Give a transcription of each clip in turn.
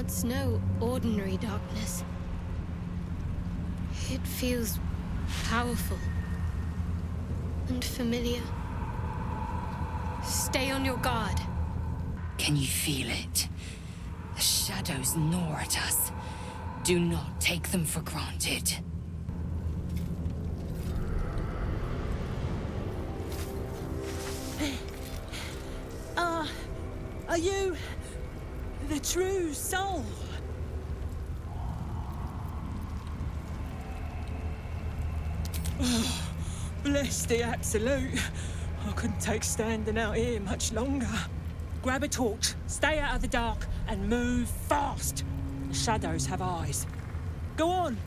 That's no ordinary darkness. It feels powerful and familiar. Stay on your guard. Can you feel it? The shadows gnaw at us. Do not take them for granted. Are you the true soul? Oh, bless the absolute. I couldn't take standing out here much longer. Grab a torch, stay out of the dark, and move fast. The shadows have eyes. Go on.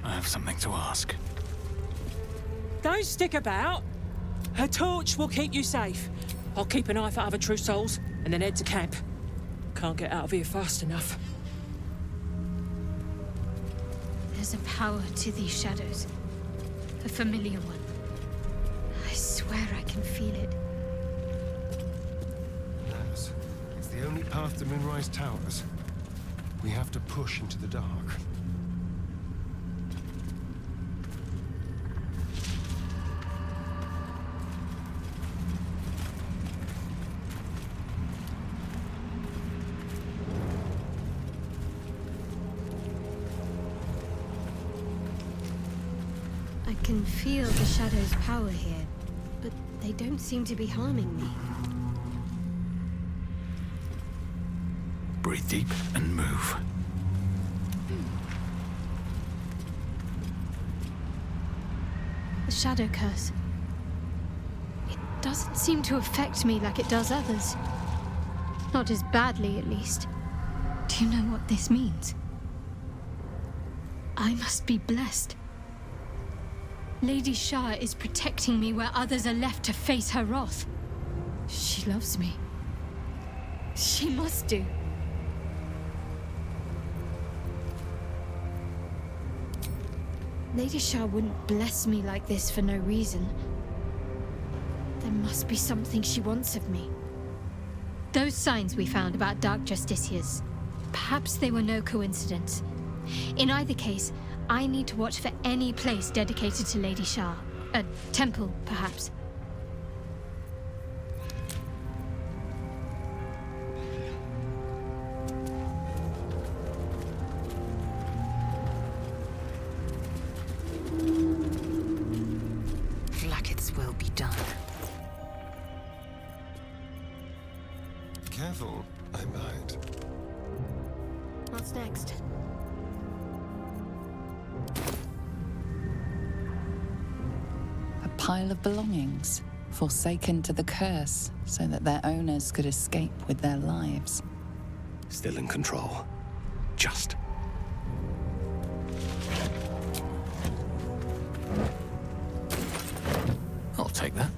I have something to ask. Don't stick about. Her torch will keep you safe. I'll keep an eye for other true souls, and then head to camp. Can't get out of here fast enough. There's a power to these shadows. A familiar one. I swear I can feel it. Yes. It's the only path to Moonrise Towers. We have to push into the dark. I can feel the shadow's power here, but they don't seem to be harming me. Breathe deep and move. The shadow curse. It doesn't seem to affect me like it does others. Not as badly, at least. Do you know what this means? I must be blessed. Lady Shah is protecting me where others are left to face her wrath. She loves me. She must do. Lady Shah wouldn't bless me like this for no reason. There must be something she wants of me. Those signs we found about Dark Justiciars, perhaps they were no coincidence. In either case, I need to watch for any place dedicated to Lady Shah. A temple, perhaps. Flackets will be done. Careful, I might. What's next? A pile of belongings, forsaken to the curse, so that their owners could escape with their lives. Still in control. Just. I'll take that.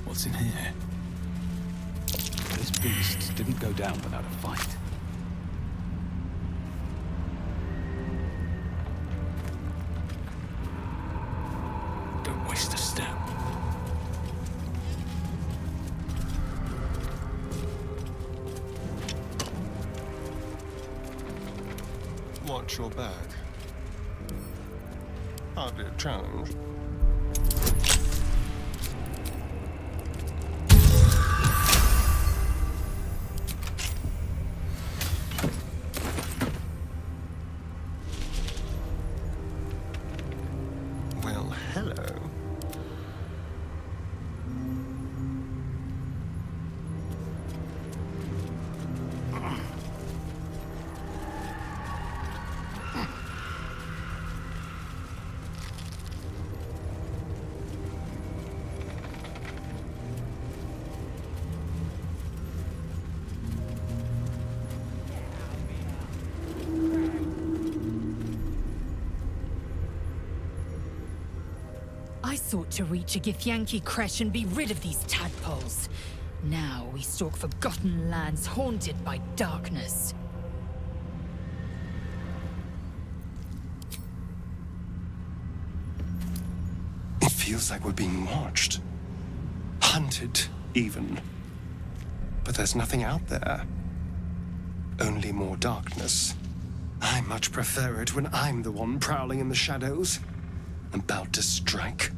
What's in here? This beast didn't go down without a fight. Don't waste a step. Watch your back. Hardly a challenge. sought to reach a Githyanki creche and be rid of these tadpoles. Now we stalk forgotten lands haunted by darkness. It feels like we're being watched. Hunted, even. But there's nothing out there. Only more darkness. I much prefer it when I'm the one prowling in the shadows. About to strike.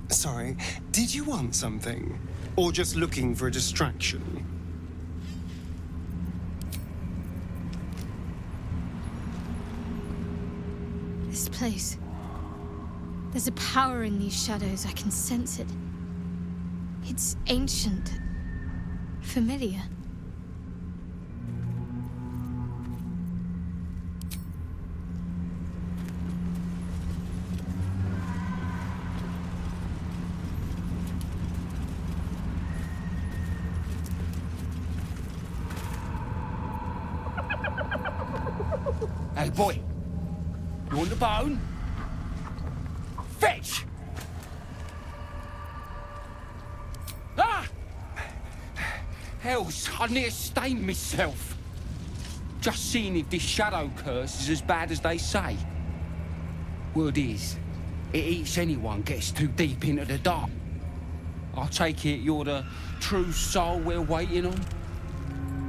Sorry, did you want something? Or just looking for a distraction? This place. There's a power in these shadows, I can sense it. It's ancient. Familiar. Hey, boy. You want the bone? Fetch! Ah! Hells, I near stained myself. Just seeing if this shadow curse is as bad as they say. Word is, it eats anyone gets too deep into the dark. I take it you're the true soul we're waiting on?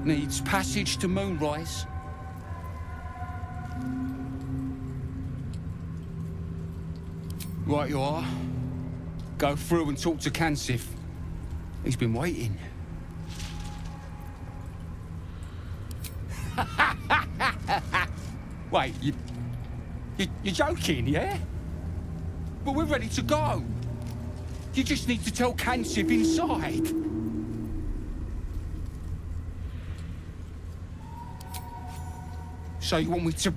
Needs passage to Moonrise? Right you are. Go through and talk to Kansif. He's been waiting. Wait, you're joking, yeah? But we're ready to go. You just need to tell Kansif inside. So you want me to...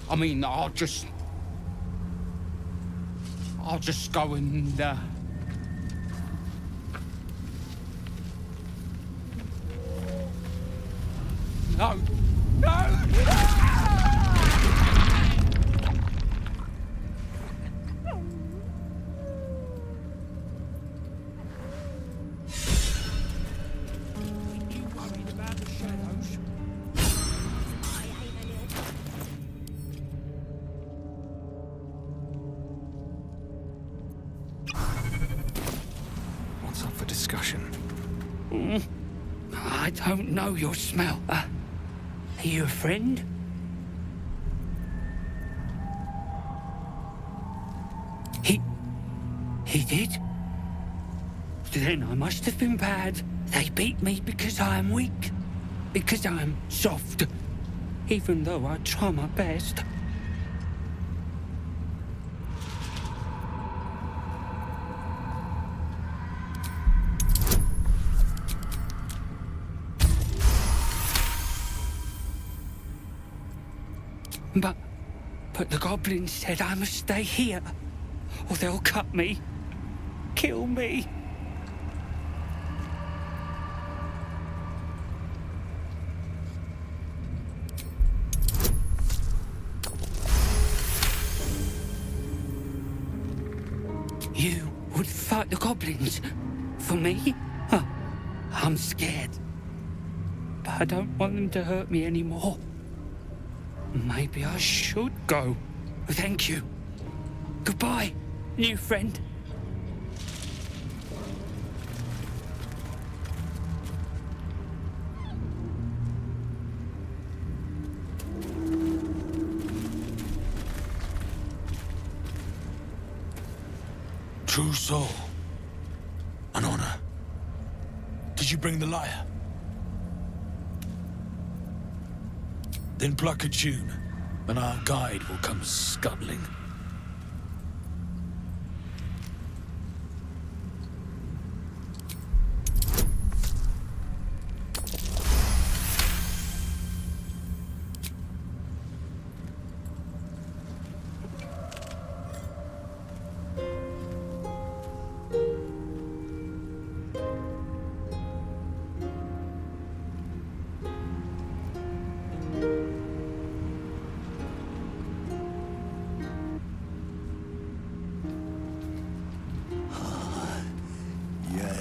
I mean, I'll just go and, No! No! You worried about the shadows? What's up for discussion? I don't know your smell. Are you a friend? He did? Then I must have been bad. They beat me because I am weak. Because I am soft. Even though I try my best. But the goblin said I must stay here, or they'll cut me, kill me. You would fight the goblins for me? Huh. I'm scared, but I don't want them to hurt me anymore. Maybe I should go. Thank you. Goodbye, new friend. True soul. An honor. Did you bring the lyre? Then pluck a tune, and our guide will come scuttling.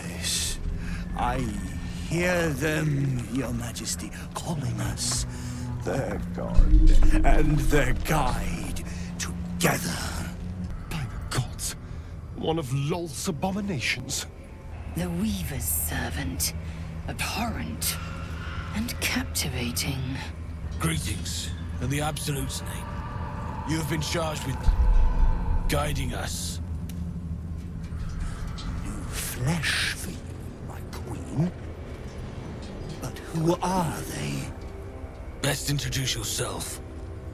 Yes, I hear them, Your Majesty, calling us their god and their guide together. By the gods, one of Lolth's abominations. The Weaver's servant. Abhorrent. And captivating. Greetings, in the Absolute's name. You have been charged with guiding us. New flesh for you, my queen. But who are they? Best introduce yourself.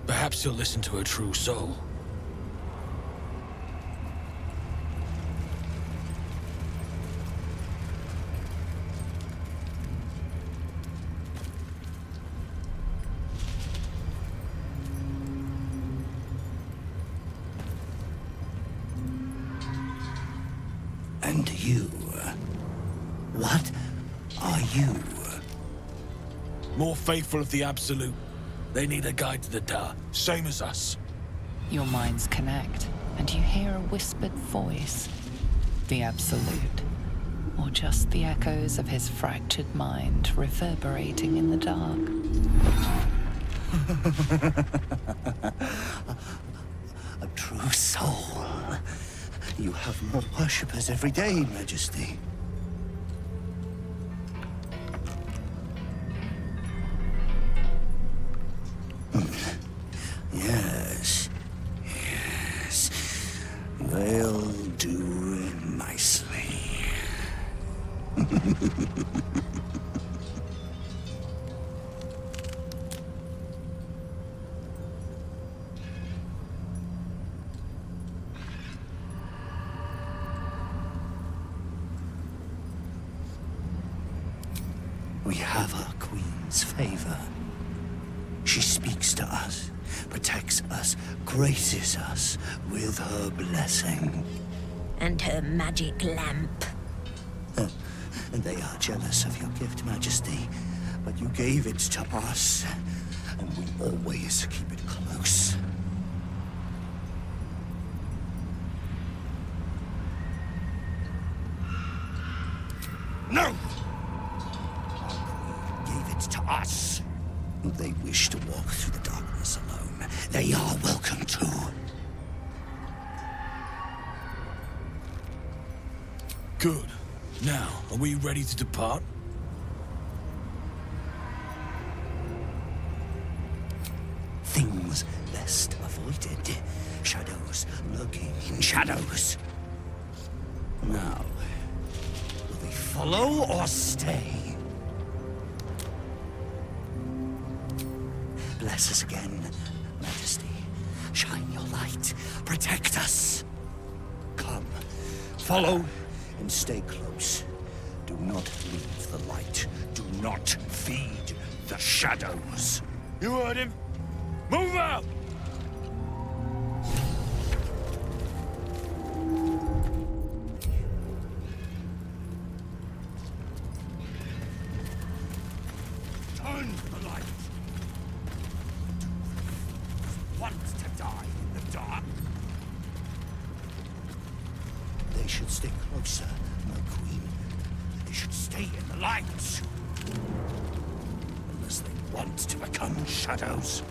Perhaps you'll listen to a true soul. And you? What are you? More faithful of the Absolute. They need a guide to the dark, same as us. Your minds connect, and you hear a whispered voice. The Absolute. Or just the echoes of his fractured mind reverberating in the dark. A true soul. You have more worshippers every day, Majesty. Yes. Yes. They'll do nicely. We have our queen's favor. She speaks to us, protects us, graces us with her blessing. And her magic lamp. And they are jealous of your gift, Majesty. But you gave it to us, and we always keep it close. No! Gave it to us. If they wish to walk through the darkness alone, they are welcome to. Good. Now, are we ready to depart? Things best avoided. Shadows lurking in shadows. Now, will we follow or stay? Bless us again, Majesty. Shine your light. Protect us. Come, follow and stay close. Do not leave the light. Do not feed the shadows. You heard him. Move out! Turn to the light. Want to die in the dark? They should stay closer, my queen. They should stay in the light. Unless they want to become shadows.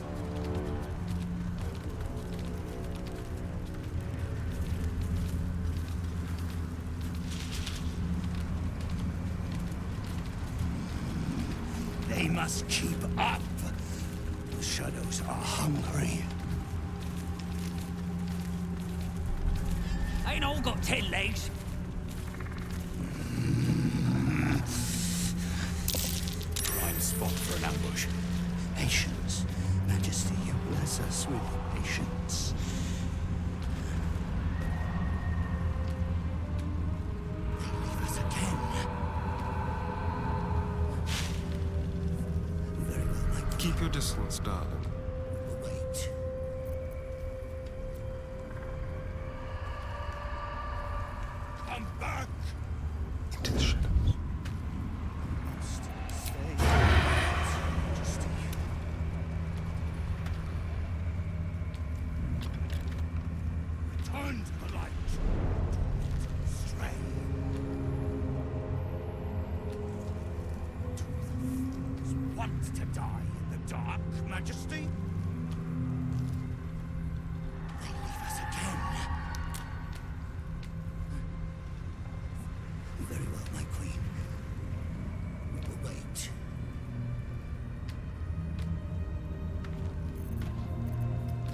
They must keep up. The shadows are hungry. Ain't all got 10 legs. Prime spot for an ambush. Patience. Majesty, you bless us with patience. They leave us again. Very well, my queen. Keep your distance, darling. We'll wait. Come back! Into the shadows. Must stay. Majesty. Return to the light. Do not stray. to die in the dark, Majesty? They leave us again. Very well, my queen. We will wait.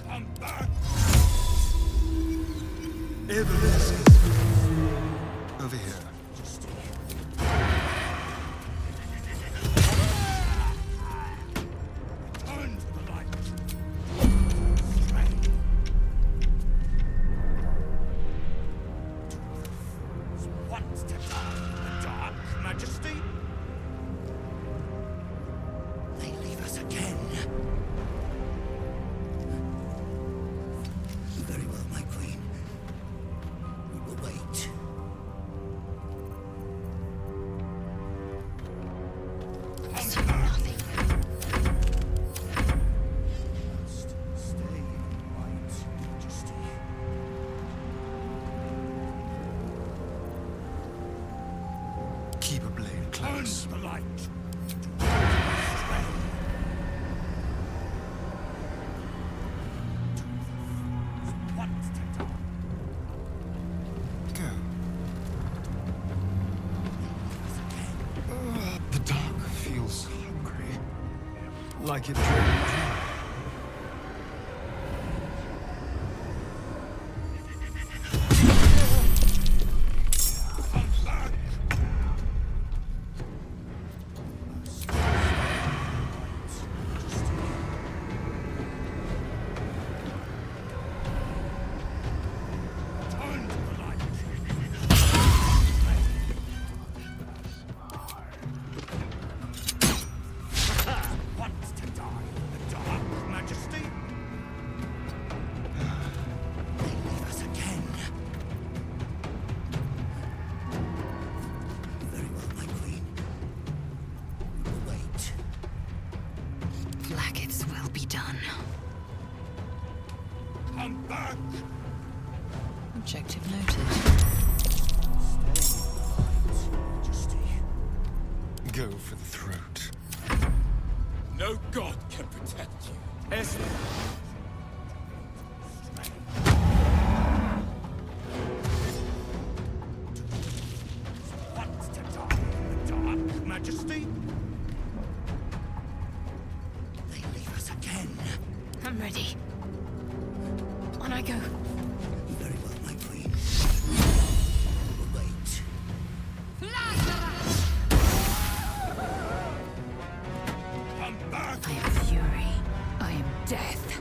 Come back! Over here. Turn to the light. What to die in the dark, Majesty? They leave us again. Very well, my queen. We will wait. Come back. Must stay in light, Majesty. Keep a blade Turn close. to the light. What to die? Go. The dark feels hungry. Like it drained me dry. Turn to the light. What to die in the dark, Majesty? They leave us again. Very well, my queen. We will wait. Blackets will be done. Come back! Objective noted. Majesty. Go for the throat. No god can protect you. What to die in the dark, Majesty? They leave us again. I'm ready. On I go. Very well, my queen. We will wait. Come back! I am fury. I am death.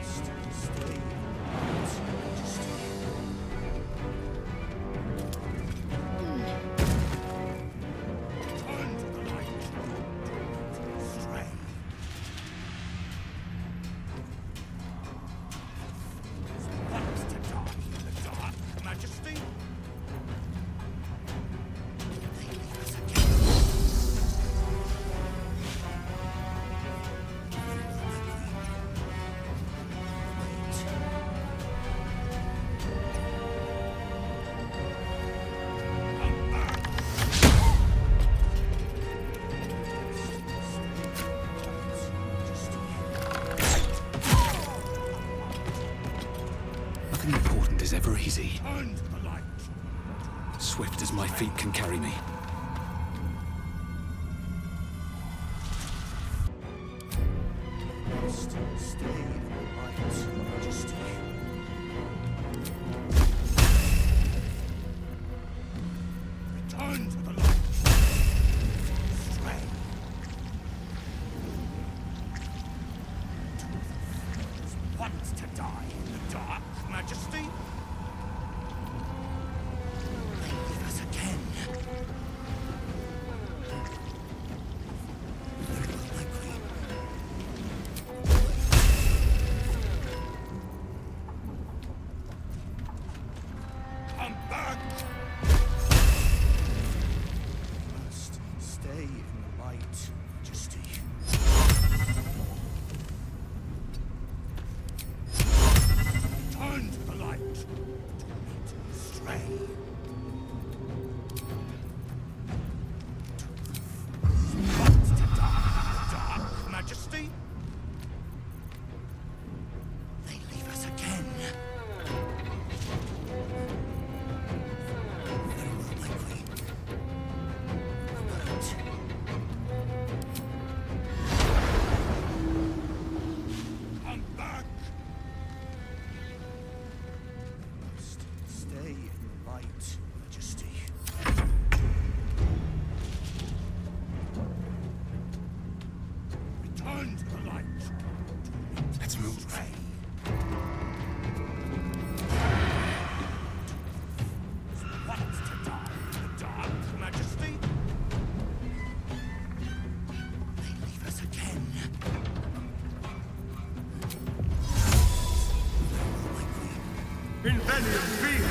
Stay. Majesty. Turn to the light. Stray. What to die in the dark, Majesty? They leave us again. Nothing important is ever easy. Turn to the light. Swift as my feet can carry me. Must stay in the light, Majesty. Return to the light. Stray. What to die in the dark, Majesty? They leave us again. Very well, my queen. Come back! Must stay in the light, Majesty. Turn to the light. Do not stray. What to die in the any fear.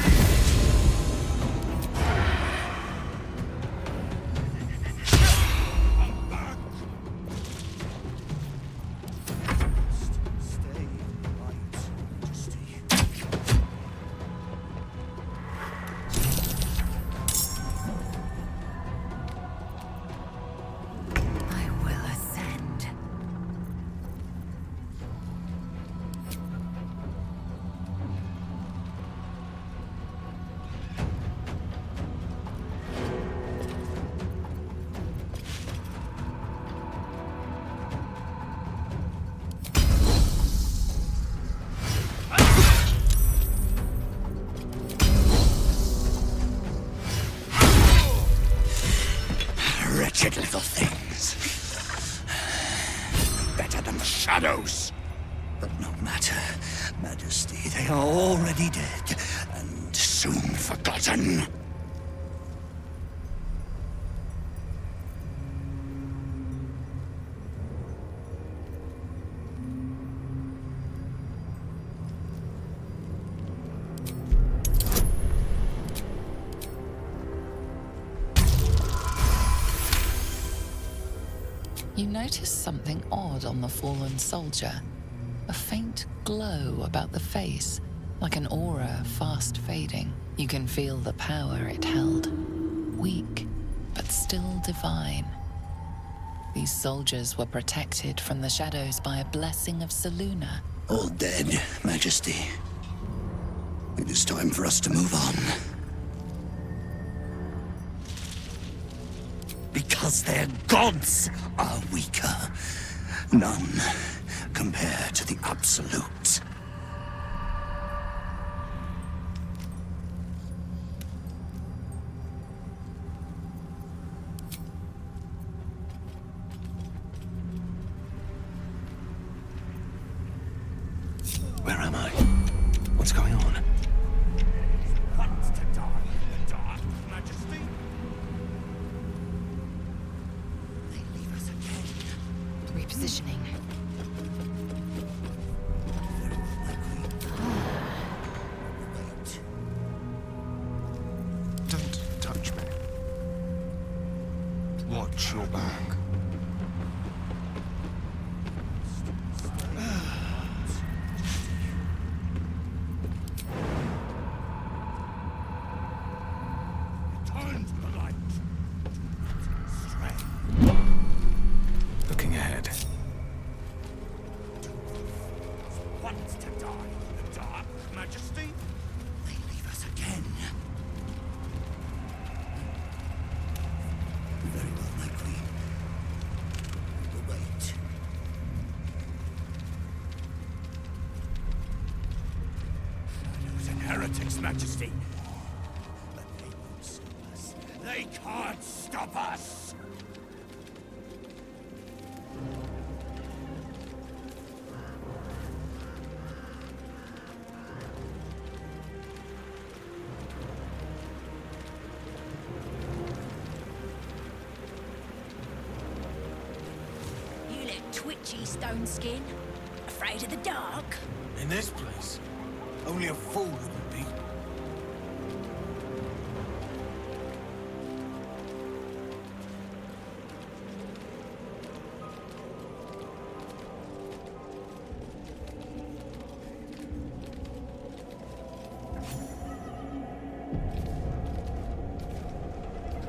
Wretched little things. Better than the shadows. But no matter, Majesty. They are already dead, and soon forgotten. You notice something odd on the fallen soldier. A faint glow about the face, like an aura fast fading. You can feel the power it held. Weak, but still divine. These soldiers were protected from the shadows by a blessing of Selûne. All dead, Majesty. It is time for us to move on. Because their gods are weaker. None compare to the Absolute. Where am I? What's going on? Wants to die in the dark, Majesty. They leave us again. Repositioning. Wait. Don't touch me. Watch your back. Turn to the light. Stray. Looking ahead. Wants to die in the dark, Majesty. They leave us again. Very well, my queen. We will wait. Shadows and heretics, Majesty. But they won't stop us. They can't stop us. You look twitchy, Stone Skin. Afraid of the dark? In this place, only a fool would be.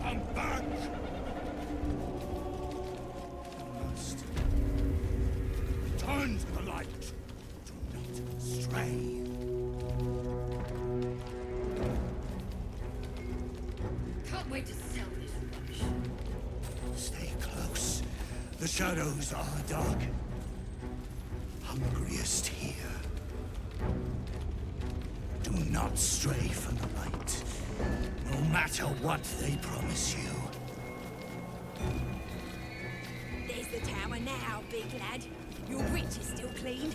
Come back. You must return to the light. Do not stray. Can't wait to sell this rubbish. Stay close. The shadows are dark. Hungriest here. Do not stray from the light, no matter what they promise you. There's the tower now, big lad. Your witch is still clean.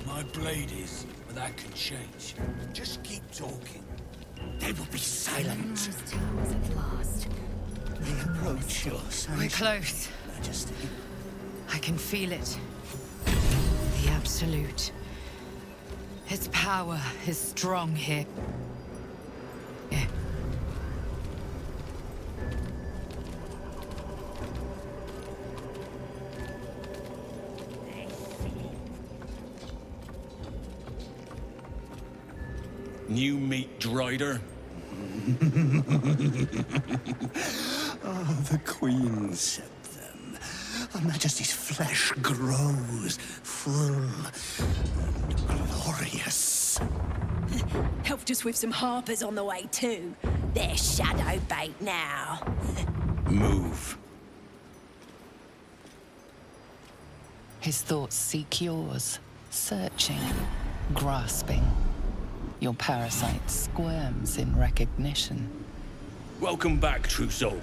My blade is, but that can change. Just keep talking. They will be silent. Moonrise Towers at last. They approach your We're sunshine, close. Majesty. I can feel it. The Absolute. Its power is strong here. New meat, Drider. The Queen said them. Her Majesty's flesh grows full and glorious. Helped us with some harpers on the way too. They're shadow bait now. Move. His thoughts seek yours, searching, grasping. Your parasite squirms in recognition. Welcome back, true soul.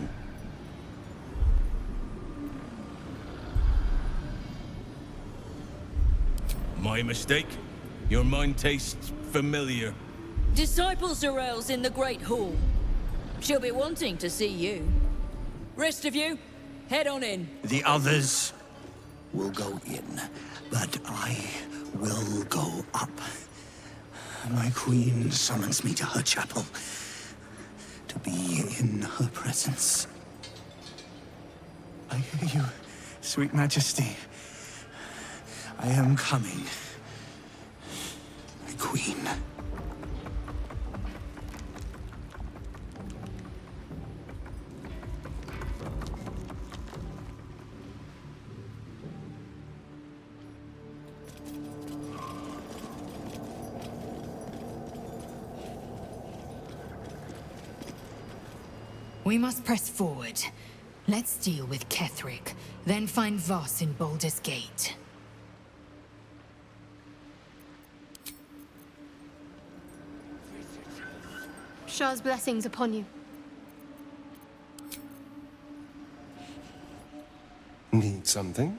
My mistake? Your mind tastes familiar. Disciple Zorel's in the Great Hall. She'll be wanting to see you. Rest of you, head on in. The others will go in, but I will go up. My queen summons me to her chapel, to be in her presence. I hear you, sweet majesty. I am coming. My queen. We must press forward. Let's deal with Ketheric, then find Voss in Baldur's Gate. Shah's blessings upon you. Need something?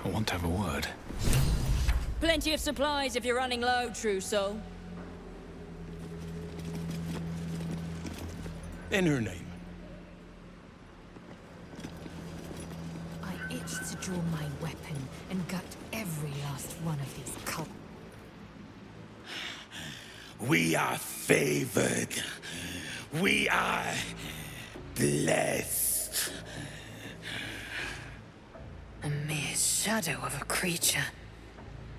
I want to have a word. Plenty of supplies if you're running low, true soul. In her name. I itch to draw my weapon and gut every last one of these cults. We are favored. We are blessed. A mere shadow of a creature.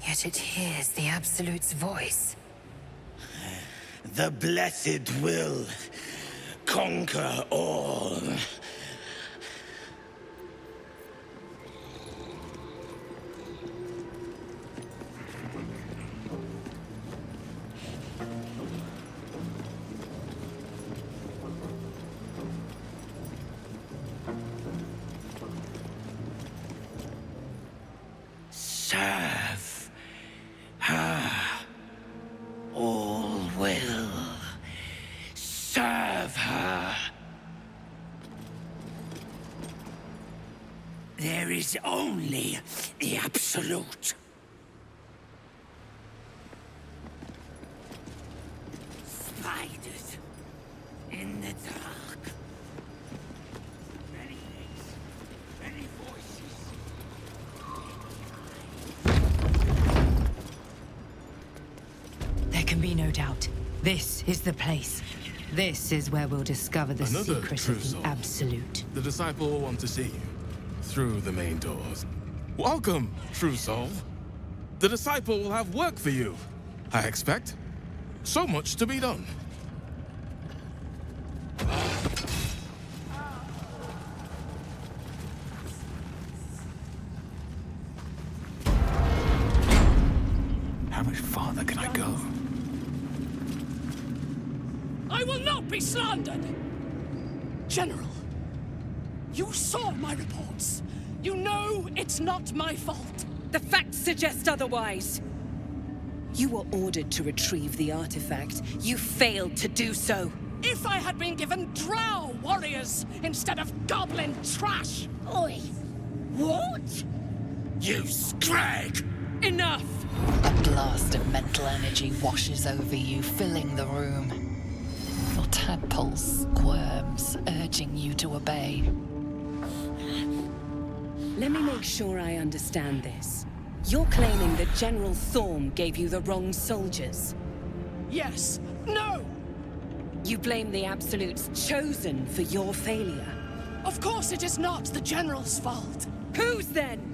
Yet it hears the Absolute's voice. The blessed will conquer all. Serve her. All will serve her. There is only the Absolute. Spiders in the dark. Many things, many voices. There can be no doubt. This is the place. This is where we'll discover the Another secret true of the soul. Absolute. The disciple will want to see you through the main doors. Welcome, true soul. The disciple will have work for you, I expect. So much to be done. How much farther can I go? I will not be slandered! General, you saw my reports. You know it's not my fault. The facts suggest otherwise. You were ordered to retrieve the artifact. You failed to do so. If I had been given drow warriors instead of goblin trash! Oi! What? You scrag! Enough! A blast of mental energy washes over you, filling the room. Your tadpole squirms, urging you to obey. Let me make sure I understand this. You're claiming that General Thorm gave you the wrong soldiers? Yes. No! You blame the Absolute's Chosen for your failure? Of course it is not the General's fault. Whose then?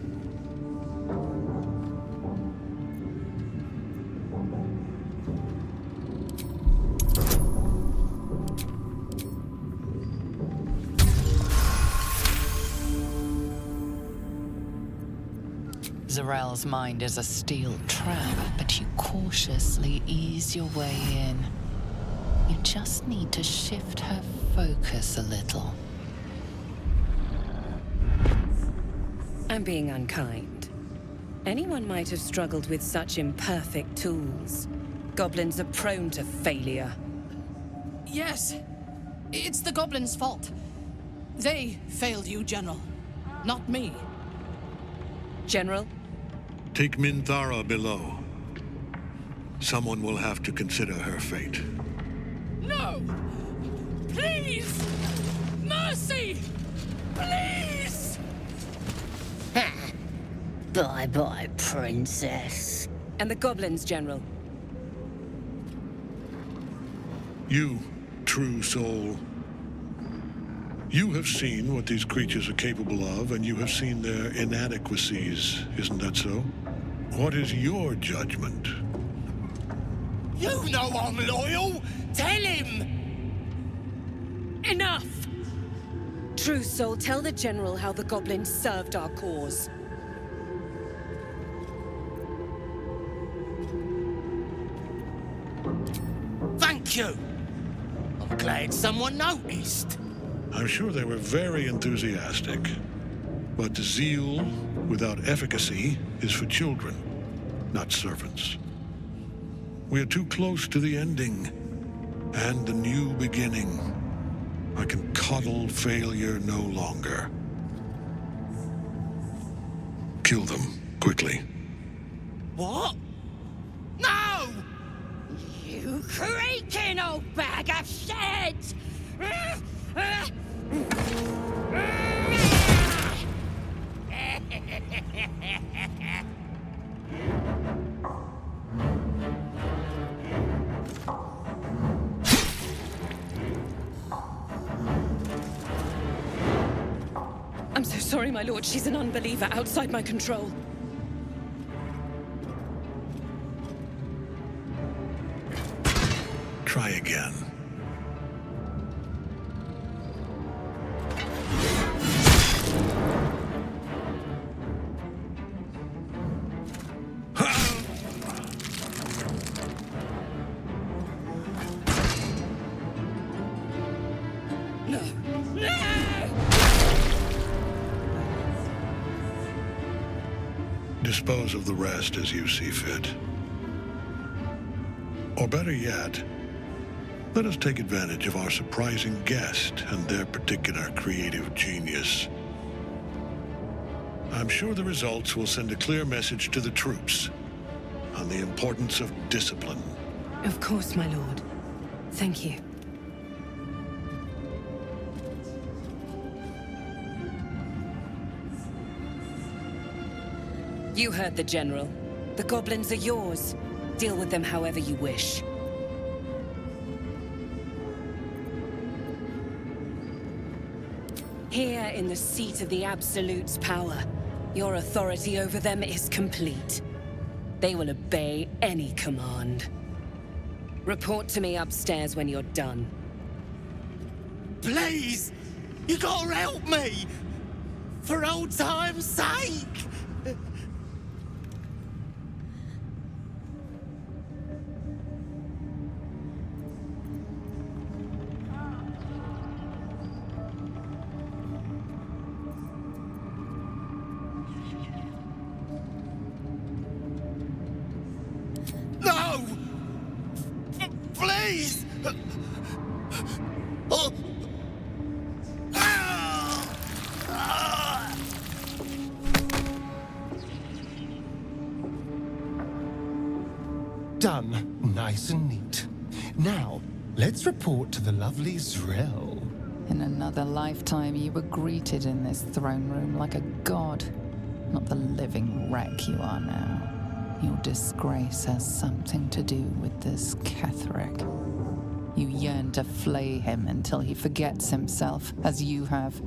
Zarel's mind is a steel trap, but you cautiously ease your way in. You just need to shift her focus a little. I'm being unkind. Anyone might have struggled with such imperfect tools. Goblins are prone to failure. Yes. It's the Goblins' fault. They failed you, General. Not me. General? Take Minthara below. Someone will have to consider her fate. No! Please! Mercy! Please! Bye-bye, Princess. And the Goblins, General? You, true soul. You have seen what these creatures are capable of, and you have seen their inadequacies, isn't that so? What is your judgment? You know I'm loyal! Tell him! Enough! True soul, tell the General how the Goblins served our cause. Thank you! I'm glad someone noticed. I'm sure they were very enthusiastic. But zeal without efficacy is for children, not servants. We are too close to the ending and the new beginning. I can coddle failure no longer. Kill them, quickly. What? No! You creaking old bag of shit! I'm so sorry, my lord. She's an unbeliever outside my control. Try again. Dispose of the rest as you see fit. Or better yet, let us take advantage of our surprising guest and their particular creative genius. I'm sure the results will send a clear message to the troops on the importance of discipline. Of course, my lord. Thank you. You heard the General. The Goblins are yours. Deal with them however you wish. Here in the seat of the Absolute's power, your authority over them is complete. They will obey any command. Report to me upstairs when you're done. Please! You gotta help me! For old time's sake! No! Please! Oh. Done. Nice and neat. Now, let's report to the lovely Zrel. In another lifetime, you were greeted in this throne room like a god, not the living wreck you are now. Your disgrace has something to do with this Ketheric. You yearn to flay him until he forgets himself, as you have.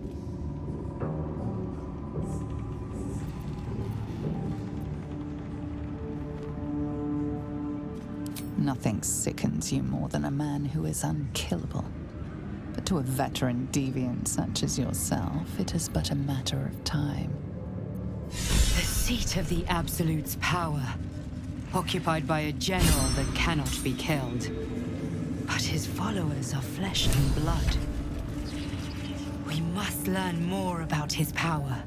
Nothing sickens you more than a man who is unkillable. But to a veteran deviant such as yourself, it is but a matter of time. The seat of the Absolute's power, occupied by a general that cannot be killed. But his followers are flesh and blood. We must learn more about his power.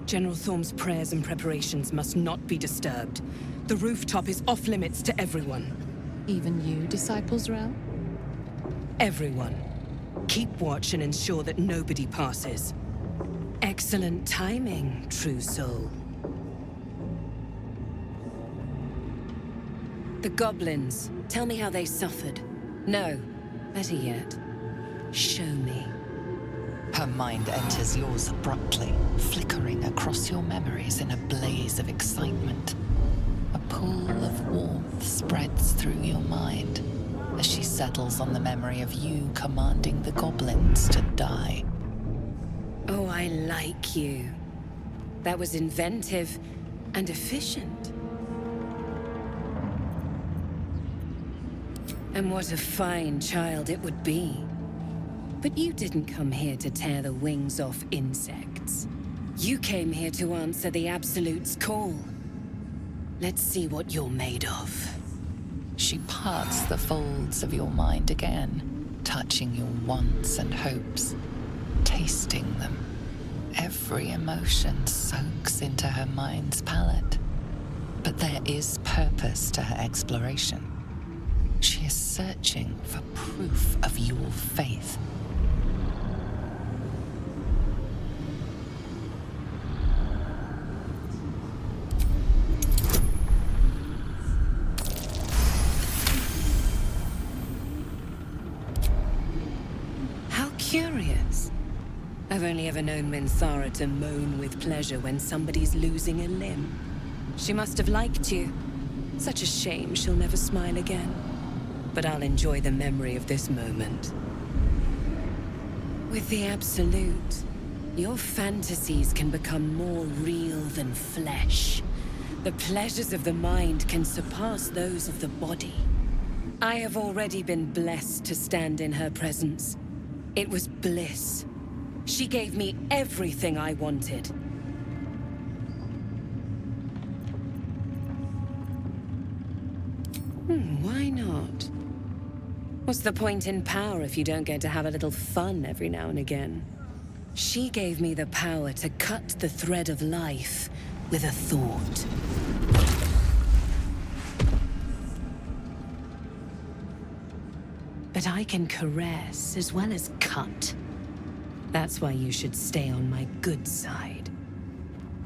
General Thorm's prayers and preparations must not be disturbed. The rooftop is off limits to everyone. Even you, Disciples Realm? Everyone. Keep watch and ensure that nobody passes. Excellent timing, true soul. The goblins. Tell me how they suffered. No, better yet, show me. Her mind enters yours abruptly, flickering across your memories in a blaze of excitement. A pool of warmth spreads through your mind as she settles on the memory of you commanding the goblins to die. Oh, I like you. That was inventive and efficient. And what a fine child it would be. But you didn't come here to tear the wings off insects. You came here to answer the Absolute's call. Let's see what you're made of. She parts the folds of your mind again, touching your wants and hopes, tasting them. Every emotion soaks into her mind's palate. But there is purpose to her exploration. She is searching for proof of your faith. Curious. I've only ever known Minthara to moan with pleasure when somebody's losing a limb. She must have liked you. Such a shame she'll never smile again. But I'll enjoy the memory of this moment. With the Absolute, your fantasies can become more real than flesh. The pleasures of the mind can surpass those of the body. I have already been blessed to stand in her presence. It was bliss. She gave me everything I wanted. Why not? What's the point in power if you don't get to have a little fun every now and again? She gave me the power to cut the thread of life with a thought. But I can caress as well as cut. That's why you should stay on my good side.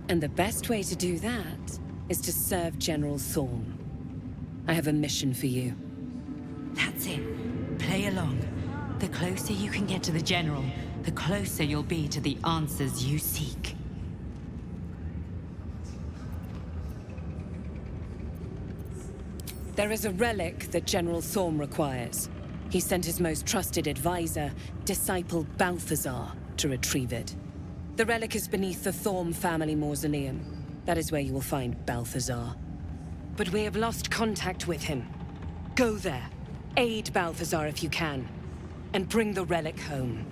And the best way to do that is to serve General Thorm. I have a mission for you. That's it. Play along. The closer you can get to the General, the closer you'll be to the answers you seek. There is a relic that General Thorm requires. He sent his most trusted advisor, disciple Balthazar, to retrieve it. The relic is beneath the Thorm family mausoleum. That is where you will find Balthazar. But we have lost contact with him. Go there, aid Balthazar if you can, and bring the relic home.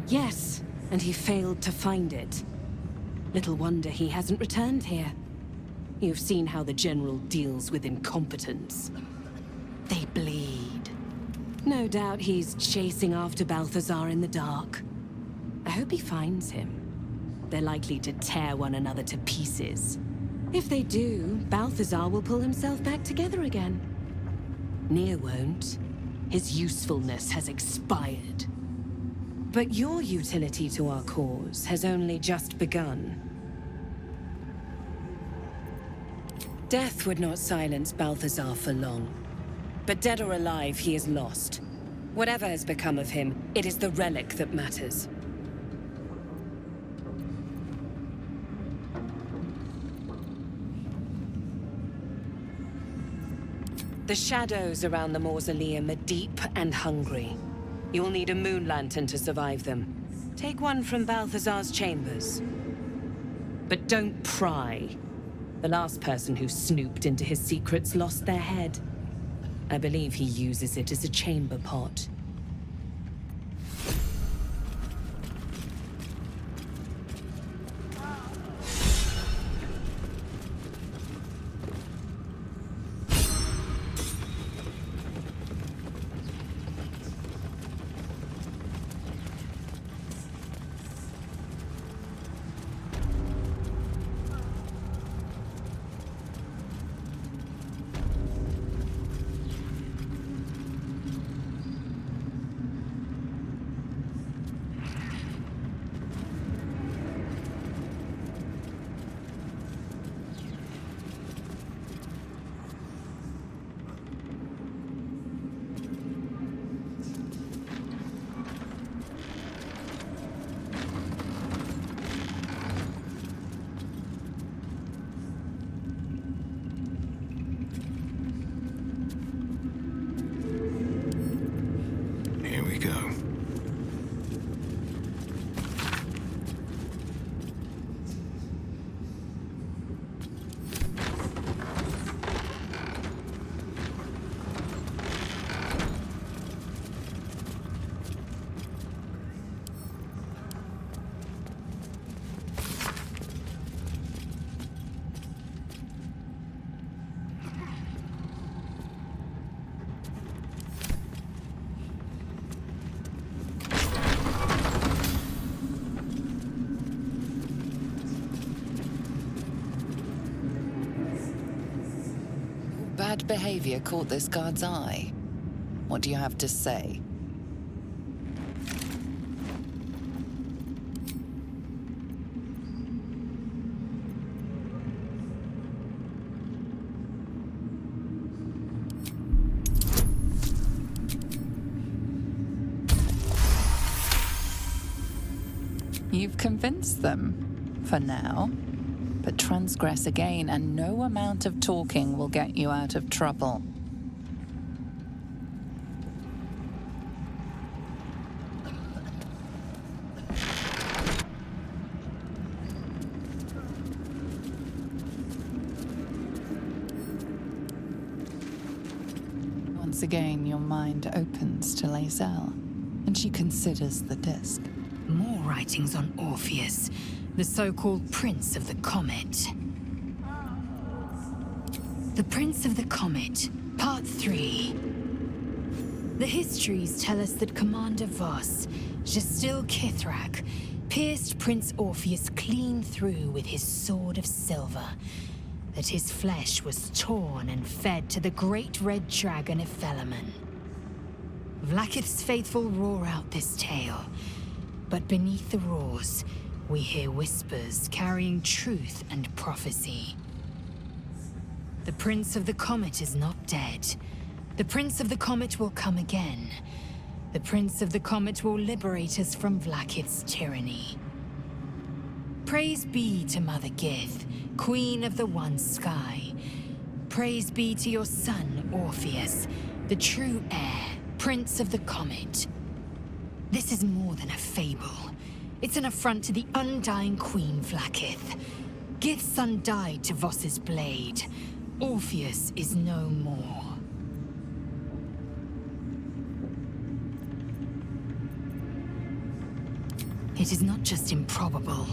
Yes, and he failed to find it. Little wonder he hasn't returned here. You've seen how the General deals with incompetence. They bleed. No doubt he's chasing after Balthazar in the dark. I hope he finds him. They're likely to tear one another to pieces. If they do, Balthazar will pull himself back together again. Nier won't. His usefulness has expired. But your utility to our cause has only just begun. Death would not silence Balthazar for long. But dead or alive, he is lost. Whatever has become of him, it is the relic that matters. The shadows around the mausoleum are deep and hungry. You'll need a moon lantern to survive them. Take one from Balthazar's chambers. But don't pry. The last person who snooped into his secrets lost their head. I believe he uses it as a chamber pot. Bad behavior caught this guard's eye. What do you have to say? You've convinced them, for now. But transgress again, and no amount of talking will get you out of trouble. Once again, your mind opens to Lae'zel, and she considers the disc. More writings on Orpheus, the so-called Prince of the Comet. The Prince of the Comet, Part 3. The histories tell us that Commander Voss, Ketheric, pierced Prince Orpheus clean through with his sword of silver, that his flesh was torn and fed to the great red dragon Ephelemon. Vlaakith's faithful roar out this tale, but beneath the roars, we hear whispers carrying truth and prophecy. The Prince of the Comet is not dead. The Prince of the Comet will come again. The Prince of the Comet will liberate us from Vlaakith's tyranny. Praise be to Mother Gith, Queen of the One Sky. Praise be to your son, Orpheus, the true heir, Prince of the Comet. This is more than a fable. It's an affront to the undying Queen Vlaakith. Gith's son died to Voss's blade. Orpheus is no more. It is not just improbable,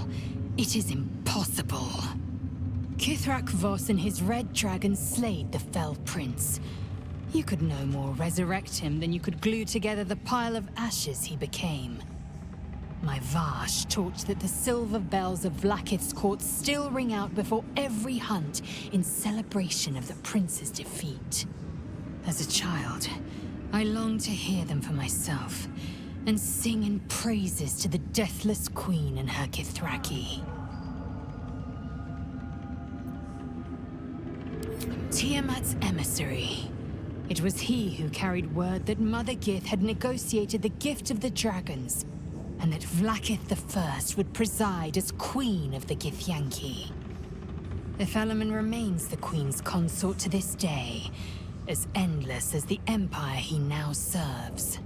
it is impossible. Ketheric Voss and his red dragon slayed the Fell Prince. You could no more resurrect him than you could glue together the pile of ashes he became. My Vash taught that the silver bells of Vlaakith's court still ring out before every hunt in celebration of the prince's defeat. As a child, I longed to hear them for myself, and sing in praises to the deathless queen and her Kithraki. Tiamat's emissary. It was he who carried word that Mother Gith had negotiated the gift of the dragons, and that Vlaakith I would preside as queen of the Githyanki. The Felaman remains the queen's consort to this day, as endless as the empire he now serves.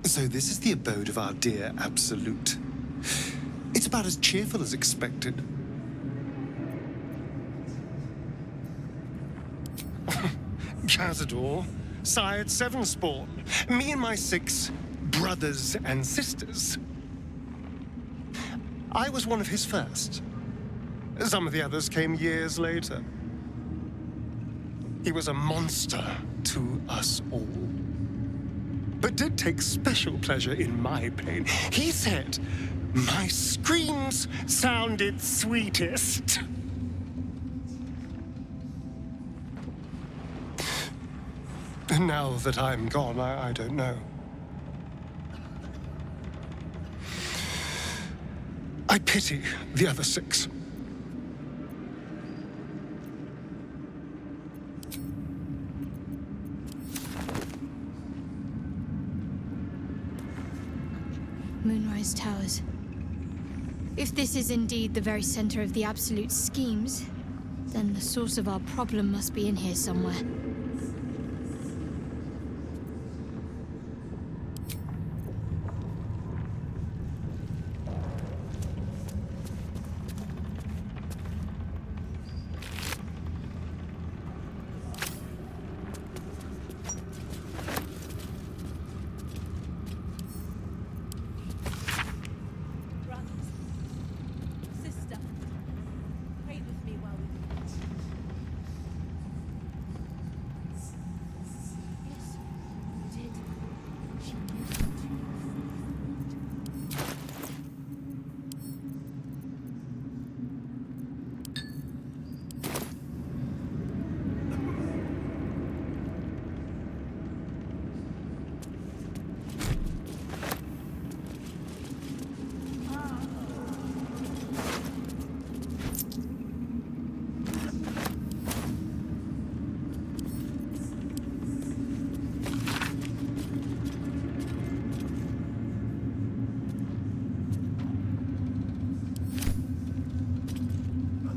So this is the abode of our dear Absolute. It's about as cheerful as expected. Cazador, sired 7 spawn. Me and my 6 brothers and sisters. I was one of his first. Some of the others came years later. He was a monster to us all, but did take special pleasure in my pain. He said my screams sounded sweetest. And now that I'm gone, I don't know. I pity the other 6. Moonrise Towers. If this is indeed the very center of the Absolute schemes, then the source of our problem must be in here somewhere.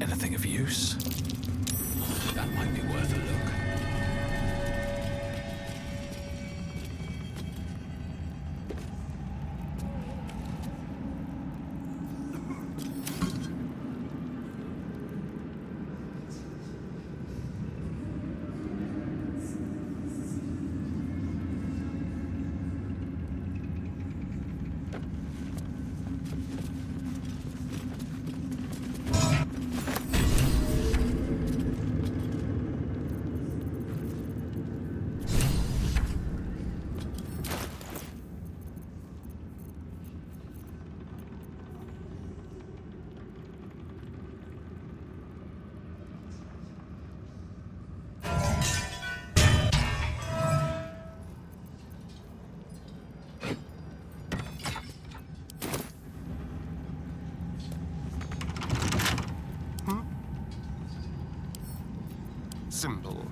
Anything of use? That might be worth a look. Symbol.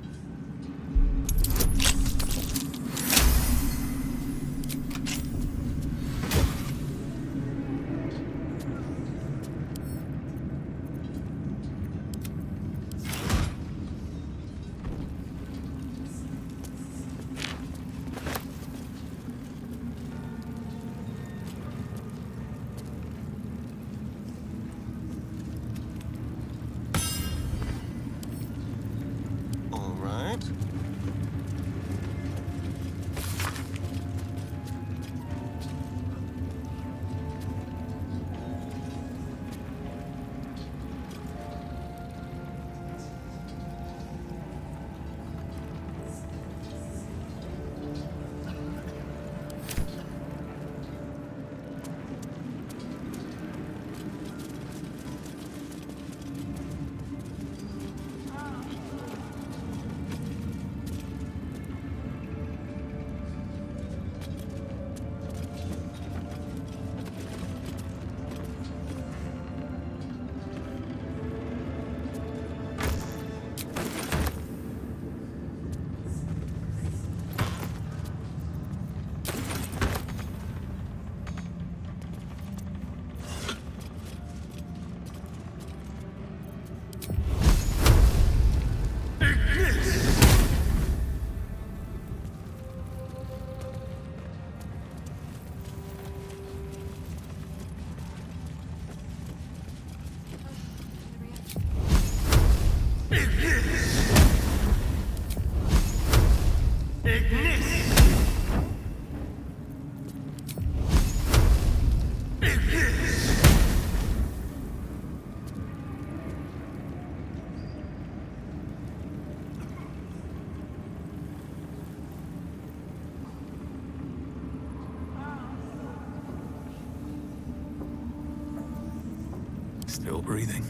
Still breathing,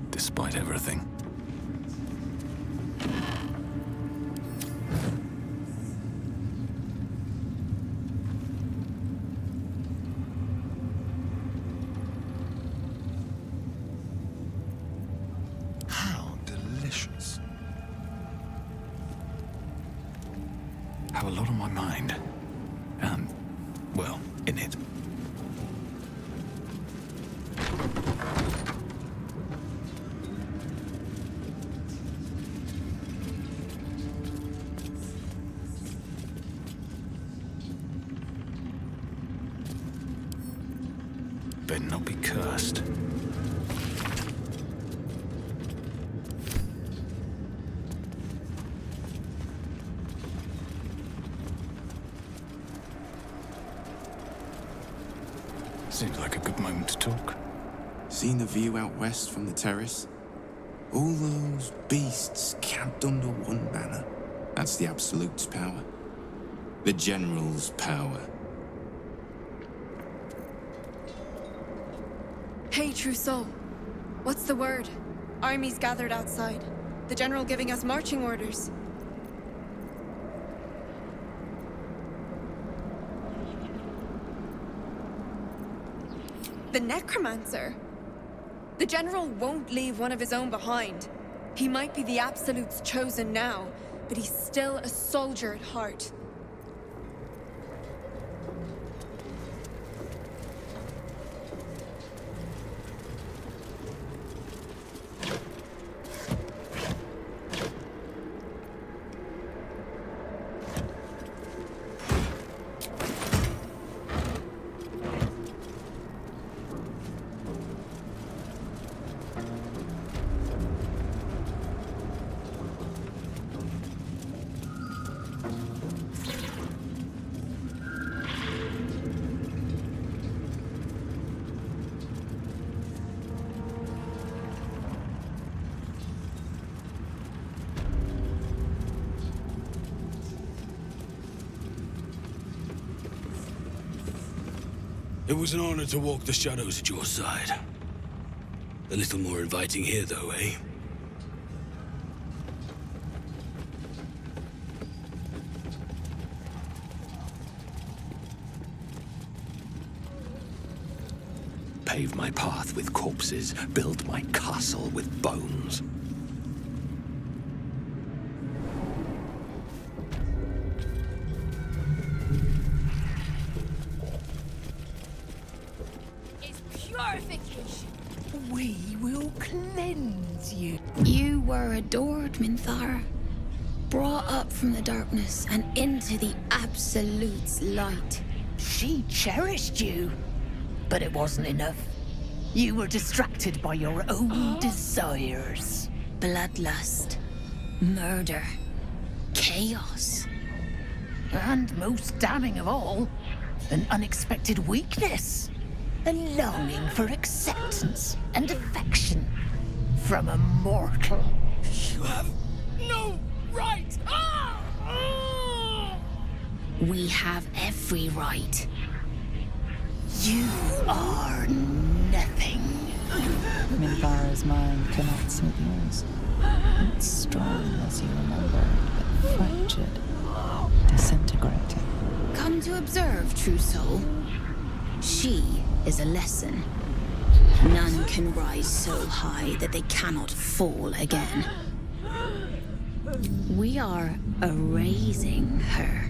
despite everything. How delicious. Have a lot on my mind. Well, in it. Better not be cursed. Seems like a good moment to talk. Seen the view out west from the terrace? All those beasts camped under one banner. That's the Absolute's power. The General's power. Hey, True Soul. What's the word? Armies gathered outside. The General giving us marching orders. The Necromancer? The General won't leave one of his own behind. He might be the Absolute's chosen now, but he's still a soldier at heart. It was an honor to walk the shadows at your side. A little more inviting here, though, eh? Pave my path with corpses, build my castle with bones. We will cleanse you. You were adored, Minthara. Brought up from the darkness and into the Absolute's light. She cherished you, but it wasn't enough. You were distracted by your own desires. Bloodlust, murder, chaos. And most damning of all, an unexpected weakness. A longing for acceptance and affection from a mortal. You have no right! We have every right. You are nothing. Minthara's mind connects with yours. It's strong as you remembered, but fractured, disintegrating. Come to observe, True Soul. She is a lesson. None can rise so high that they cannot fall again. We are erasing her.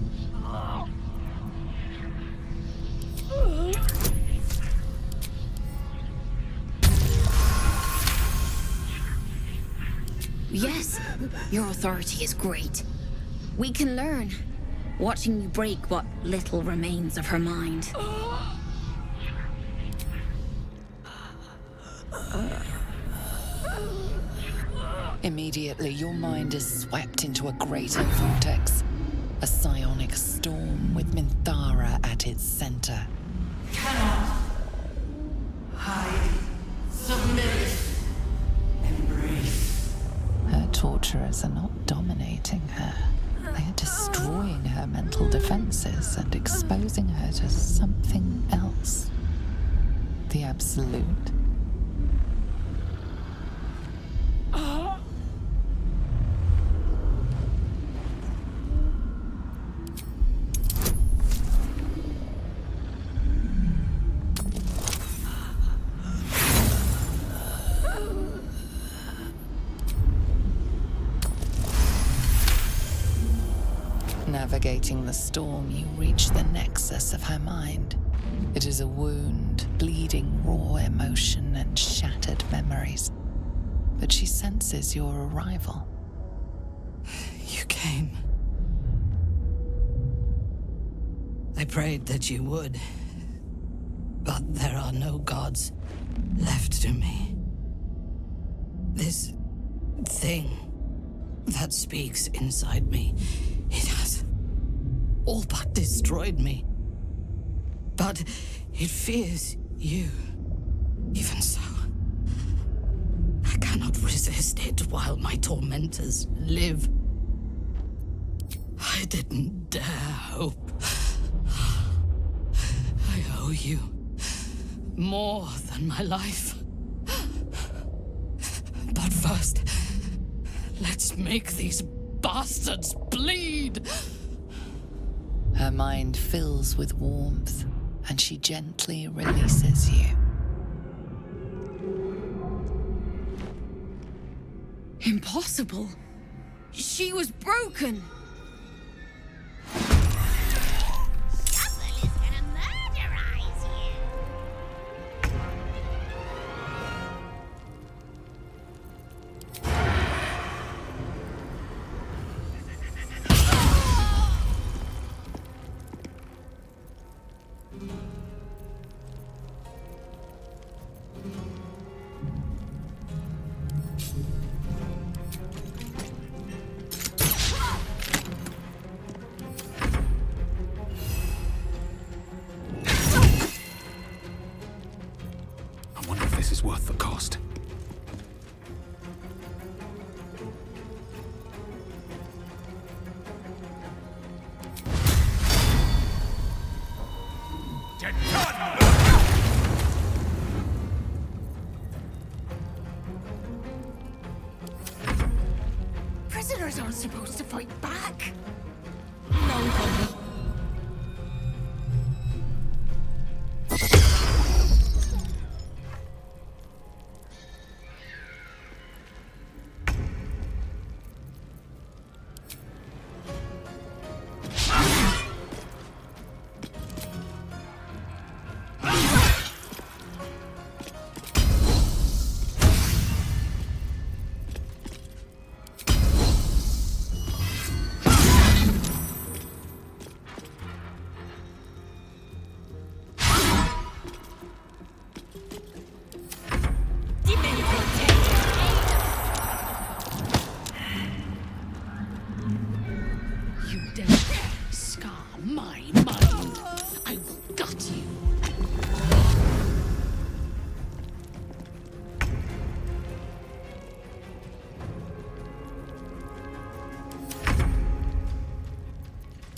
Yes, your authority is great. We can learn, watching you break what little remains of her mind. Immediately, your mind is swept into a greater vortex. A psionic storm with Minthara at its center. Cannot hide, submit, embrace. Her torturers are not dominating her. They are destroying her mental defenses and exposing her to something else. The Absolute. Navigating the storm, you reach the nexus of her mind. It is a wound, bleeding raw emotion and shattered memories. But she senses your arrival. You came. I prayed that you would. But there are no gods left to me. This thing that speaks inside me, it has all but destroyed me. But it fears you. Even so, I cannot resist it while my tormentors live. I didn't dare hope. I owe you more than my life. But first, let's make these bastards bleed! Her mind fills with warmth, and she gently releases you. Impossible. She was broken. Worth the cost. Prisoners aren't supposed to fight back. No, honey.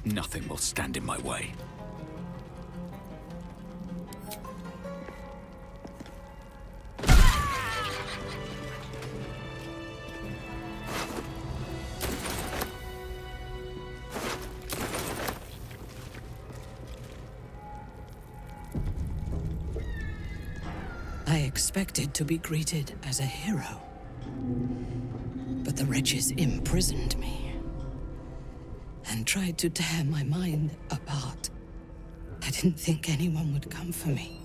Nothing will stand in my way. I expected to be greeted as a hero. But the wretches imprisoned me and tried to tear my mind apart. I didn't think anyone would come for me.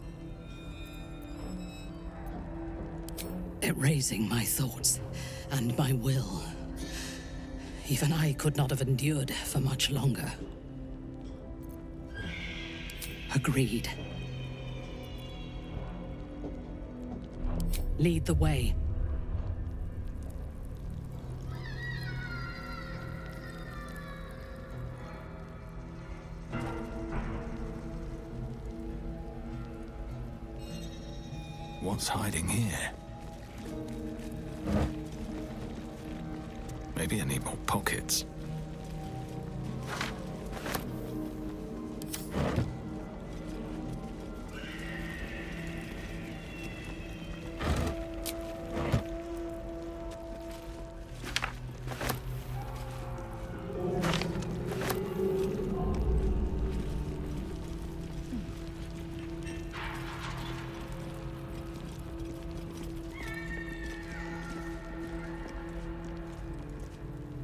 Erasing my thoughts and my will. Even I could not have endured for much longer. Agreed. Lead the way. what's hiding here. Maybe I need more pockets.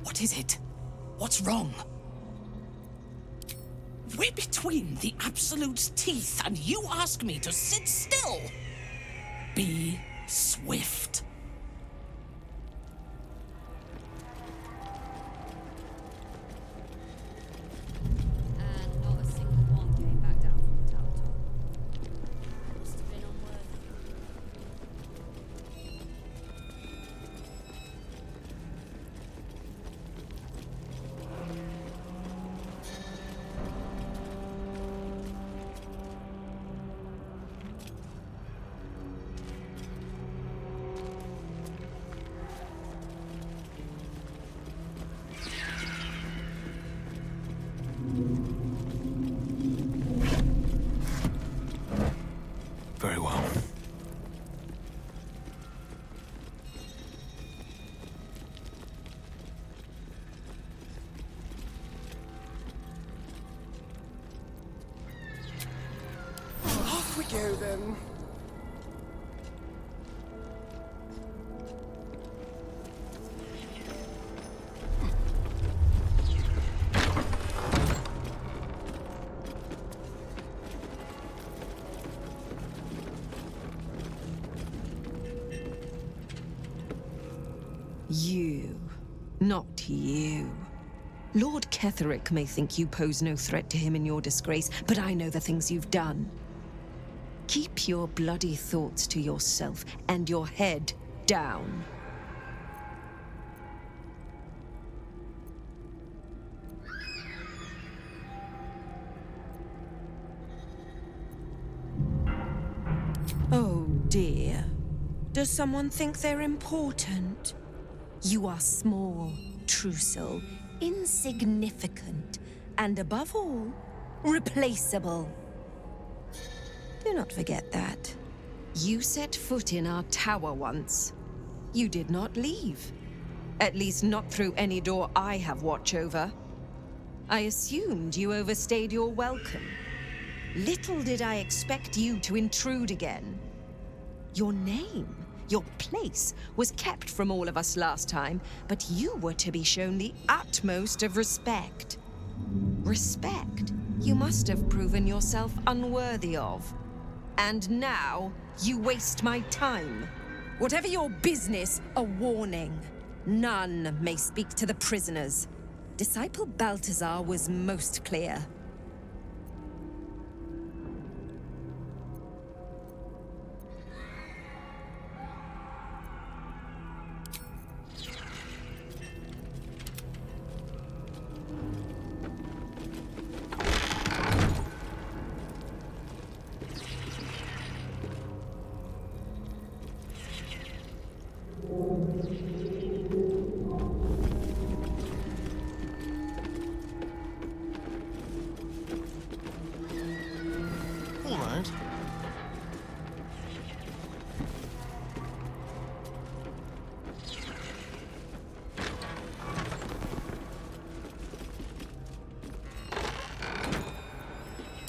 What is it? What's wrong? We're between the Absolute's teeth, and you ask me to sit still. Be swift. And not a single one came back down from the tower top. Must have been unworthy. Very well. Off we go then. You, not you. Lord Ketheric may think you pose no threat to him in your disgrace, but I know the things you've done. Keep your bloody thoughts to yourself and your head down. Oh dear. Does someone think they're important? You are small, Trussell, insignificant, and above all, replaceable. Do not forget that. You set foot in our tower once. You did not leave. At least not through any door I have watch over. I assumed you overstayed your welcome. Little did I expect you to intrude again. Your name, your place, was kept from all of us last time, but you were to be shown the utmost of respect. Respect you must have proven yourself unworthy of. And now, you waste my time. Whatever your business, a warning. None may speak to the prisoners. Disciple Balthazar was most clear.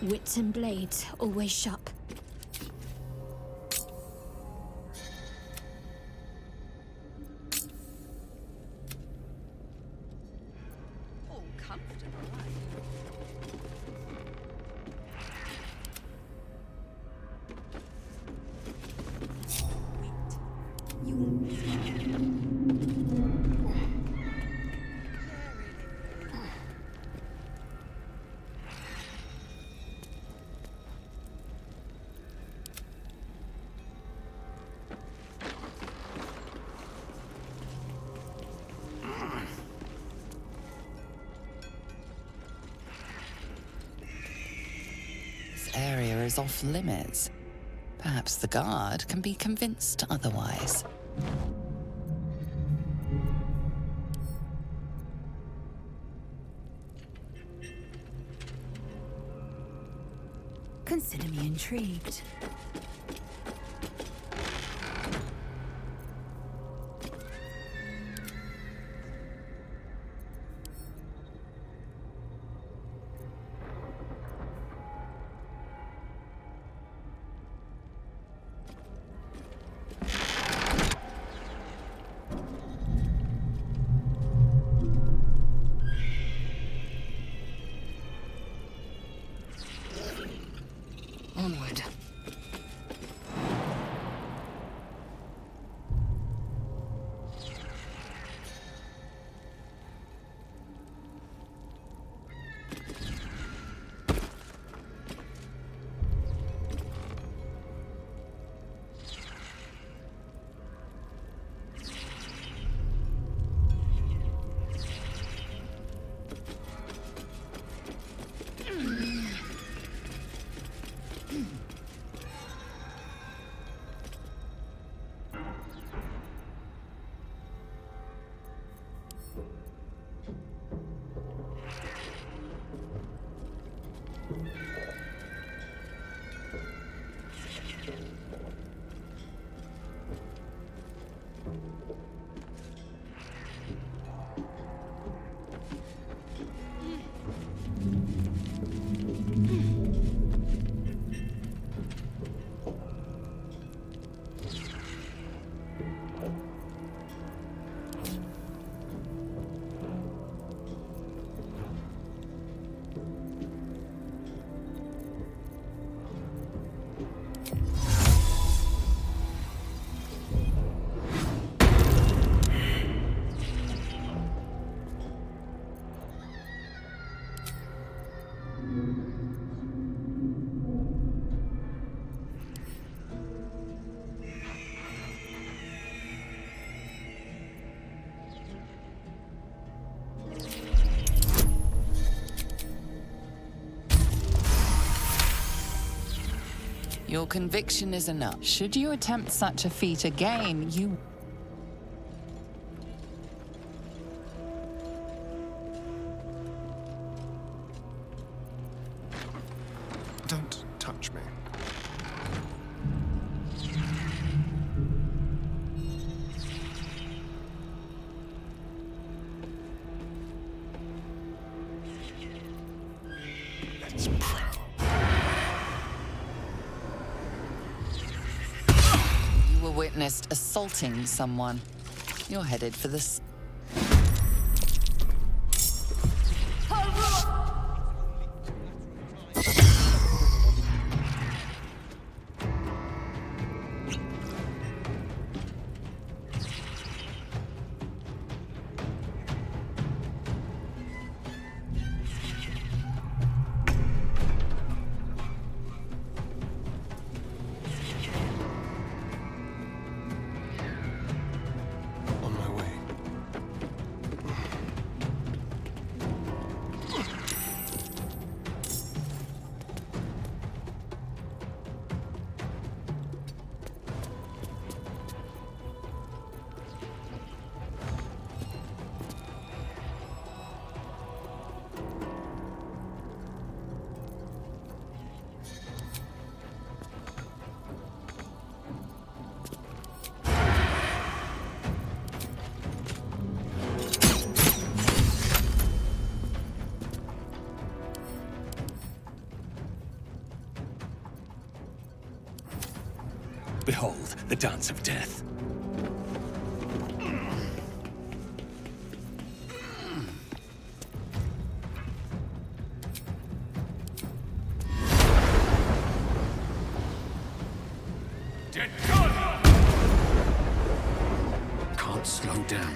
Wits and blades, always sharp. All comfortable, This area is off limits. Perhaps the guard can be convinced otherwise. Consider me intrigued. Onward. Your conviction is enough. Should you attempt such a feat again, you... Don't touch me. Let's prowl. You were witnessed assaulting someone. You're headed for the... Behold, the dance of death. Dead God! Can't slow down.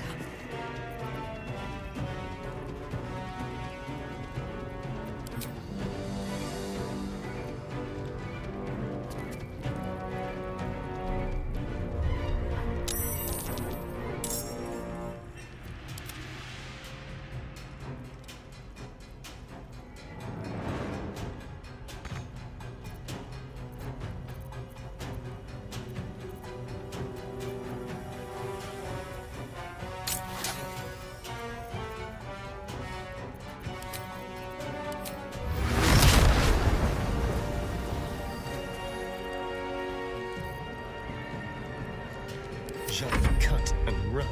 Shall we cut and run?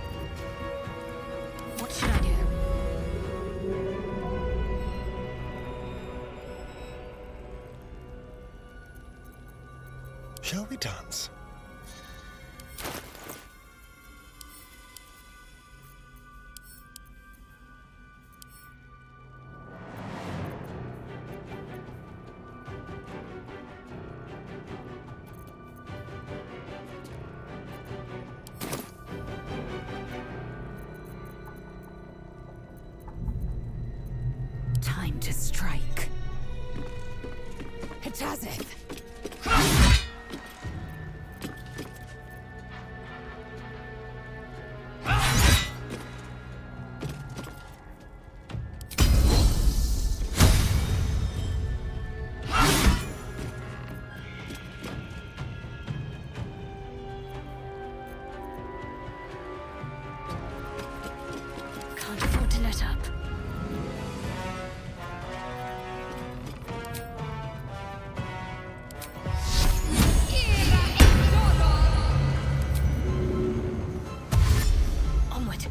What should I do? Shall we dance? Time to strike. Hitazeth! Can't afford to let up. Onward.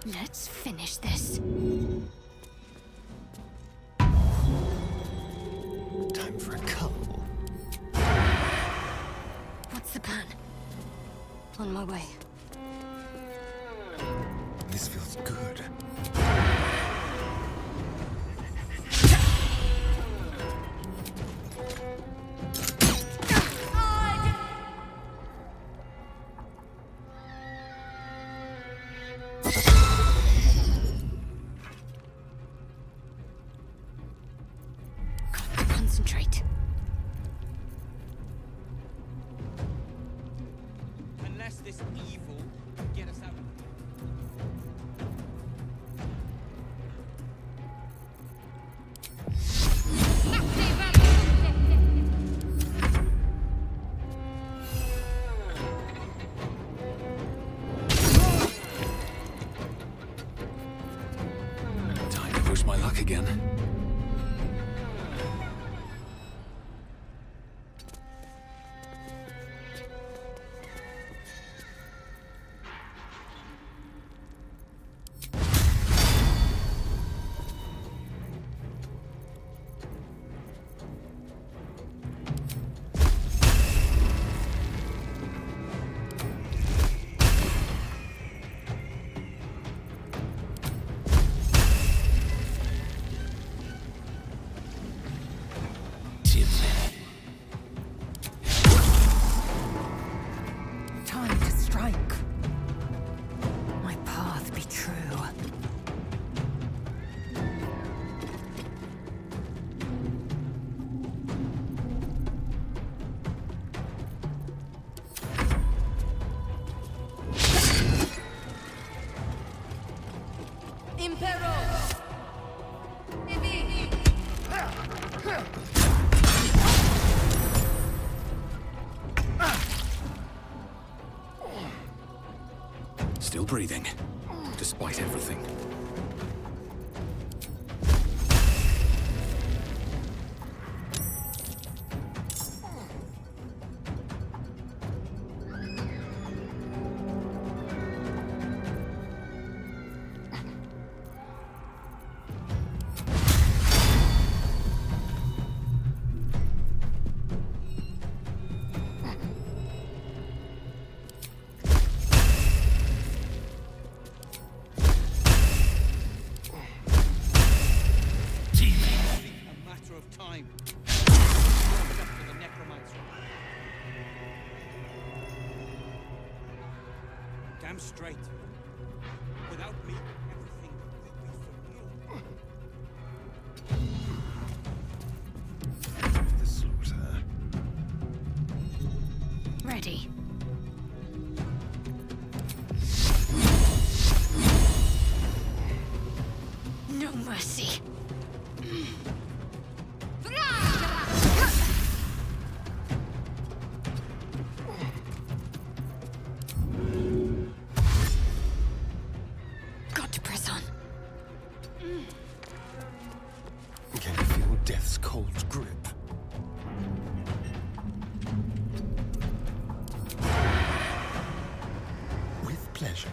Let's finish this. Time for a cuddle. What's the plan? On my way. This feels good. Concentrate. Unless this evil can get us out of Time to push my luck again. Time to strike. My path be true. Still breathing, despite everything. Damn straight. Without me, everything would be for naught. The slaughter. Ready. No mercy. Got to press on. Can you feel death's cold grip? With pleasure.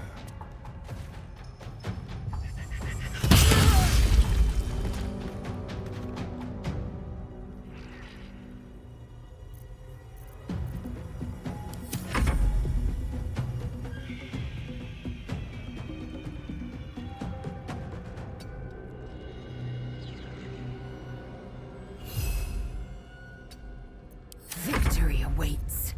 Victory awaits.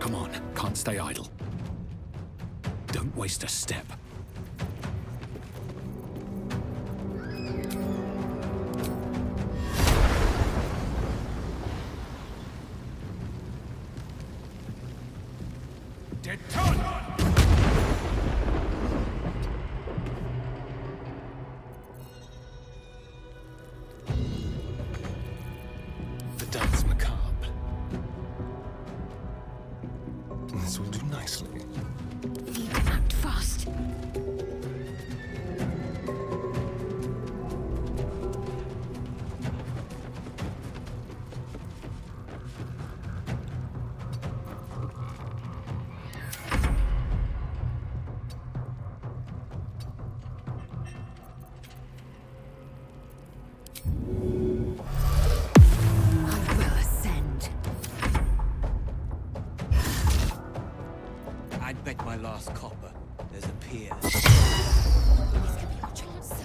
Come on, can't stay idle. Don't waste a step. The dance macabre. This will do nicely. Need to act fast. I will ascend. I'd bet my last copper there's a pier. This could be your chance, sir.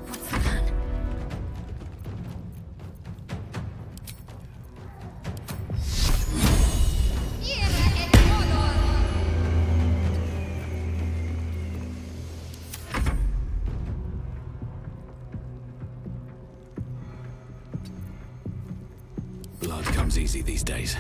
What's the plan? Blood comes easy these days.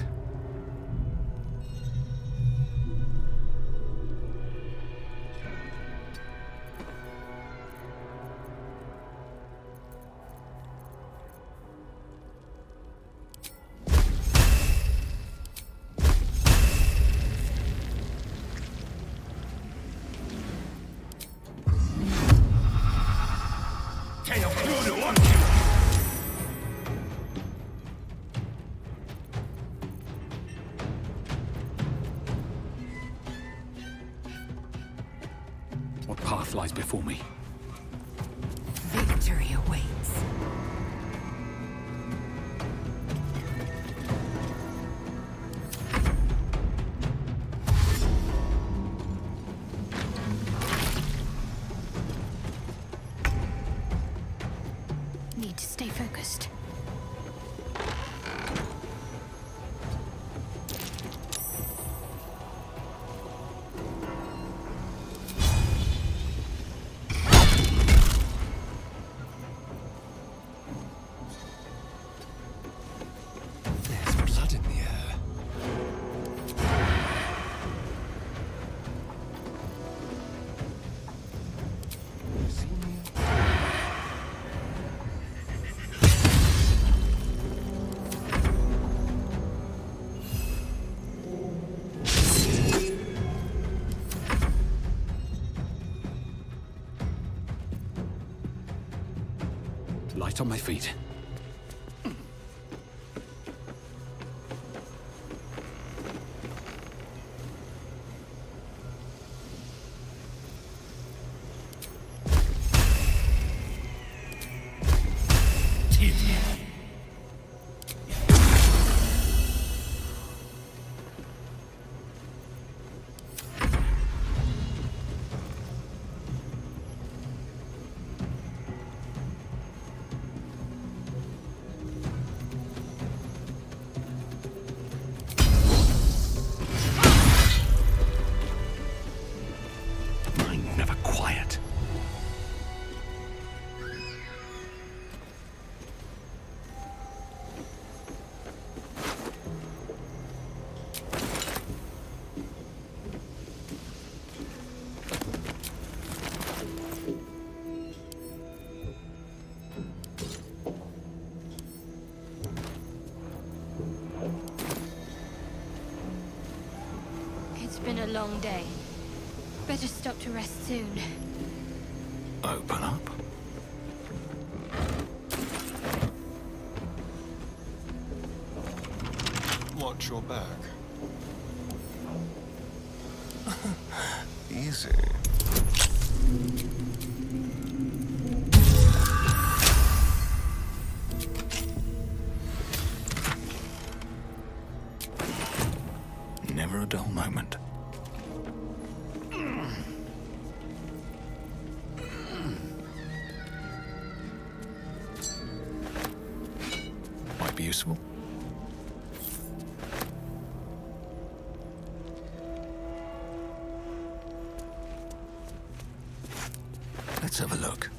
What path lies before me? Victory awaits. Need to stay focused. There's blood in the air. See me? Light on my feet. It's been a long day. Better stop to rest soon. Open up. Watch your back. Easy. Never a dull moment. Might be useful. Let's have a look.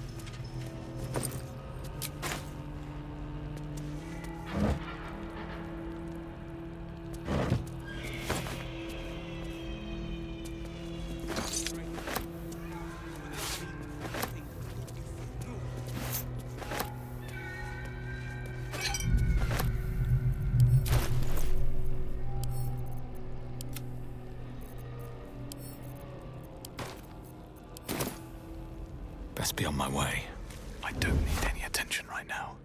Best be on my way. I don't need any attention right now.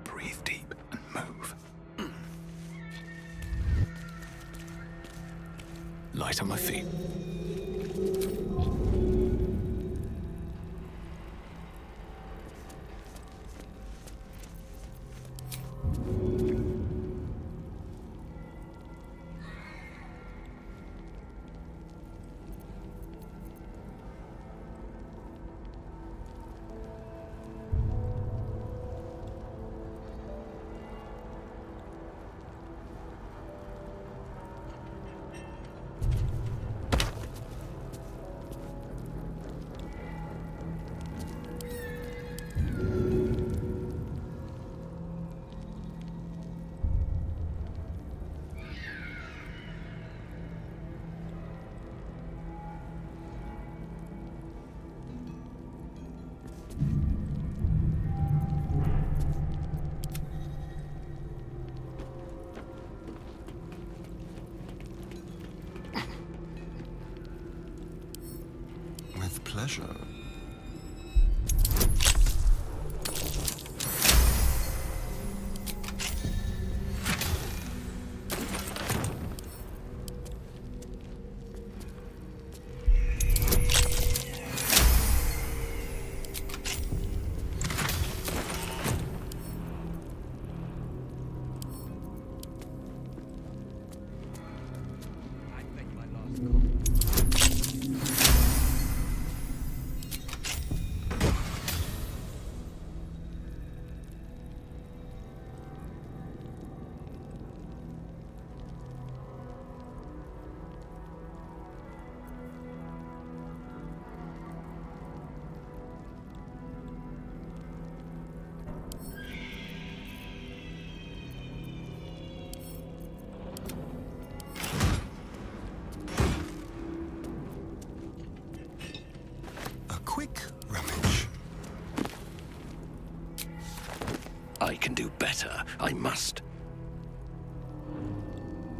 Breathe deep and move. Light on my feet. With pleasure. Quick rummage. I can do better. I must.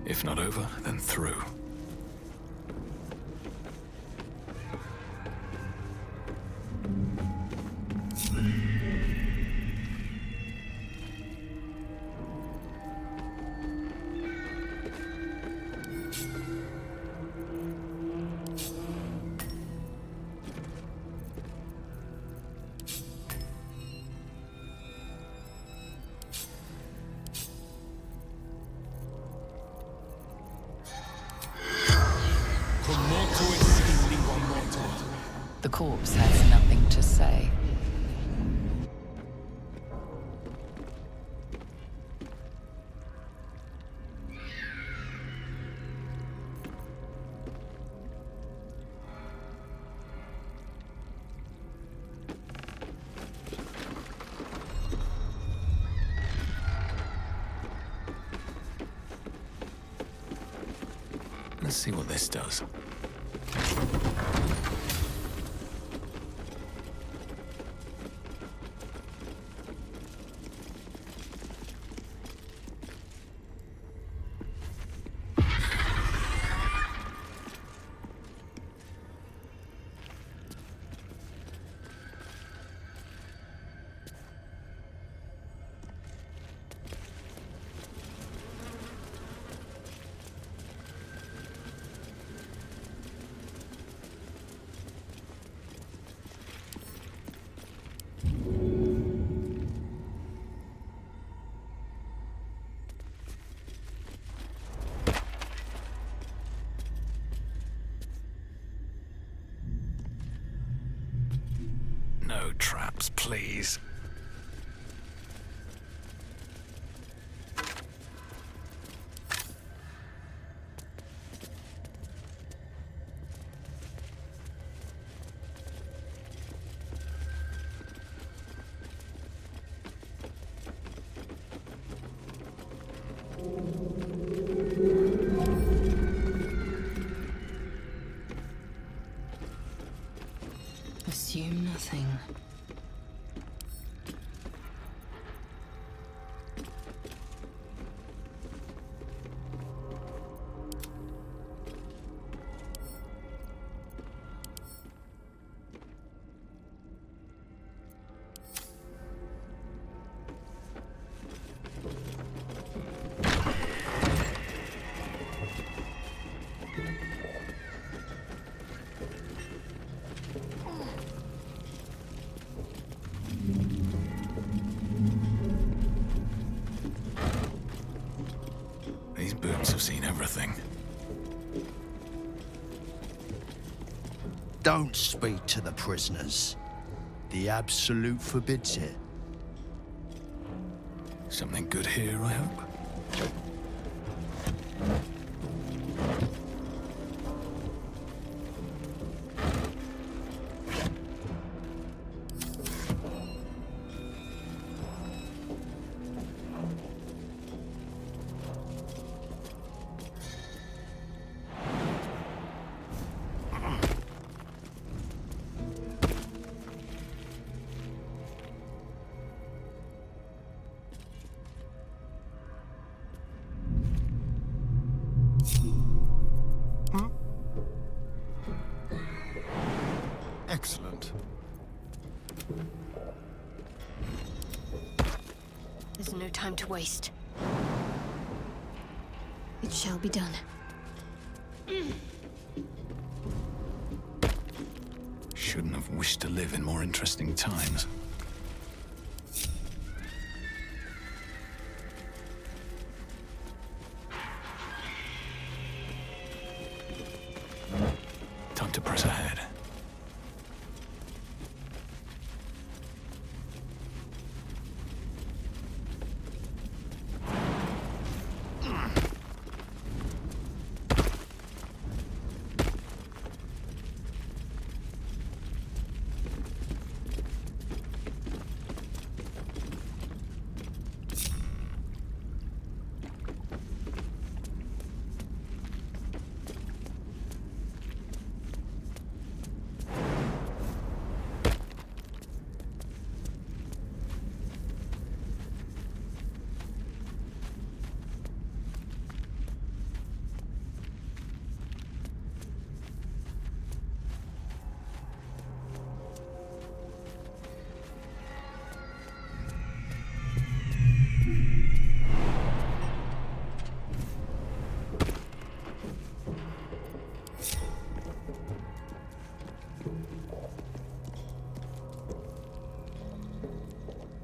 If not over, then through. The corpse has nothing to say. Let's see what this does. No traps, please. Assume nothing. These boots have seen everything. Don't speak to the prisoners. The Absolute forbids it. Something good here, I hope? Excellent. There's no time to waste. It shall be done. Shouldn't have wished to live in more interesting times. Time to press ahead.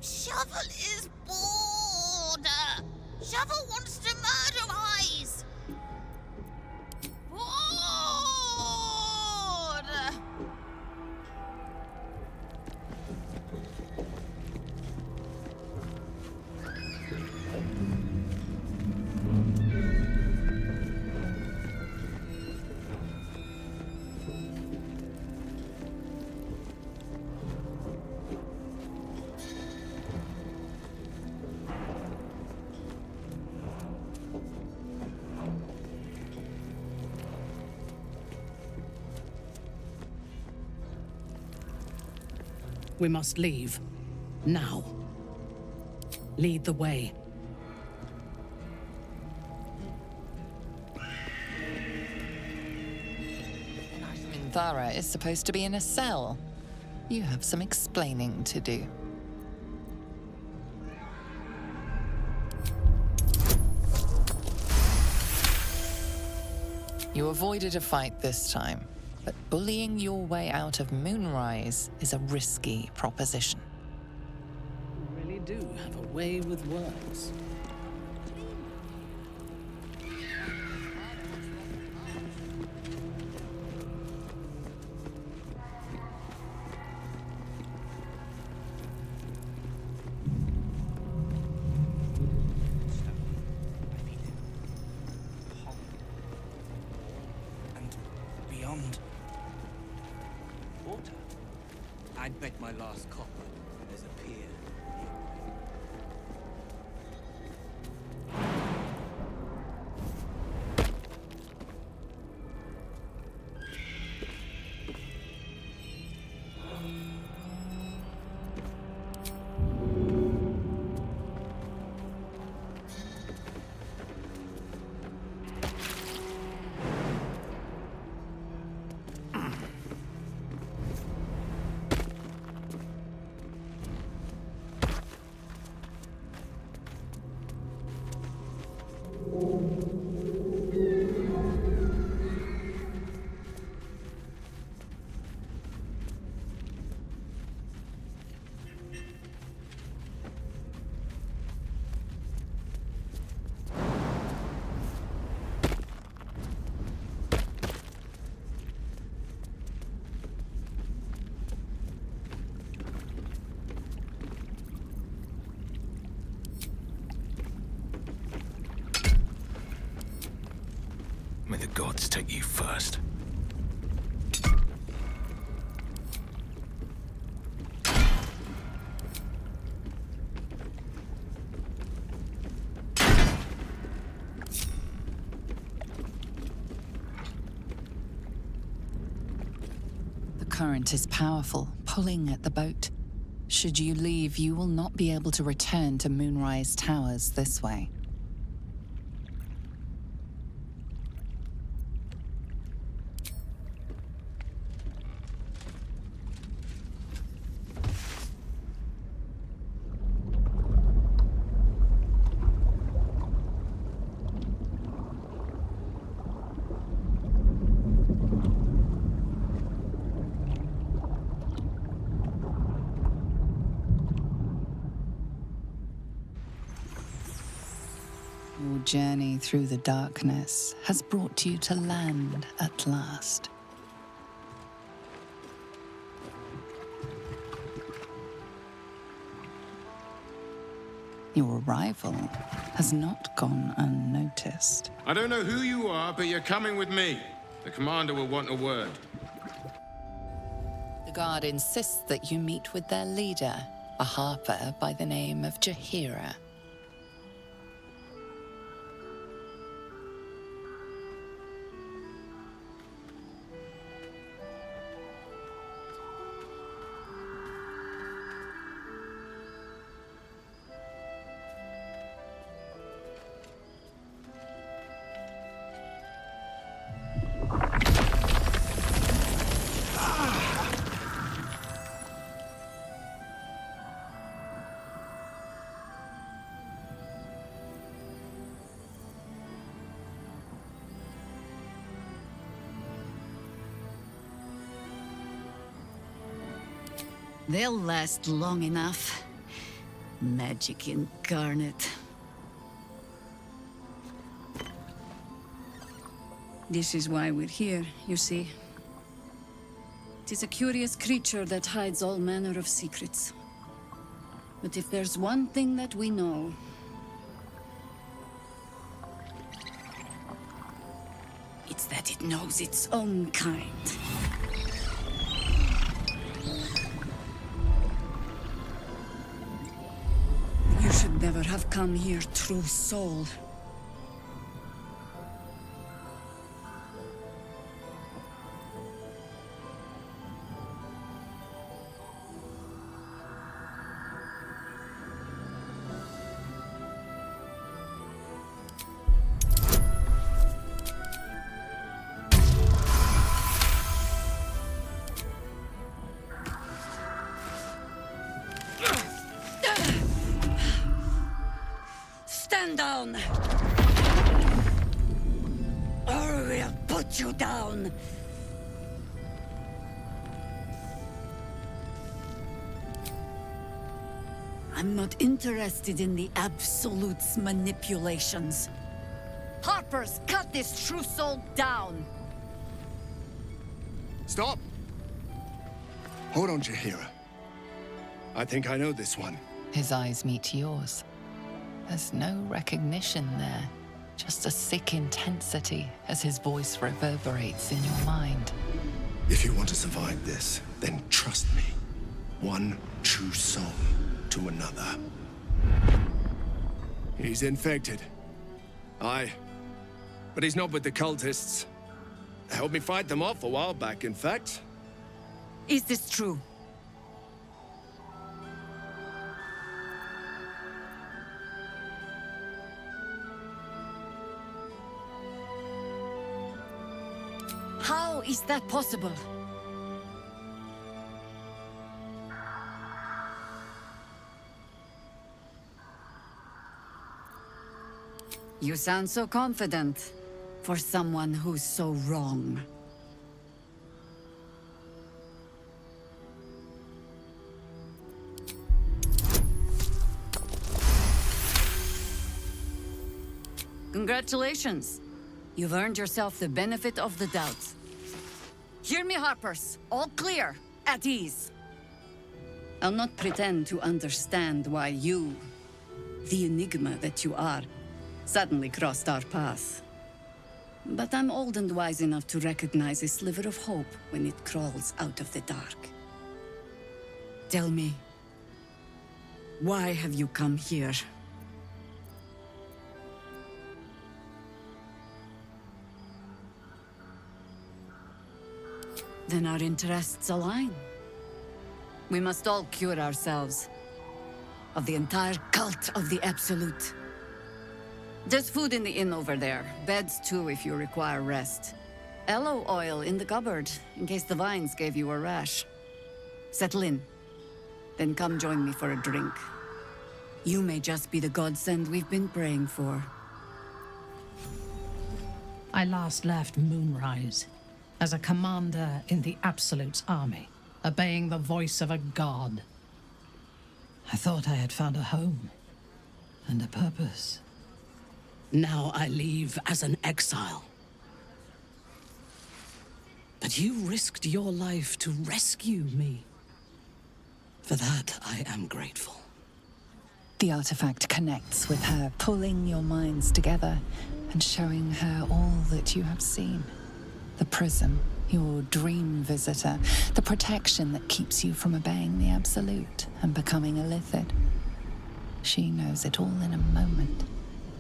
Shovel is bored. Shovel wants to murder Eyes. Bored. We must leave. Now. Lead the way. Minthara is supposed to be in a cell. You have some explaining to do. You avoided a fight this time, but bullying your way out of Moonrise is a risky proposition. You really do have a way with words. Water? I'd bet my last copper there's a pier. May the gods take you first. The current is powerful, pulling at the boat. Should you leave, you will not be able to return to Moonrise Towers this way. Your journey through the darkness has brought you to land at last. Your arrival has not gone unnoticed. I don't know who you are, but you're coming with me. The commander will want a word. The guard insists that you meet with their leader, a harper by the name of Jaheira. They'll last long enough. Magic incarnate. This is why we're here, you see. It is a curious creature that hides all manner of secrets. But if there's one thing that we know, it's that it knows its own kind. You should never have come here, true soul. Stand down! Or we'll put you down! I'm not interested in the Absolute's manipulations. Harpers, cut this true soul down! Stop! Hold on, Jaheira. I think I know this one. His eyes meet yours. There's no recognition there, just a sick intensity as his voice reverberates in your mind. If you want to survive this, then trust me. One true soul to another. He's infected. Aye. But he's not with the cultists. Helped me fight them off a while back, in fact. Is this true? How is that possible? You sound so confident for someone who's so wrong. Congratulations. You've earned yourself the benefit of the doubt. Hear me, Harpers. All clear. At ease. I'll not pretend to understand why you, the enigma that you are, suddenly crossed our path. But I'm old and wise enough to recognize a sliver of hope when it crawls out of the dark. Tell me, why have you come here? Then our interests align. We must all cure ourselves of the entire cult of the Absolute. There's food in the inn over there. Beds too if you require rest. Aloe oil in the cupboard in case the vines gave you a rash. Settle in. Then come join me for a drink. You may just be the godsend we've been praying for. I last left Moonrise as a commander in the Absolute's army, obeying the voice of a god. I thought I had found a home and a purpose. Now I leave as an exile. But you risked your life to rescue me. For that, I am grateful. The artifact connects with her, pulling your minds together and showing her all that you have seen. The prism, your dream visitor, the protection that keeps you from obeying the Absolute and becoming a Lithid. She knows it all in a moment.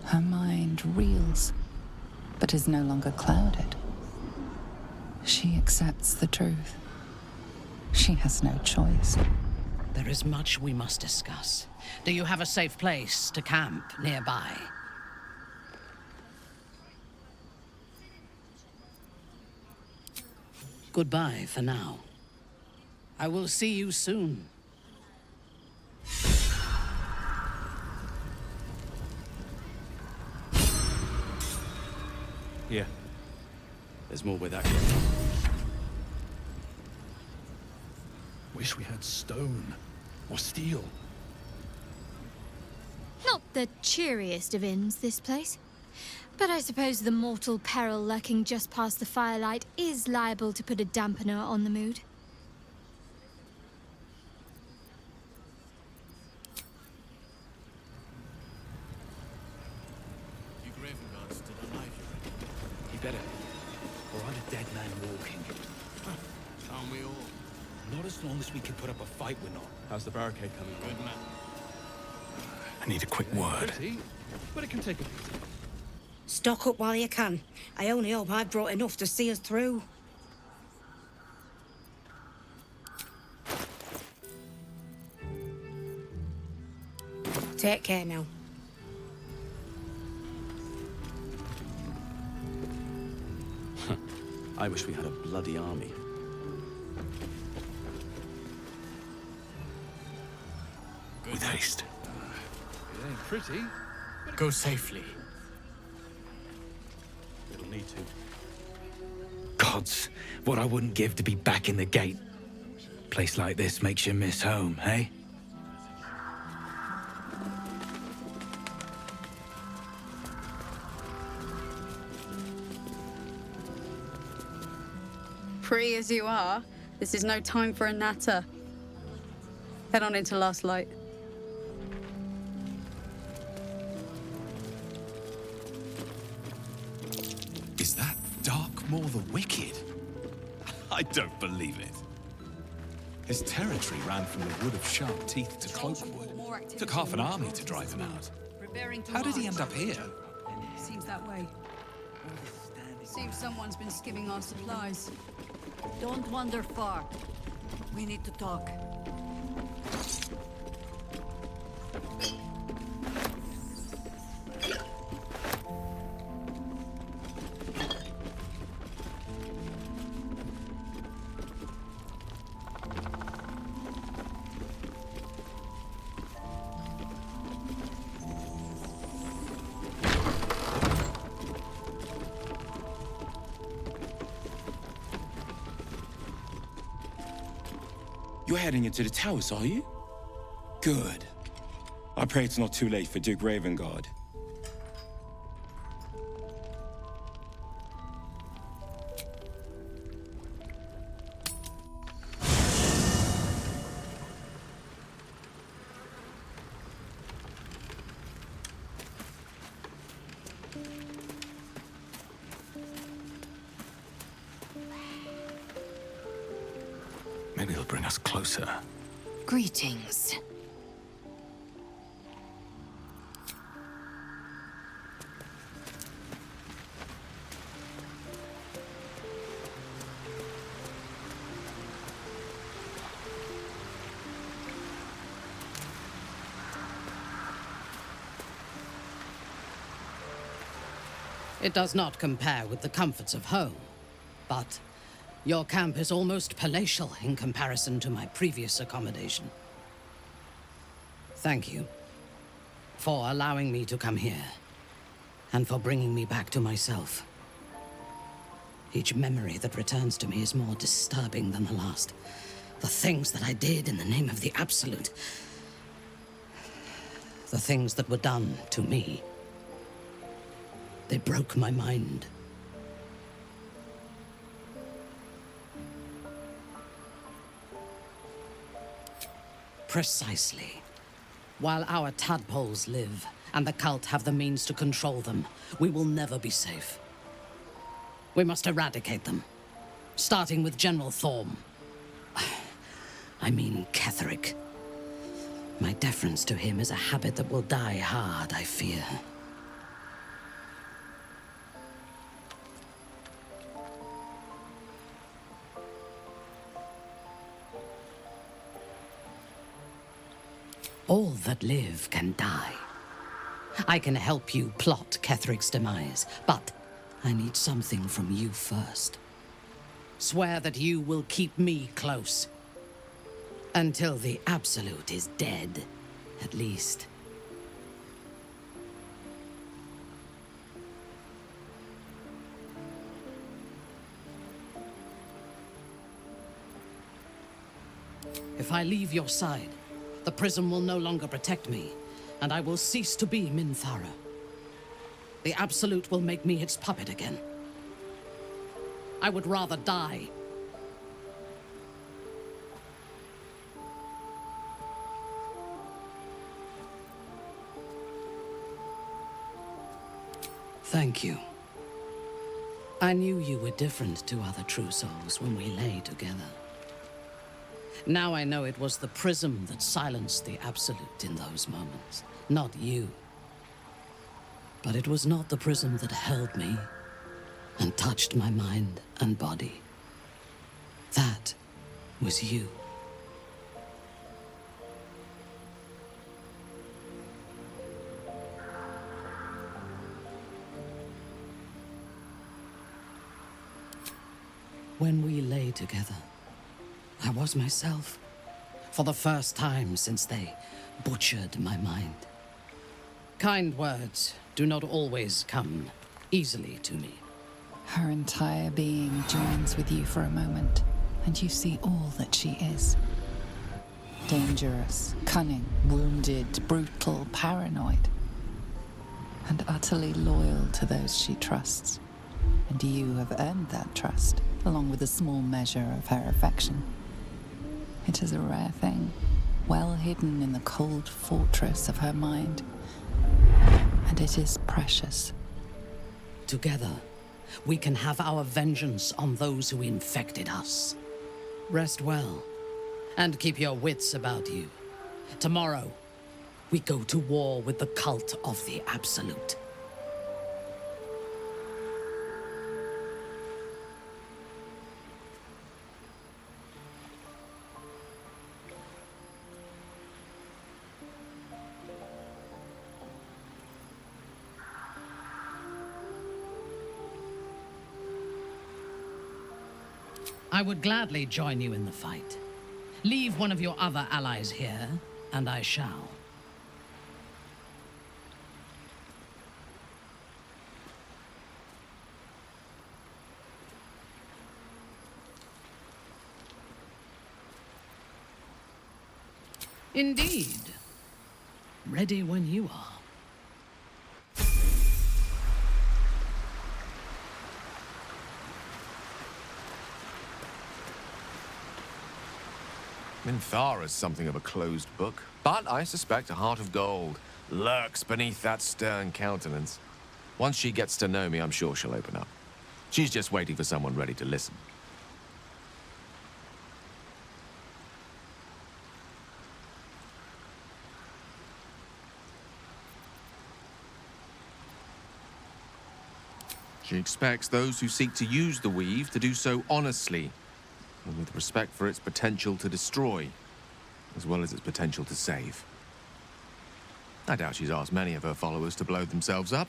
Her mind reels, but is no longer clouded. She accepts the truth. She has no choice. There is much we must discuss. Do you have a safe place to camp nearby? Goodbye for now. I will see you soon. Here. There's more where that came from. Wish we had stone. Or steel. Not the cheeriest of inns, this place. But I suppose the mortal peril lurking just past the firelight is liable to put a dampener on the mood. You Graven guards still alive, you reckon? You better. Or I'm a dead man walking. Aren't we all? Not as long as we can put up a fight, we're not. How's the barricade coming? Good man. I need a quick word. Pretty, but it can take a beating. Stock up while you can. I only hope I've brought enough to see us through. Take care now. I wish we had a bloody army. With haste. It ain't pretty, Go safely. It'll need to. Gods, what I wouldn't give to be back in the gate. Place like this makes you miss home, hey? Free as you are, this is no time for a natter. Head on into Last Light. Is that Darkmoor the Wicked? I don't believe it. His territory ran from the Wood of Sharp Teeth to Cloakwood. Took half an army to drive him out. How did he end up here? Seems that way. Seems someone's been skimming our supplies. Don't wander far. We need to talk. You're heading into the towers, are you? Good. I pray it's not too late for Duke Ravengard. Maybe it'll bring us closer. Greetings. It does not compare with the comforts of home, but your camp is almost palatial in comparison to my previous accommodation. Thank you for allowing me to come here, and for bringing me back to myself. Each memory that returns to me is more disturbing than the last. The things that I did in the name of the Absolute. The things that were done to me. They broke my mind. Precisely. While our tadpoles live, and the cult have the means to control them, we will never be safe. We must eradicate them, starting with General Thorm. I mean Ketheric. My deference to him is a habit that will die hard, I fear. All that live can die. I can help you plot Ketheric's demise, but I need something from you first. Swear that you will keep me close. Until the Absolute is dead, at least. If I leave your side, the prism will no longer protect me, and I will cease to be Minthara. The Absolute will make me its puppet again. I would rather die. Thank you. I knew you were different to other true souls when we lay together. Now I know it was the prism that silenced the Absolute in those moments, not you. But it was not the prism that held me and touched my mind and body. That was you. When we lay together, I was myself, for the first time since they butchered my mind. Kind words do not always come easily to me. Her entire being joins with you for a moment, and you see all that she is. Dangerous, cunning, wounded, brutal, paranoid, and utterly loyal to those she trusts. And you have earned that trust, along with a small measure of her affection. It is a rare thing, well hidden in the cold fortress of her mind. And it is precious. Together, we can have our vengeance on those who infected us. Rest well, and keep your wits about you. Tomorrow, we go to war with the cult of the Absolute. I would gladly join you in the fight. Leave one of your other allies here, and I shall. Indeed. Ready when you are. Minthara's something of a closed book, but I suspect a heart of gold lurks beneath that stern countenance. Once she gets to know me, I'm sure she'll open up. She's just waiting for someone ready to listen. She expects those who seek to use the weave to do so honestly, and with respect for its potential to destroy, as well as its potential to save. I doubt she's asked many of her followers to blow themselves up.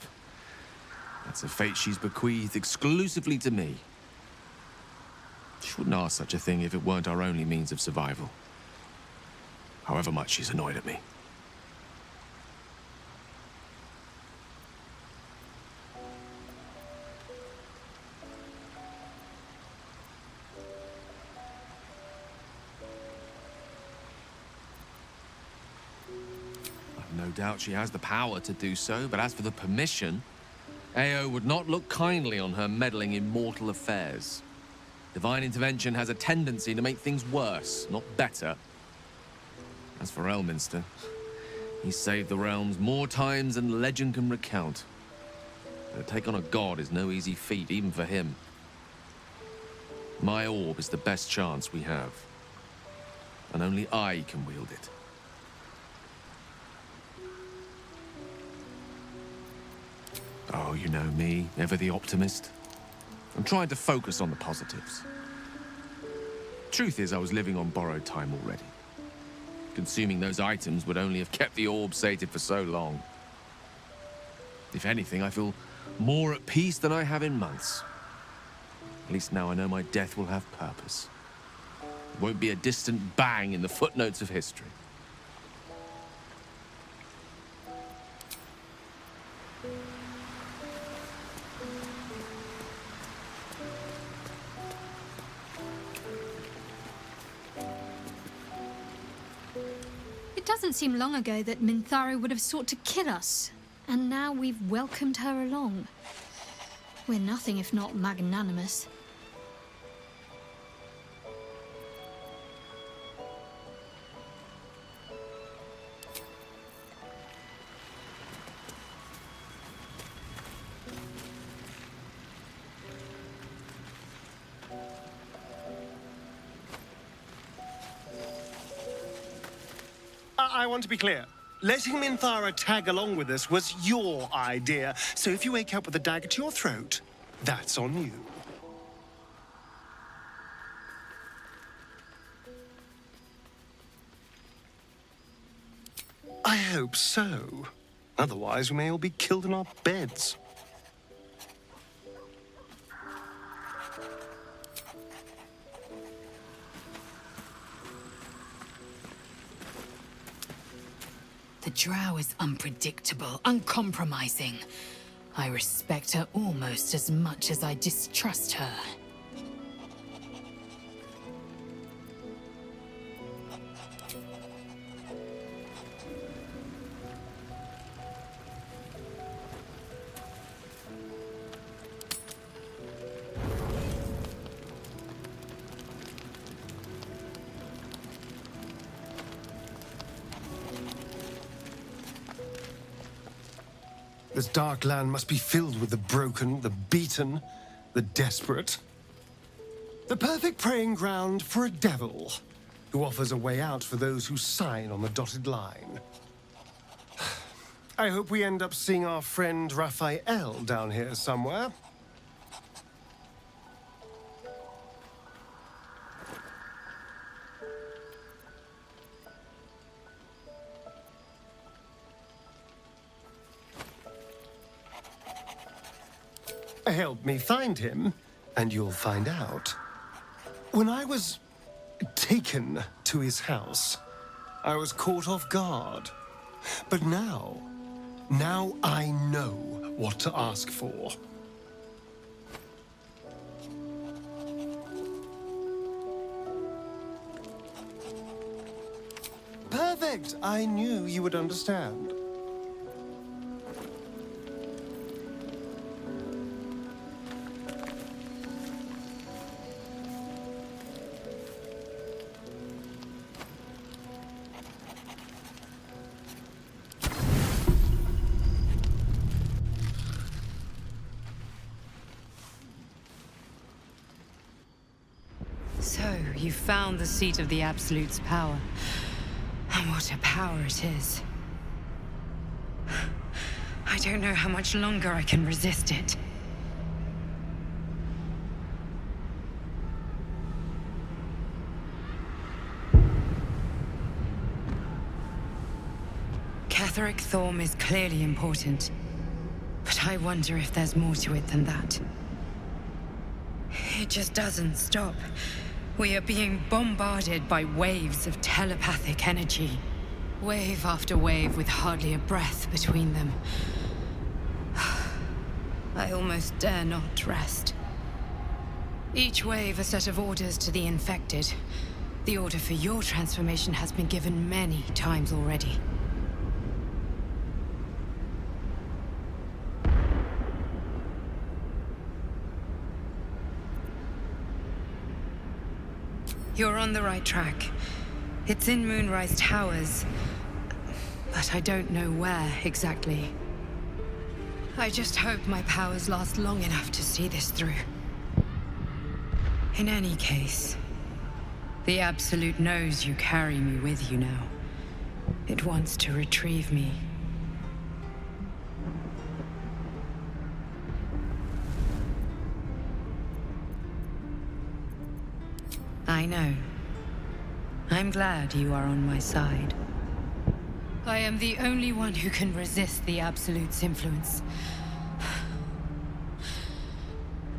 That's a fate she's bequeathed exclusively to me. She wouldn't ask such a thing if it weren't our only means of survival. However much she's annoyed at me. No doubt she has the power to do so, but as for the permission, Ao would not look kindly on her meddling in mortal affairs. Divine intervention has a tendency to make things worse, not better. As for Elminster, he's saved the realms more times than legend can recount. But to take on a god is no easy feat, even for him. My orb is the best chance we have, and only I can wield it. Oh, you know me, ever the optimist. I'm trying to focus on the positives. Truth is, I was living on borrowed time already. Consuming those items would only have kept the orb sated for so long. If anything, I feel more at peace than I have in months. At least now I know my death will have purpose. It won't be a distant bang in the footnotes of history. It doesn't seem long ago that Minthara would have sought to kill us, and now we've welcomed her along. We're nothing if not magnanimous. I want to be clear. Letting Minthara tag along with us was your idea, so if you wake up with a dagger to your throat, that's on you. I hope so. Otherwise, we may all be killed in our beds. The drow is unpredictable, uncompromising. I respect her almost as much as I distrust her. This dark land must be filled with the broken, the beaten, the desperate. The perfect preying ground for a devil who offers a way out for those who sign on the dotted line. I hope we end up seeing our friend Raphael down here somewhere. Help me find him, and you'll find out. When I was taken to his house, I was caught off guard. But now I know what to ask for. Perfect! I knew you would understand. So, you found the seat of the Absolute's power. And what a power it is. I don't know how much longer I can resist it. Ketheric Thorm is clearly important, but I wonder if there's more to it than that. It just doesn't stop. We are being bombarded by waves of telepathic energy. Wave after wave with hardly a breath between them. I almost dare not rest. Each wave a set of orders to the infected. The order for your transformation has been given many times already. You're on the right track. It's in Moonrise Towers, but I don't know where exactly. I just hope my powers last long enough to see this through. In any case, the Absolute knows you carry me with you now. It wants to retrieve me. I know. I'm glad you are on my side. I am the only one who can resist the Absolute's influence.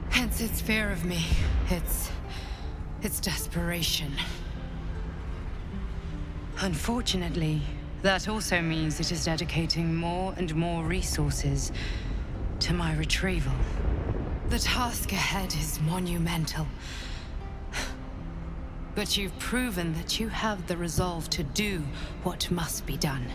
Hence its fear of me, its desperation. Unfortunately, that also means it is dedicating more and more resources to my retrieval. The task ahead is monumental. But you've proven that you have the resolve to do what must be done.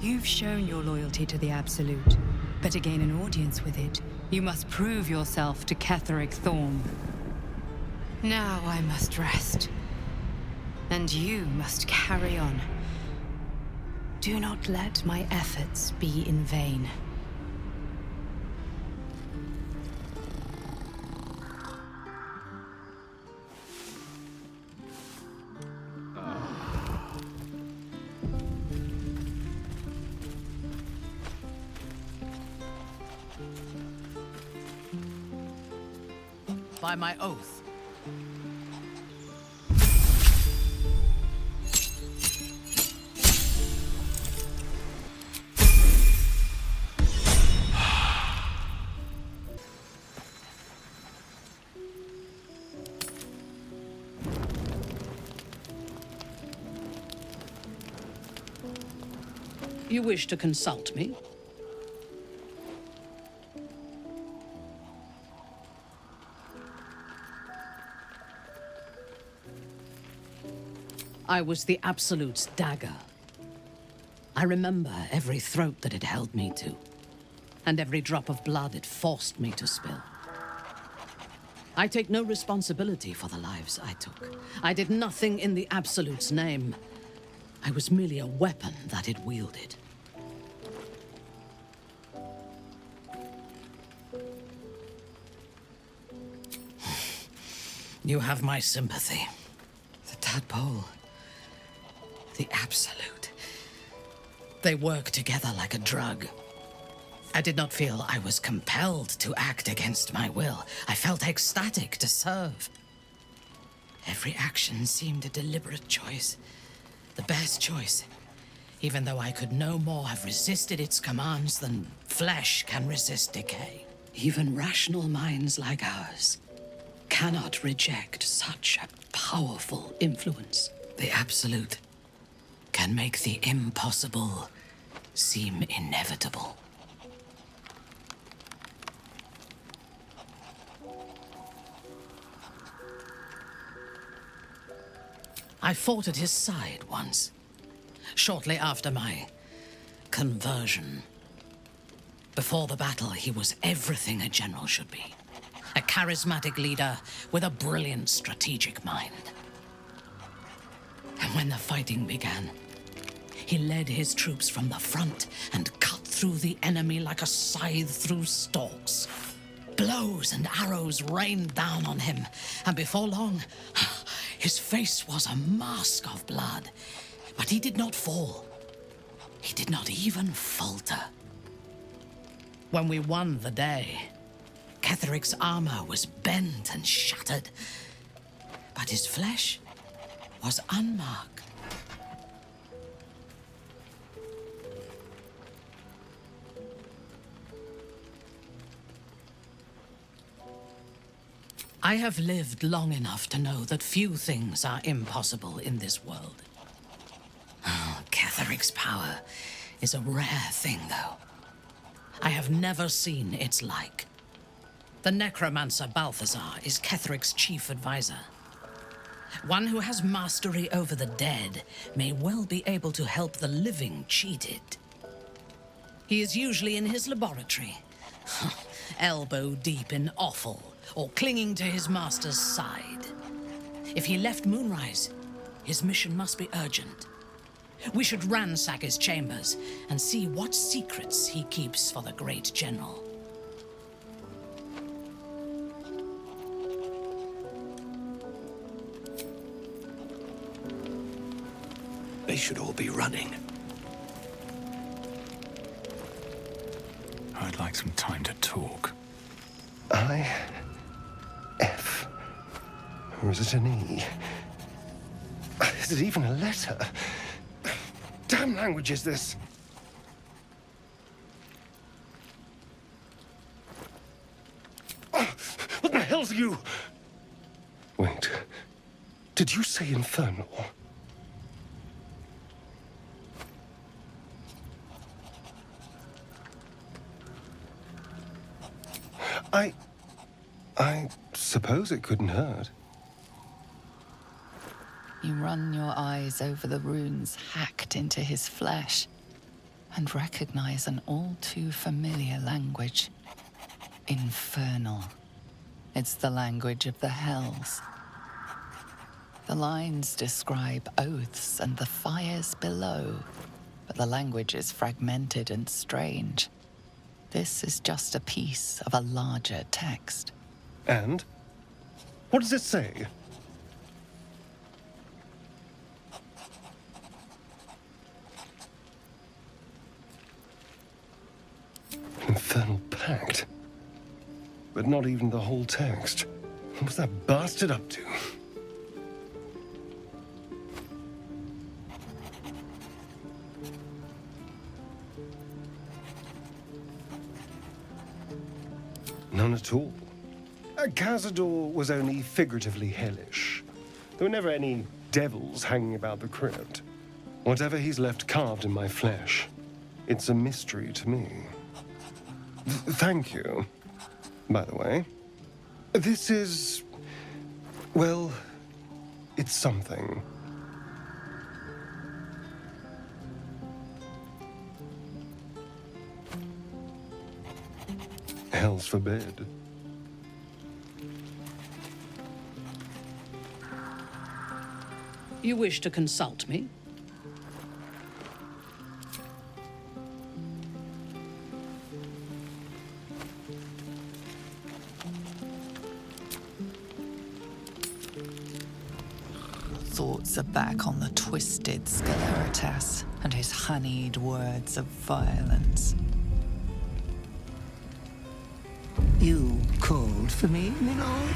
You've shown your loyalty to the Absolute, but to gain an audience with it, you must prove yourself to Ketheric Thorm. Now I must rest. And you must carry on. Do not let my efforts be in vain. By my oath. You wish to consult me? I was the Absolute's dagger. I remember every throat that it held me to, and every drop of blood it forced me to spill. I take no responsibility for the lives I took. I did nothing in the Absolute's name. I was merely a weapon that it wielded. You have my sympathy. The tadpole. The Absolute. They work together like a drug. I did not feel I was compelled to act against my will. I felt ecstatic to serve. Every action seemed a deliberate choice. The best choice. Even though I could no more have resisted its commands than flesh can resist decay. Even rational minds like ours cannot reject such a powerful influence. The Absolute can make the impossible seem inevitable. I fought at his side once, shortly after my conversion. Before the battle, he was everything a general should be. A charismatic leader with a brilliant strategic mind. And when the fighting began, he led his troops from the front and cut through the enemy like a scythe through stalks. Blows and arrows rained down on him, and before long, his face was a mask of blood. But he did not fall. He did not even falter. When we won the day, Ketheric's armor was bent and shattered, but his flesh was unmarked. I have lived long enough to know that few things are impossible in this world. Oh, Ketheric's power is a rare thing, though. I have never seen its like. The necromancer Balthazar is Ketheric's chief advisor. One who has mastery over the dead may well be able to help the living cheated. He is usually in his laboratory, elbow deep in offal, or clinging to his master's side. If he left Moonrise, his mission must be urgent. We should ransack his chambers and see what secrets he keeps for the great general. They should all be running. I'd like some time to talk. I-F. Or is it an E? Is it even a letter? Damn language is this? Oh, what the hell's you? Wait. Did you say infernal? I suppose it couldn't hurt. You run your eyes over the runes hacked into his flesh and recognize an all too familiar language. Infernal. It's the language of the hells. The lines describe oaths and the fires below, but the language is fragmented and strange. This is just a piece of a larger text. And? What does it say? Infernal pact. But not even the whole text. What was that bastard up to? None at all. Cazador was only figuratively hellish. There were never any devils hanging about the crypt. Whatever he's left carved in my flesh, It's a mystery to me. Thank you, by the way. This is... well, it's something. Hells forbid. You wish to consult me? Thoughts are back on the twisted Sceleritas and his honeyed words of violence. You called for me, my lord?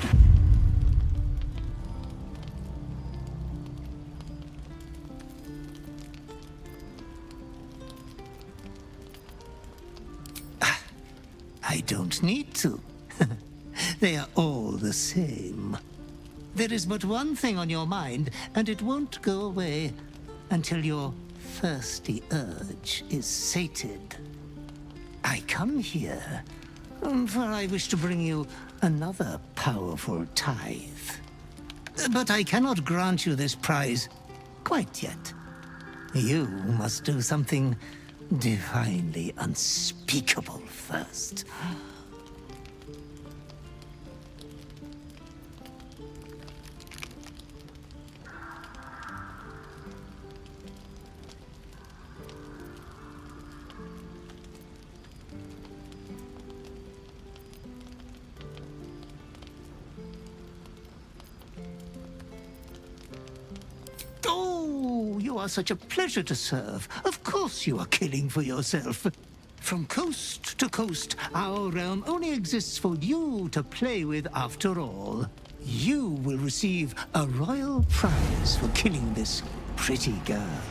I don't need to. They are all the same. There is but one thing on your mind, and it won't go away until your thirsty urge is sated. I come here, for I wish to bring you another powerful tithe. But I cannot grant you this prize quite yet. You must do something divinely unspeakable first. Oh, you are such a pleasure to serve. Of course you are killing for yourself. From coast to coast, our realm only exists for you to play with after all. You will receive a royal prize for killing this pretty girl.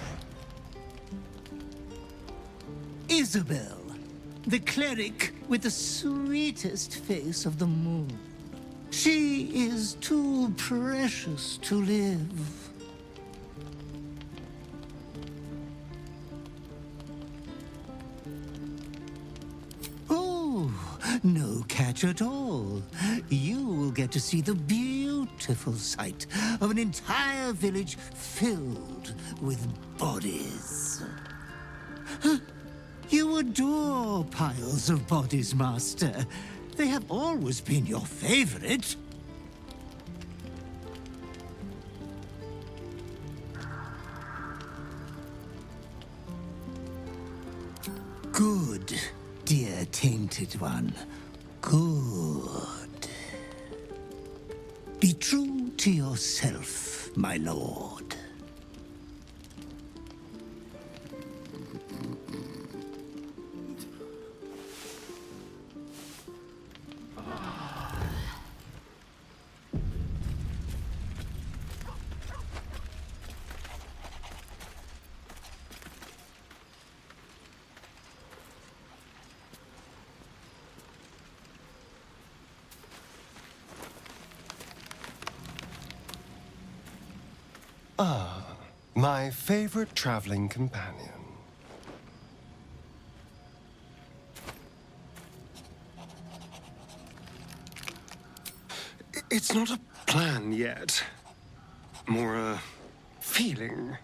Isobel, the cleric with the sweetest face of the moon. She is too precious to live. No catch at all. You will get to see the beautiful sight of an entire village filled with bodies. You adore piles of bodies, Master. They have always been your favorite. Good, dear tainted one. Good. Be true to yourself, my lord. Ah, my favorite traveling companion. It's not a plan yet. More a feeling.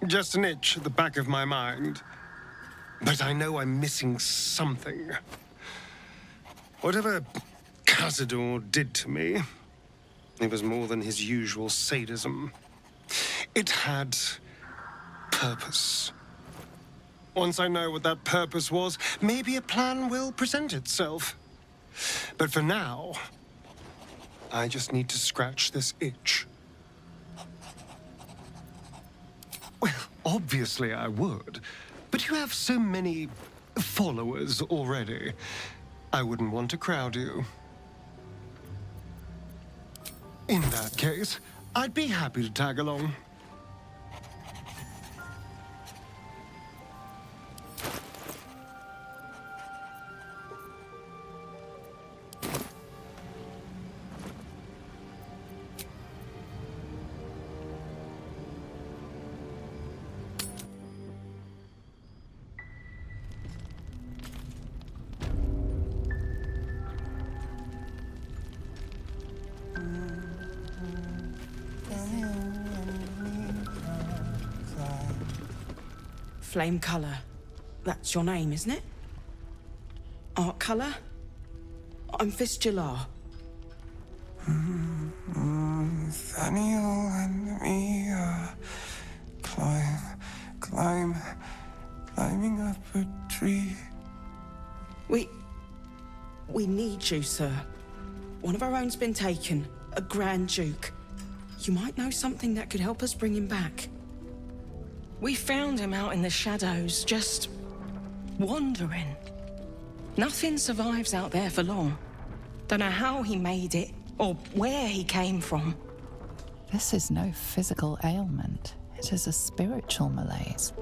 Just an itch at the back of my mind. But I know I'm missing something. Whatever Cazador did to me, it was more than his usual sadism. It had purpose. Once I know what that purpose was, maybe a plan will present itself. But for now, I just need to scratch this itch. Well, obviously I would. But you have so many followers already. I wouldn't want to crowd you. In that case, I'd be happy to tag along. Flame Cullagh. That's your name, isn't it? Art Cullagh? I'm Fistula. Nathaniel and me are climbing up a tree. We need you, sir. One of our own's been taken, a Grand Duke. You might know something that could help us bring him back. We found him out in the shadows, just wandering. Nothing survives out there for long. Don't know how he made it, or where he came from. This is no physical ailment. It is a spiritual malaise.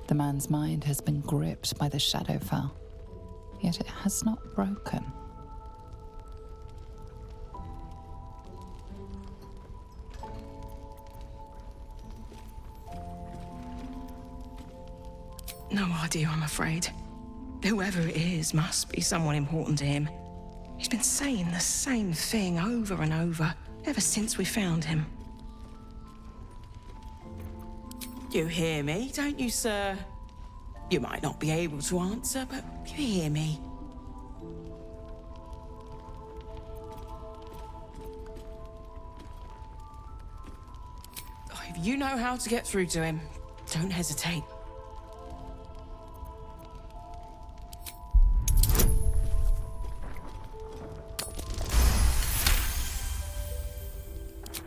The man's mind has been gripped by the Shadowfell, yet it has not broken. No idea, I'm afraid. Whoever it is must be someone important to him. He's been saying the same thing over and over, ever since we found him. You hear me, don't you, sir? You might not be able to answer, but you hear me. If you know how to get through to him, don't hesitate.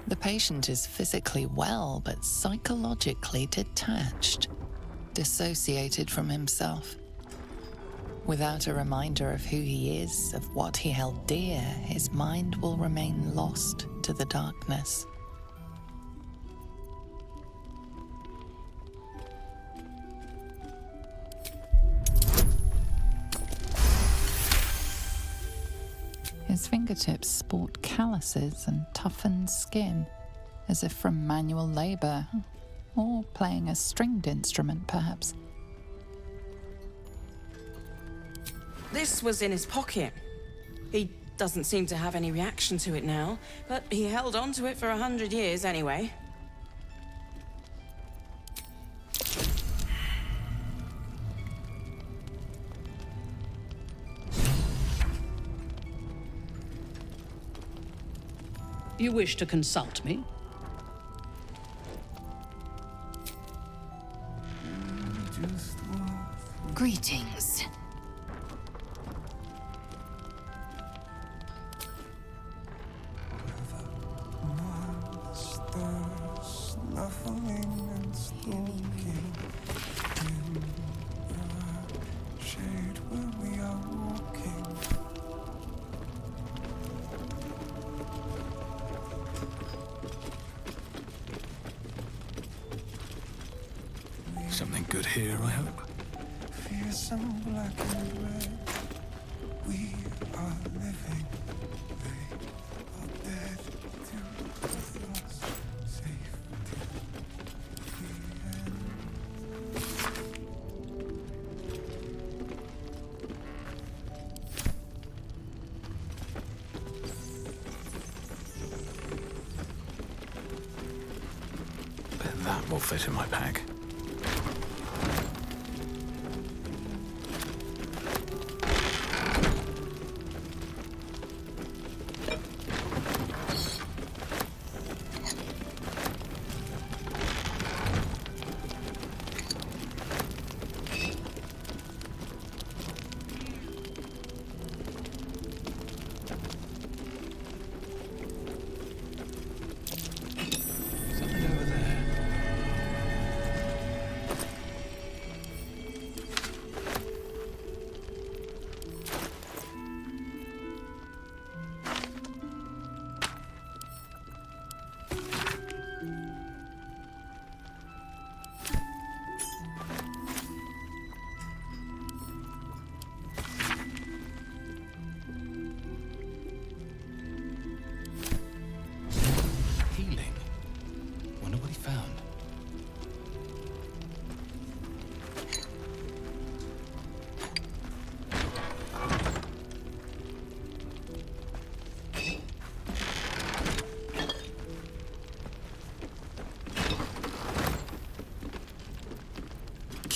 The patient is physically well, but psychologically detached, dissociated from himself. Without a reminder of who he is, of what he held dear, his mind will remain lost to the darkness. His fingertips sport calluses and toughened skin, as if from manual labor, or playing a stringed instrument, perhaps. This was in his pocket. He doesn't seem to have any reaction to it now, but he held on to it for 100 years anyway. You wish to consult me? Greetings. Snuffling and stalking in the shade where we are walking. Something good here, I hope. Fearsome black and red. We are living. They are dead to us. Safe till the end. Bet that will fit in my pack.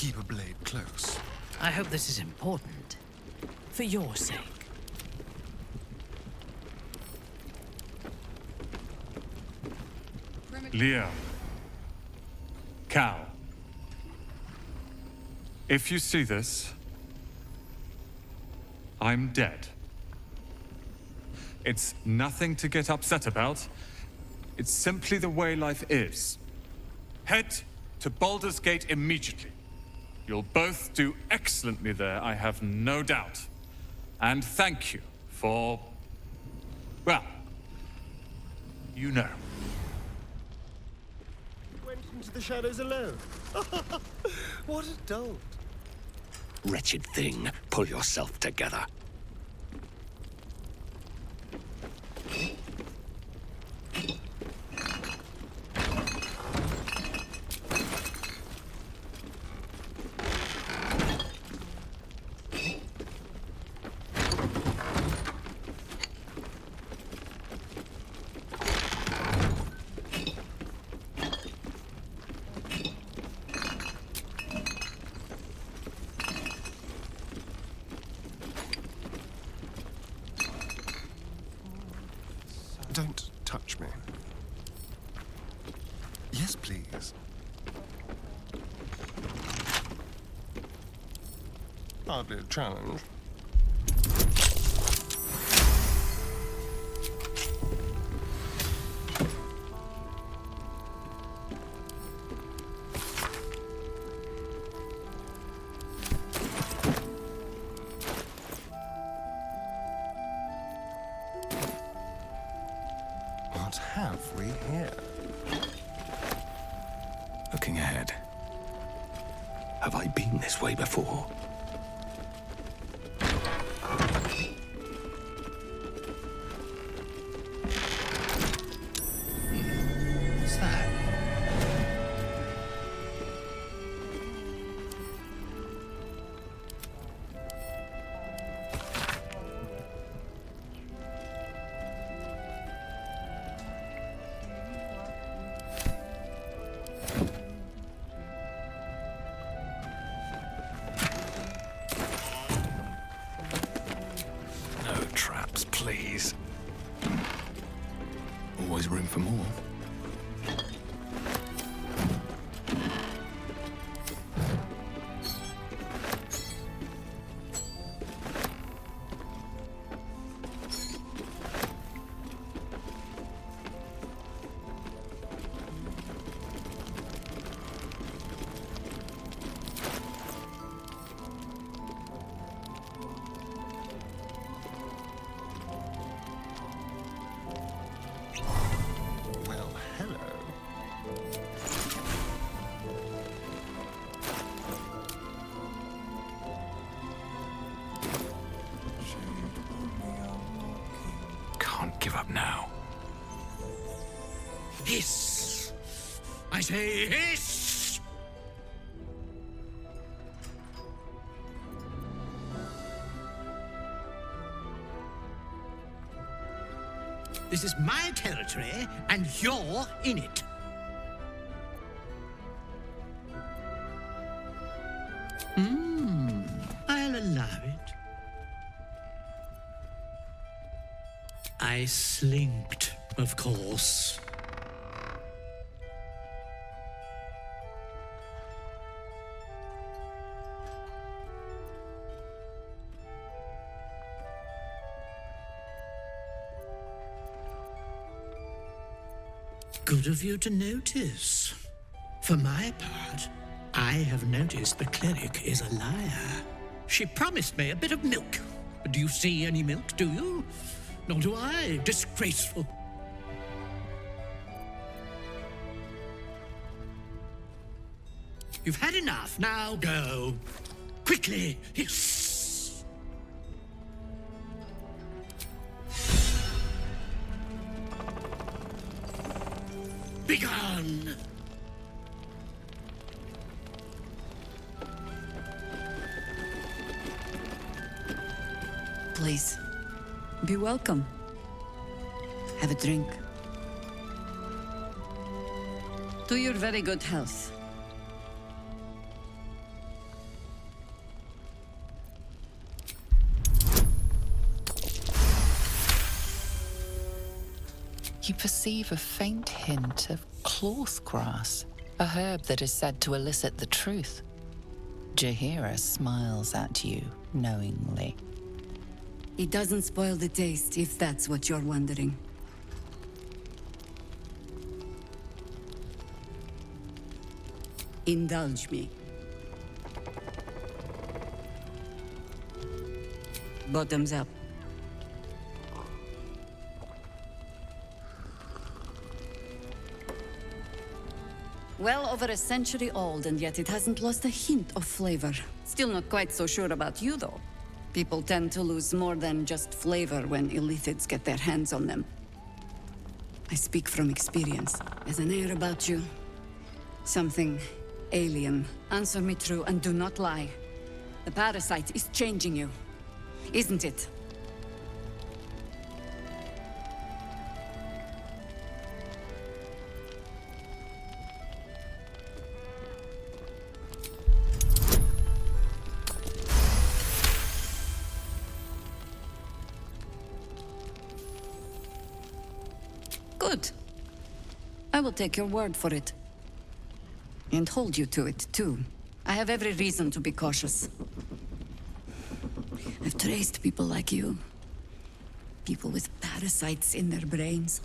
keep a blade close. I hope this is important. For your sake. Leo. Cal. If you see this, I'm dead. It's nothing to get upset about. It's simply the way life is. Head to Baldur's Gate immediately. You'll both do excellently there, I have no doubt. And thank you for... well, you know. Went into the shadows alone. What a dolt. Wretched thing, pull yourself together. Don't touch me. Yes, please. Hardly a challenge. What have we here? Looking ahead. Have I been this way before? What's that? No traps, please. Always room for more. Well, hello. Can't give up now. Hiss! I say hiss! This is my territory, and you're in it. I'll allow it. I slinked, of course. Good of you to notice. For my part, I have noticed the cleric is a liar. She promised me a bit of milk. But do you see any milk, do you? Nor do I. Disgraceful. You've had enough. Now go. Quickly. Hiss. Begone. Please, be welcome. Have a drink. To your very good health. You perceive a faint hint of cloth grass, a herb that is said to elicit the truth. Jaheira smiles at you knowingly. It doesn't spoil the taste, if that's what you're wondering. Indulge me. Bottoms up. Well over a century old, and yet it hasn't lost a hint of flavor. Still not quite so sure about you, though. People tend to lose more than just flavor when illithids get their hands on them. I speak from experience. There's an air about you. Something alien. Answer me true and do not lie. The parasite is changing you, isn't it? Good. I will take your word for it. And hold you to it, too. I have every reason to be cautious. I've traced people like you. People with parasites in their brains.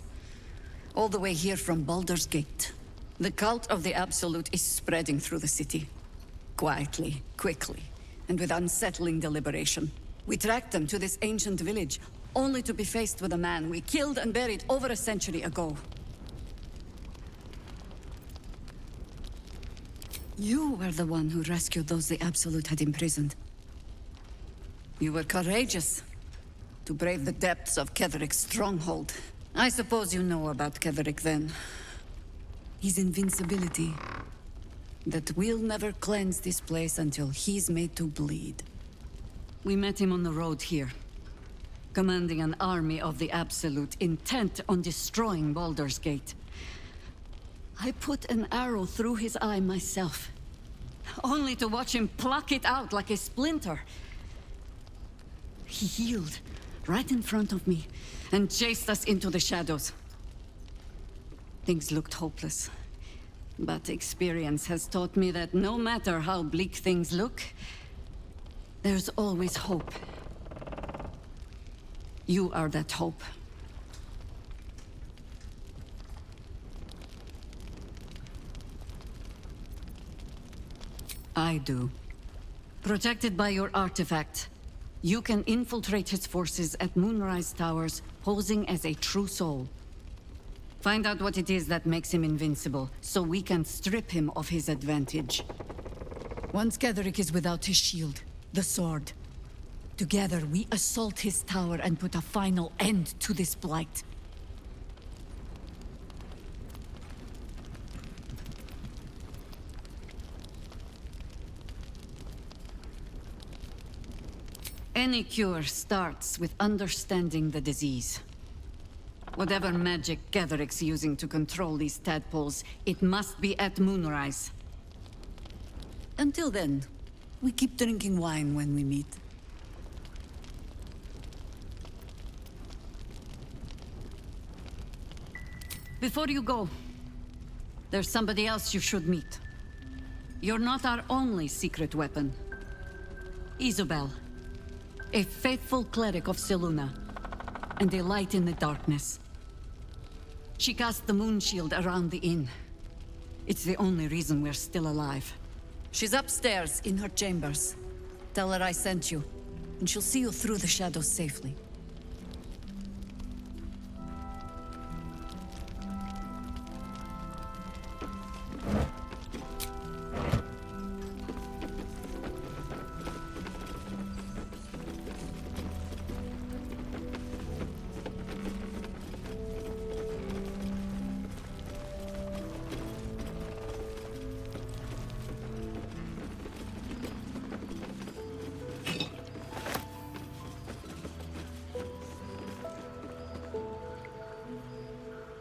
All the way here from Baldur's Gate. The cult of the Absolute is spreading through the city. Quietly, quickly, and with unsettling deliberation. We tracked them to this ancient village, only to be faced with a man we killed and buried over a century ago. You were the one who rescued those the Absolute had imprisoned. You were courageous to brave the depths of Ketheric's stronghold. I suppose you know about Ketheric then. His invincibility. That we'll never cleanse this place until he's made to bleed. We met him on the road here, commanding an army of the Absolute, intent on destroying Baldur's Gate. I put an arrow through his eye myself, only to watch him pluck it out like a splinter. He healed right in front of me and chased us into the shadows. Things looked hopeless, but experience has taught me that no matter how bleak things look, there's always hope. You are that hope. I do. Protected by your artifact, you can infiltrate his forces at Moonrise Towers, posing as a true soul. Find out what it is that makes him invincible, so we can strip him of his advantage. Once Ketheric is without his shield, the sword, together we assault his tower and put a final end to this blight. Any cure starts with understanding the disease. Whatever magic Ketheric's using to control these tadpoles, it must be at Moonrise. Until then, we keep drinking wine when we meet. Before you go, there's somebody else you should meet. You're not our only secret weapon. Isobel. A faithful cleric of Selûne, and a light in the darkness. She cast the moon shield around the inn. It's the only reason we're still alive. She's upstairs in her chambers. Tell her I sent you, and she'll see you through the shadows safely.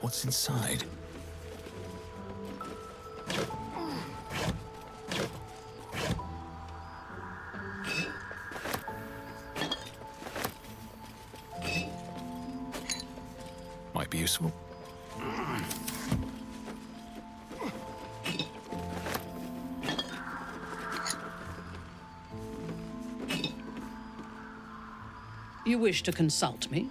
What's inside? Might be useful. You wish to consult me?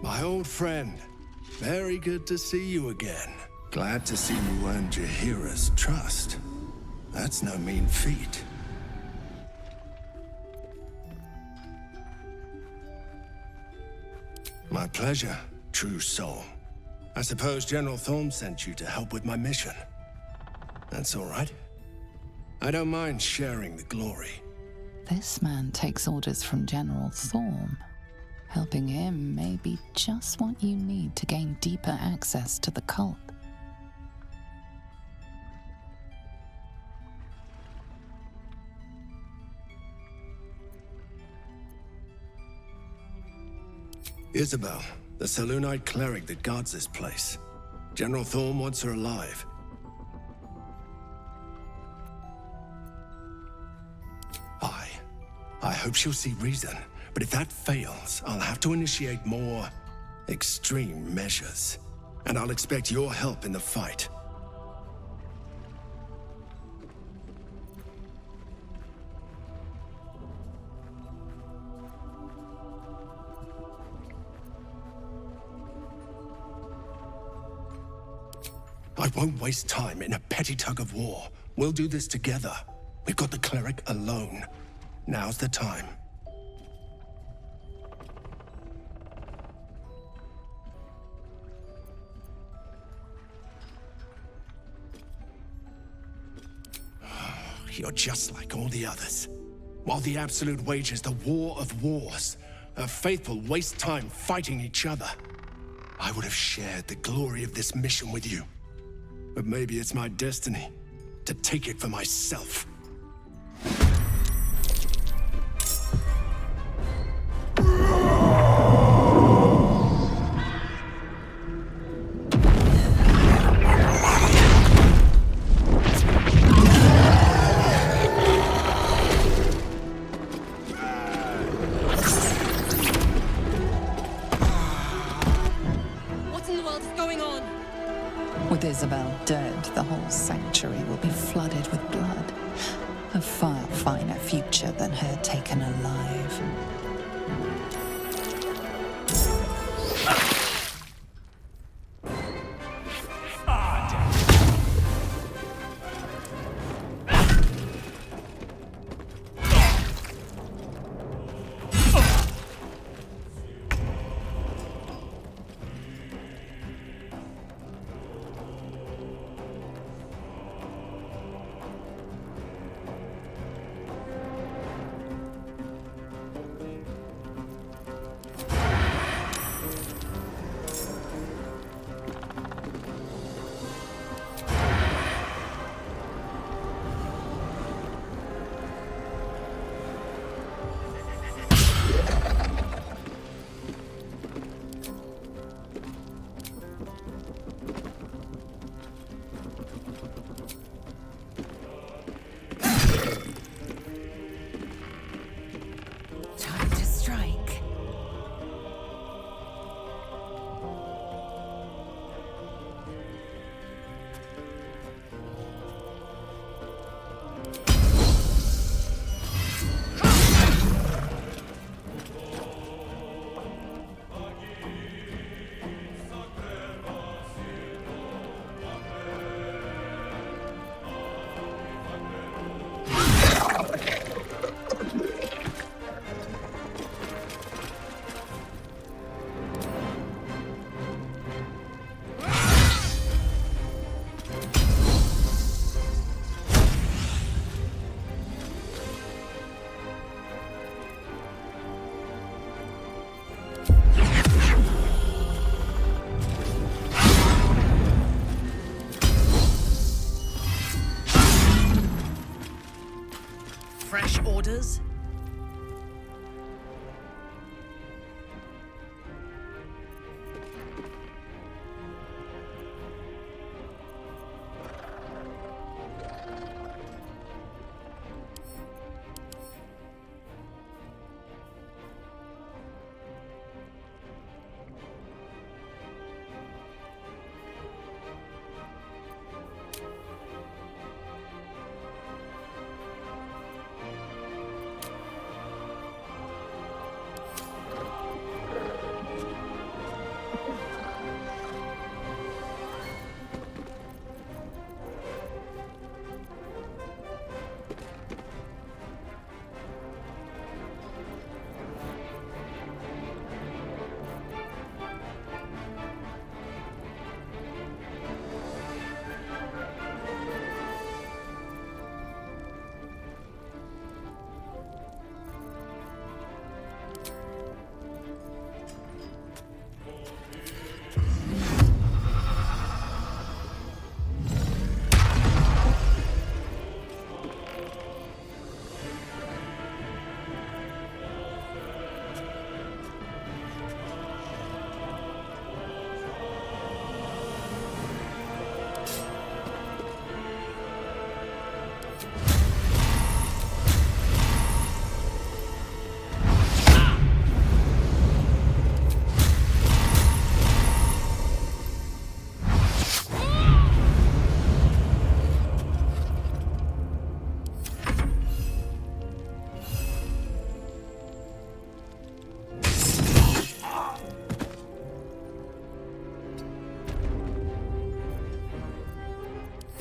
My old friend, very good to see you again. Glad to see you earn Jaheira's trust. That's no mean feat. My pleasure, true soul. I suppose General Thorm sent you to help with my mission. That's all right. I don't mind sharing the glory. This man takes orders from General Thorm. Helping him may be just what you need to gain deeper access to the cult. Isobel, the Selûnite cleric that guards this place. General Thorm wants her alive. I hope she'll see reason, but if that fails, I'll have to initiate more extreme measures. And I'll expect your help in the fight. I won't waste time in a petty tug of war. We'll do this together. We've got the cleric alone. Now's the time. You're just like all the others. While the Absolute wages the war of wars, our faithful waste time fighting each other. I would have shared the glory of this mission with you. But maybe it's my destiny to take it for myself. With Isobel dead, the whole sanctuary will be flooded with blood. A far finer future than her taken alive. orders?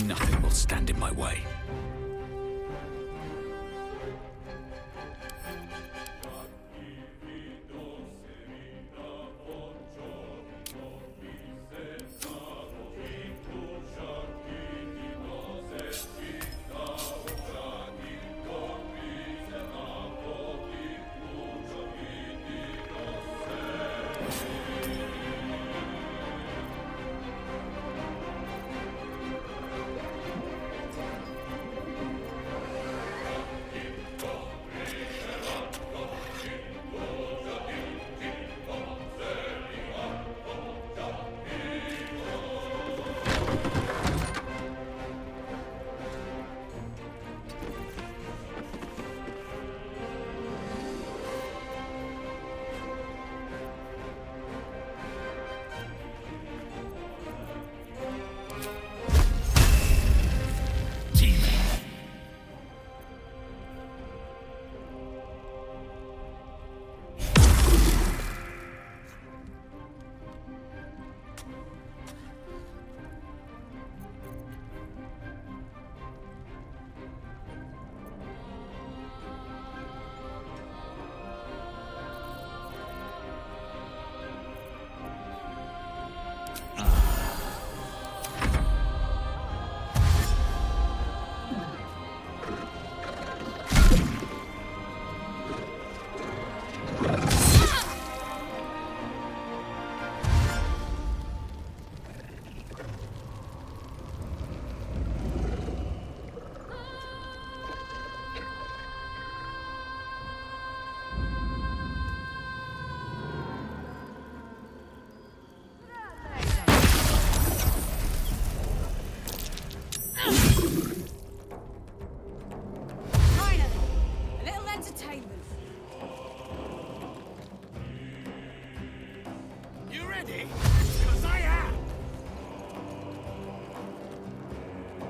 Nothing will stand in my way.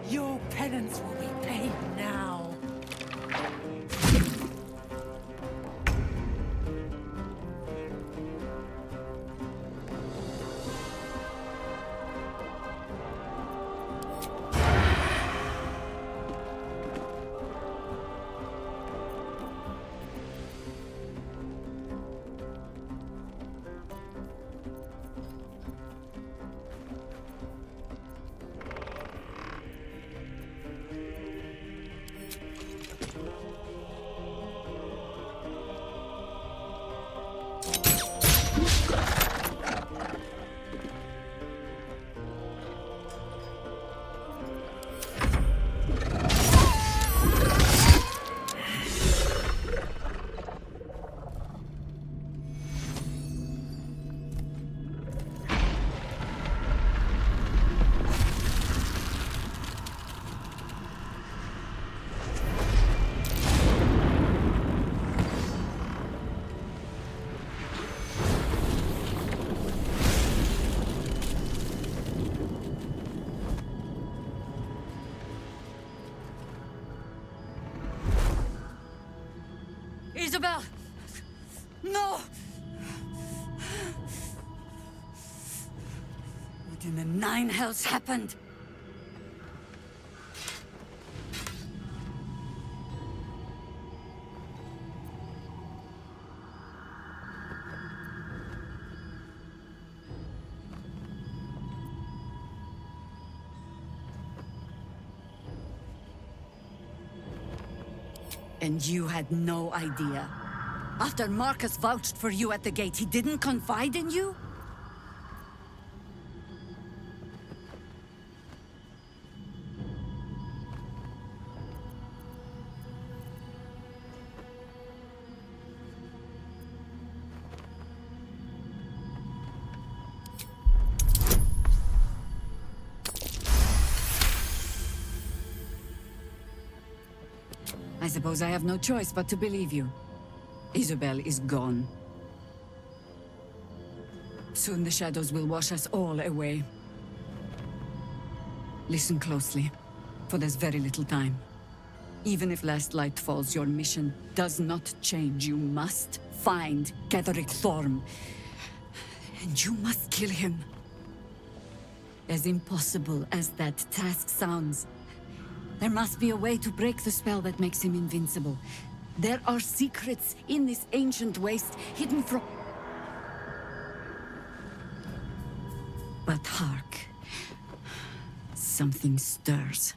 Your penance will be paid now. Isobel! No! What in the nine hells happened? And you had no idea? After Marcus vouched for you at the gate, he didn't confide in you? I suppose I have no choice but to believe you. Isobel is gone. Soon the shadows will wash us all away. Listen closely, for there's very little time. Even if last light falls, your mission does not change. You must find Ketheric Thorm. And you must kill him. As impossible as that task sounds, there must be a way to break the spell that makes him invincible. There are secrets in this ancient waste hidden from... But hark. Something stirs.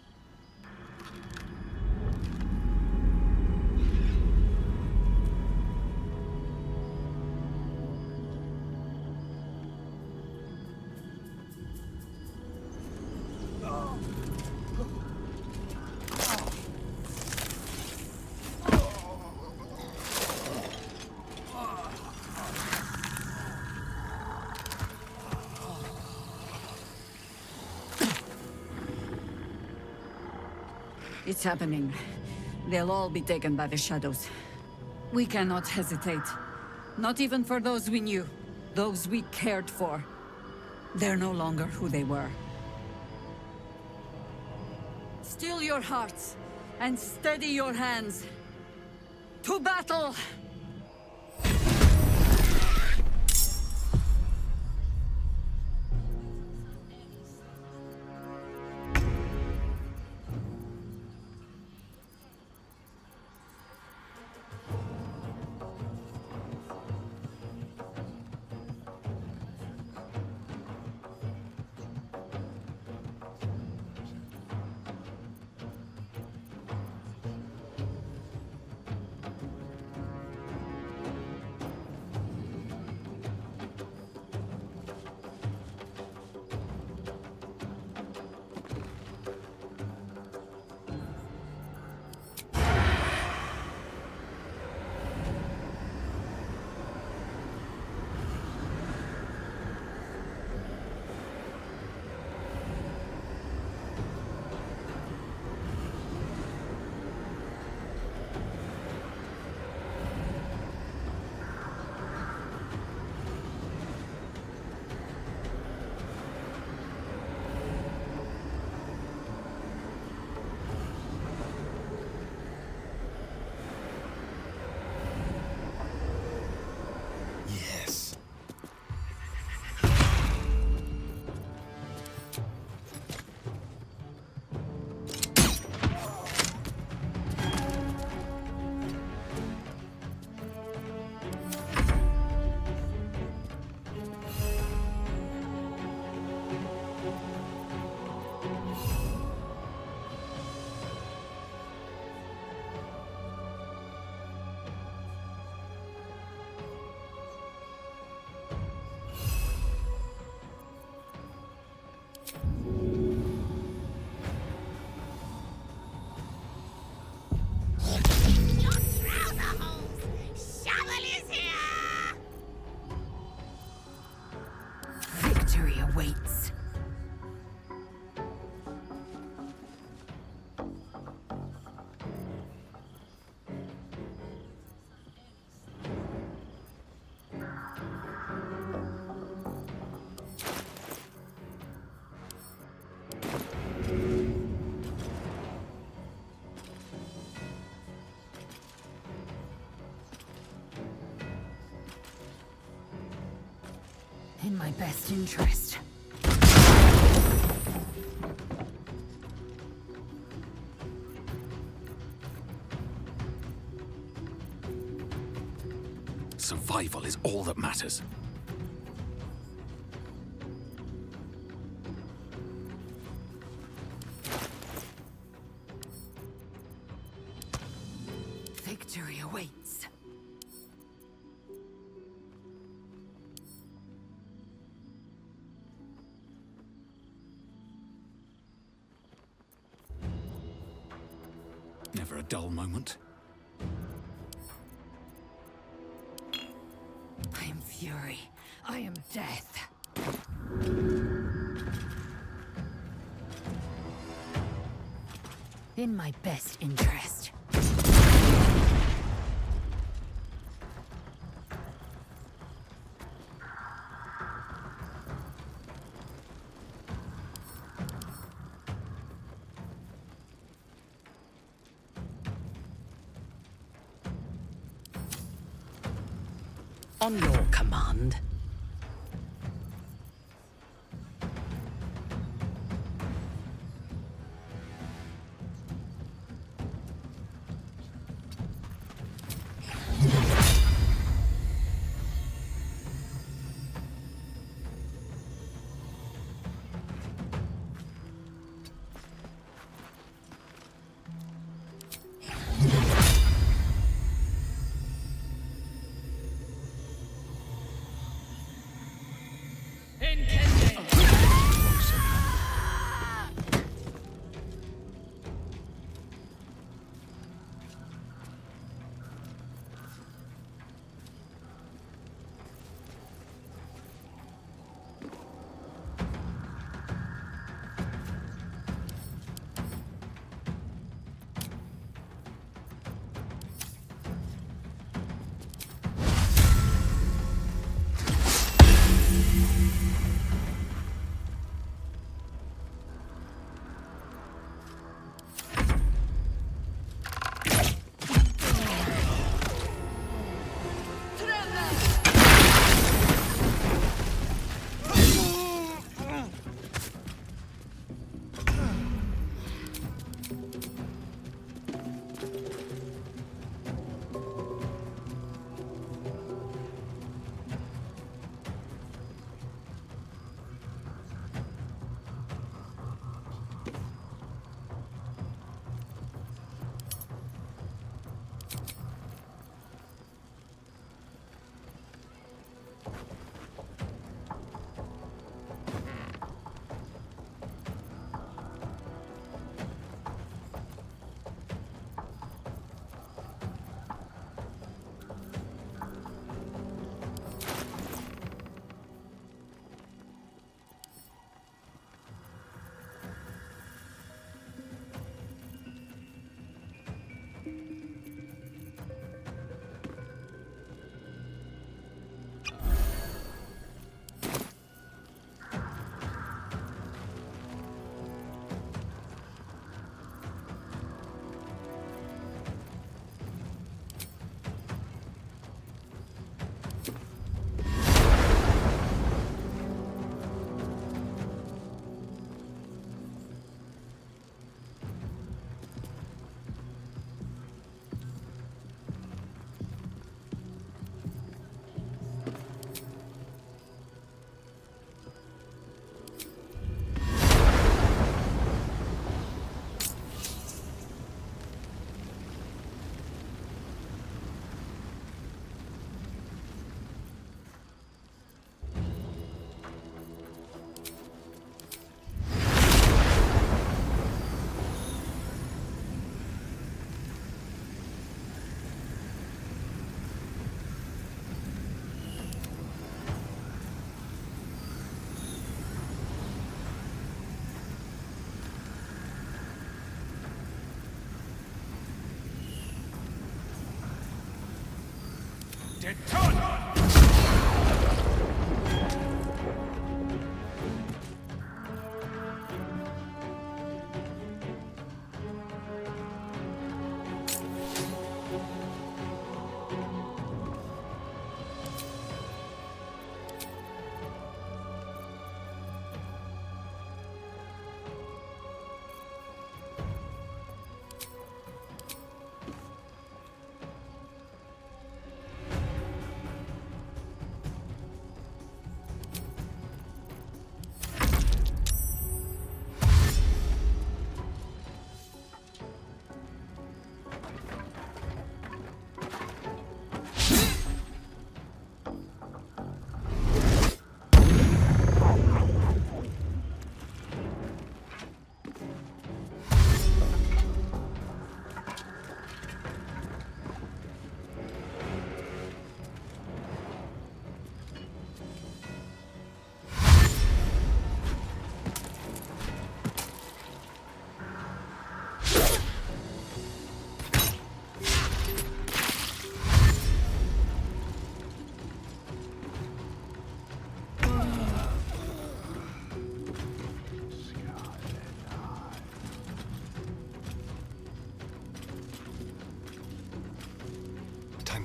It's happening. They'll all be taken by the shadows. We cannot hesitate. Not even for those we knew. Those we cared for. They're no longer who they were. Still your hearts, and steady your hands. To battle! Awaits. In my best interest. Survival is all that matters. Victory awaits. Never a dull moment. I am fury. I am death. In my best interest. On your command.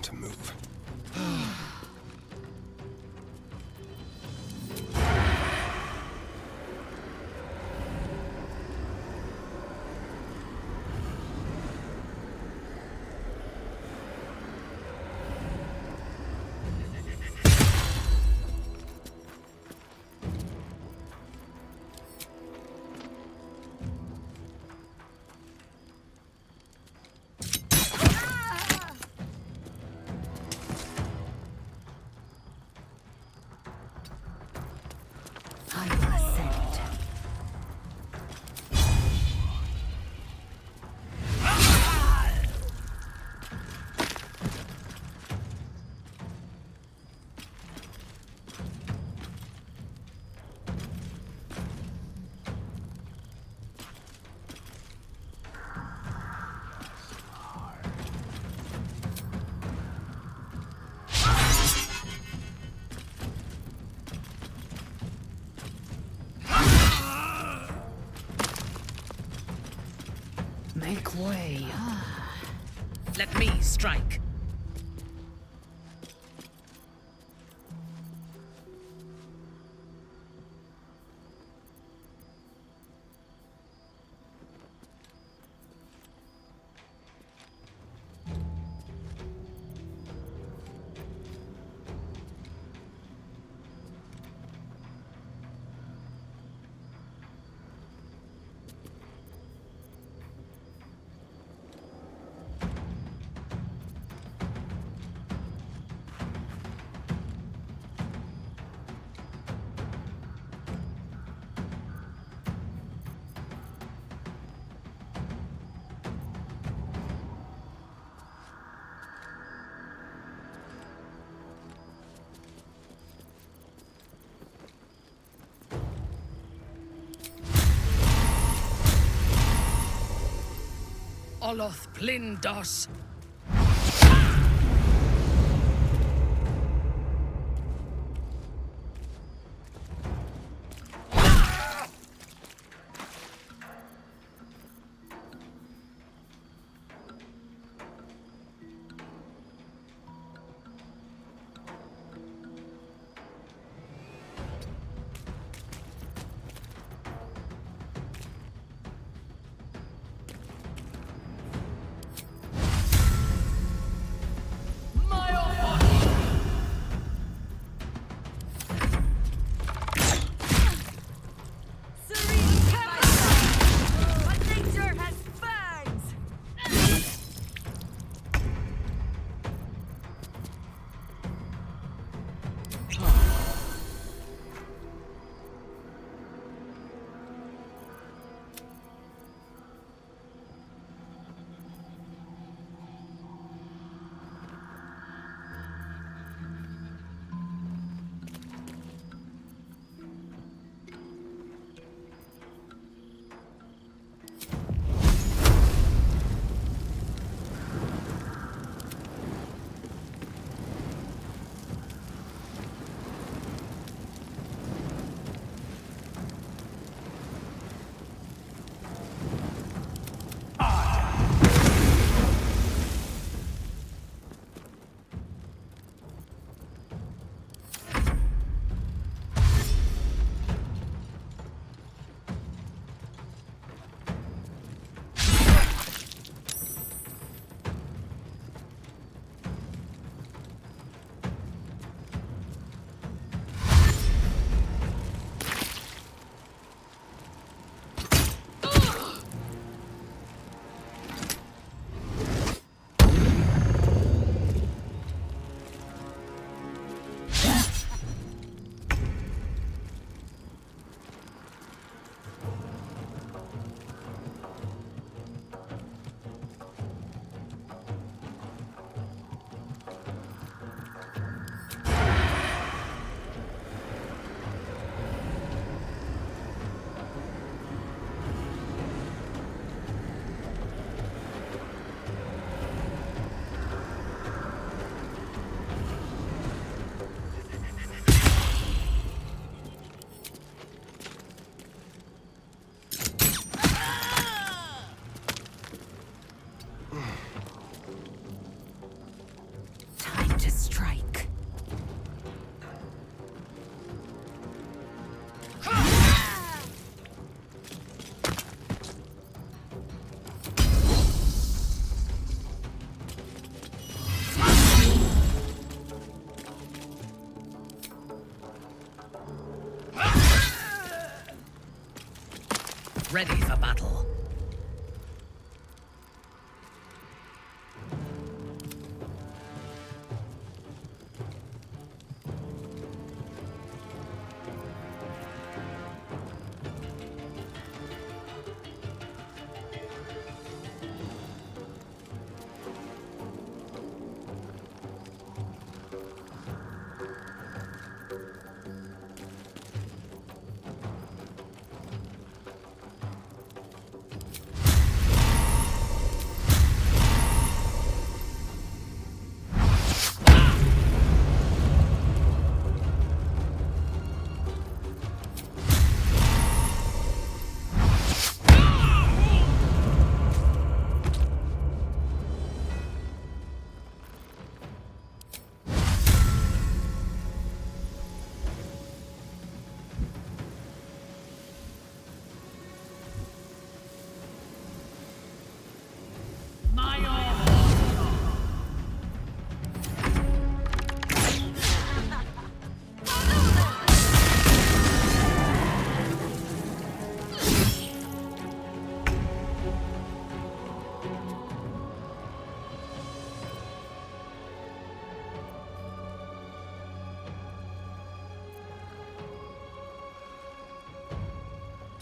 to move. Make way. Let me strike. Oloth Plindos. ready for battle.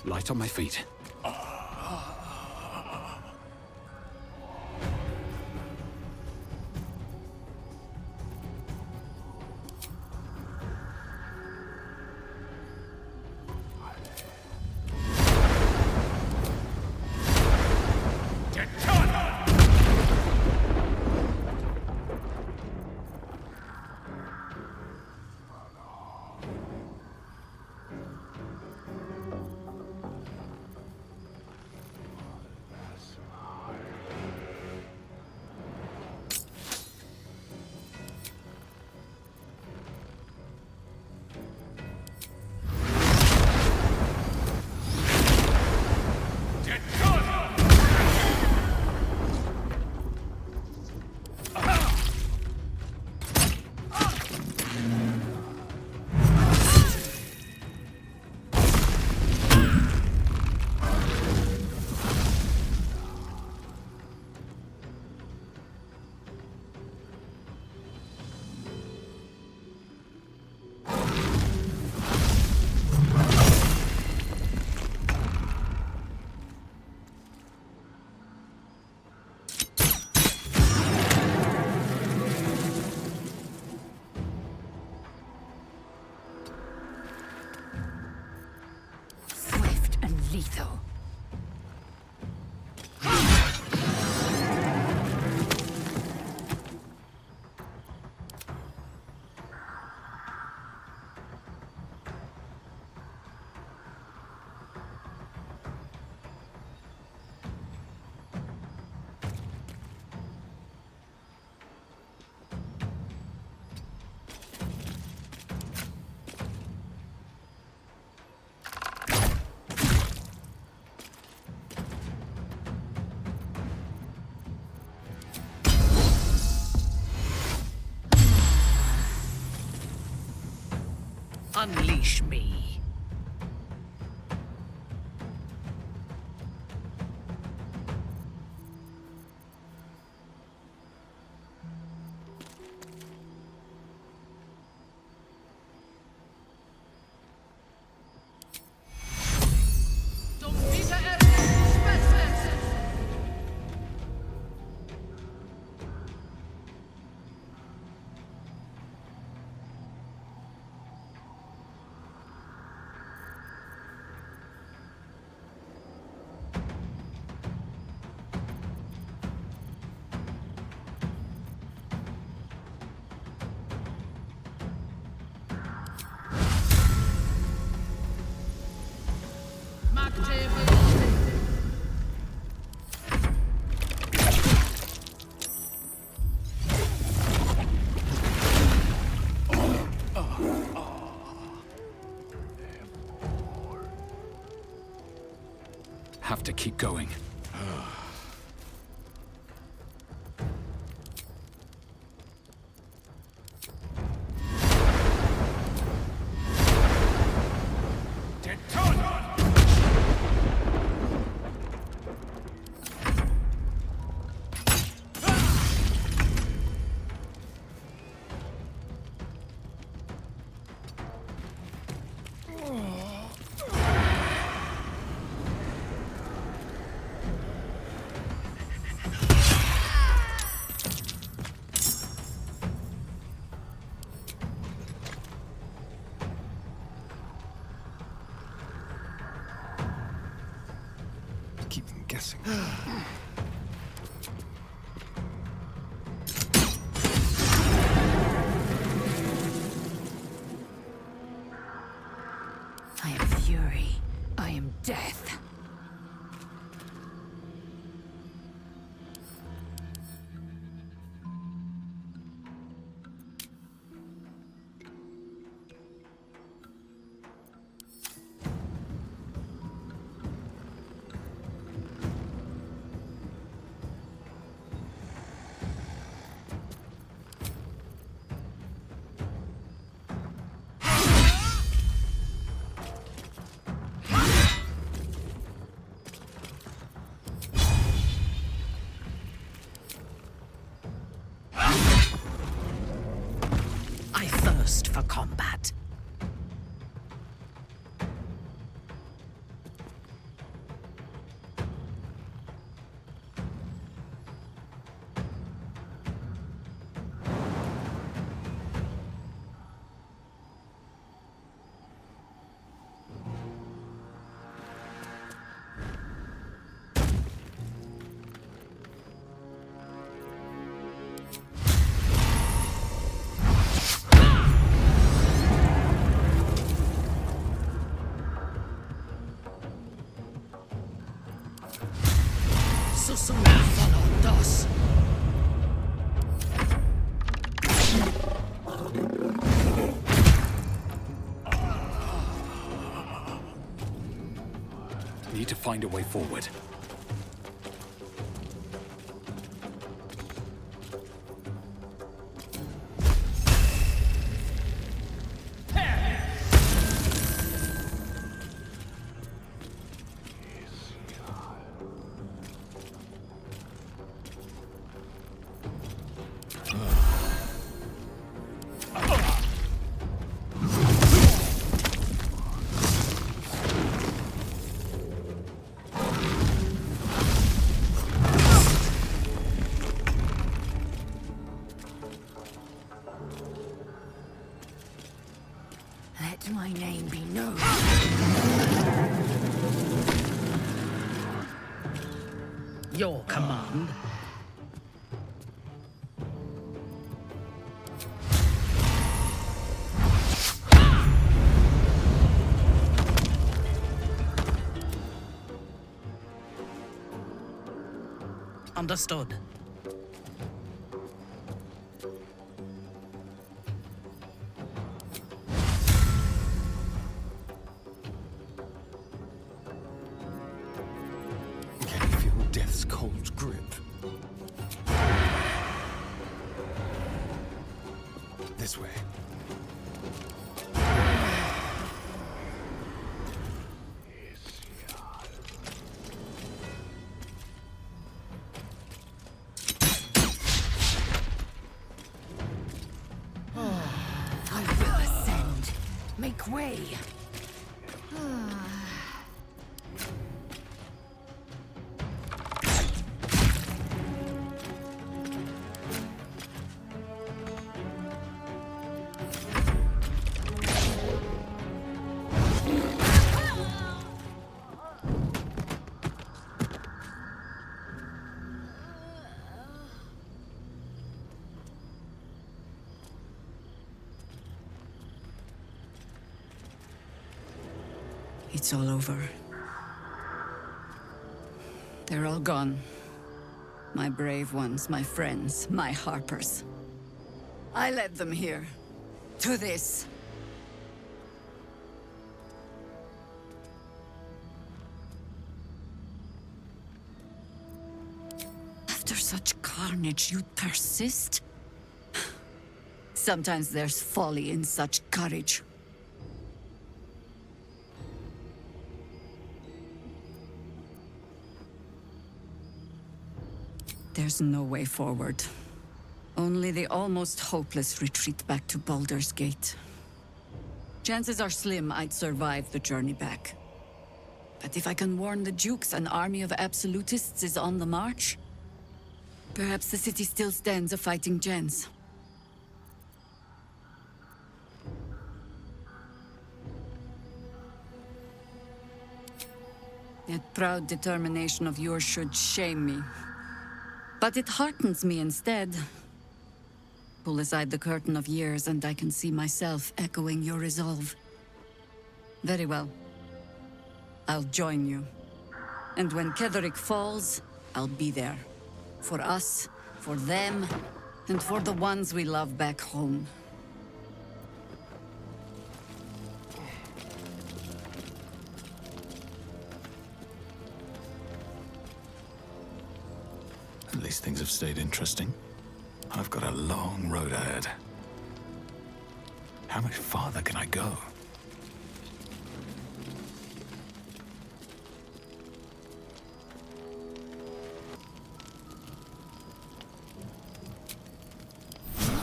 Light on my feet. Lethal. Unleash me. Have to keep going. guessing. I am fury. I am death. I thirst for combat. Need to find a way forward. Let my name be known. Your command. Understood. Can you feel death's cold grip? This way. I will ascend. Make way. It's all over. They're all gone. My brave ones, my friends, my Harpers. I led them here. To this. After such carnage, you'd persist? Sometimes there's folly in such courage. There's no way forward. Only the almost hopeless retreat back to Baldur's Gate. Chances are slim I'd survive the journey back. But if I can warn the Dukes an army of absolutists is on the march, perhaps the city still stands a fighting chance. That proud determination of yours should shame me. But it heartens me instead. Pull aside the curtain of years and I can see myself echoing your resolve. Very well. I'll join you. And when Ketheric falls, I'll be there. For us, for them, and for the ones we love back home. At least things have stayed interesting. I've got a long road ahead. How much farther can I go?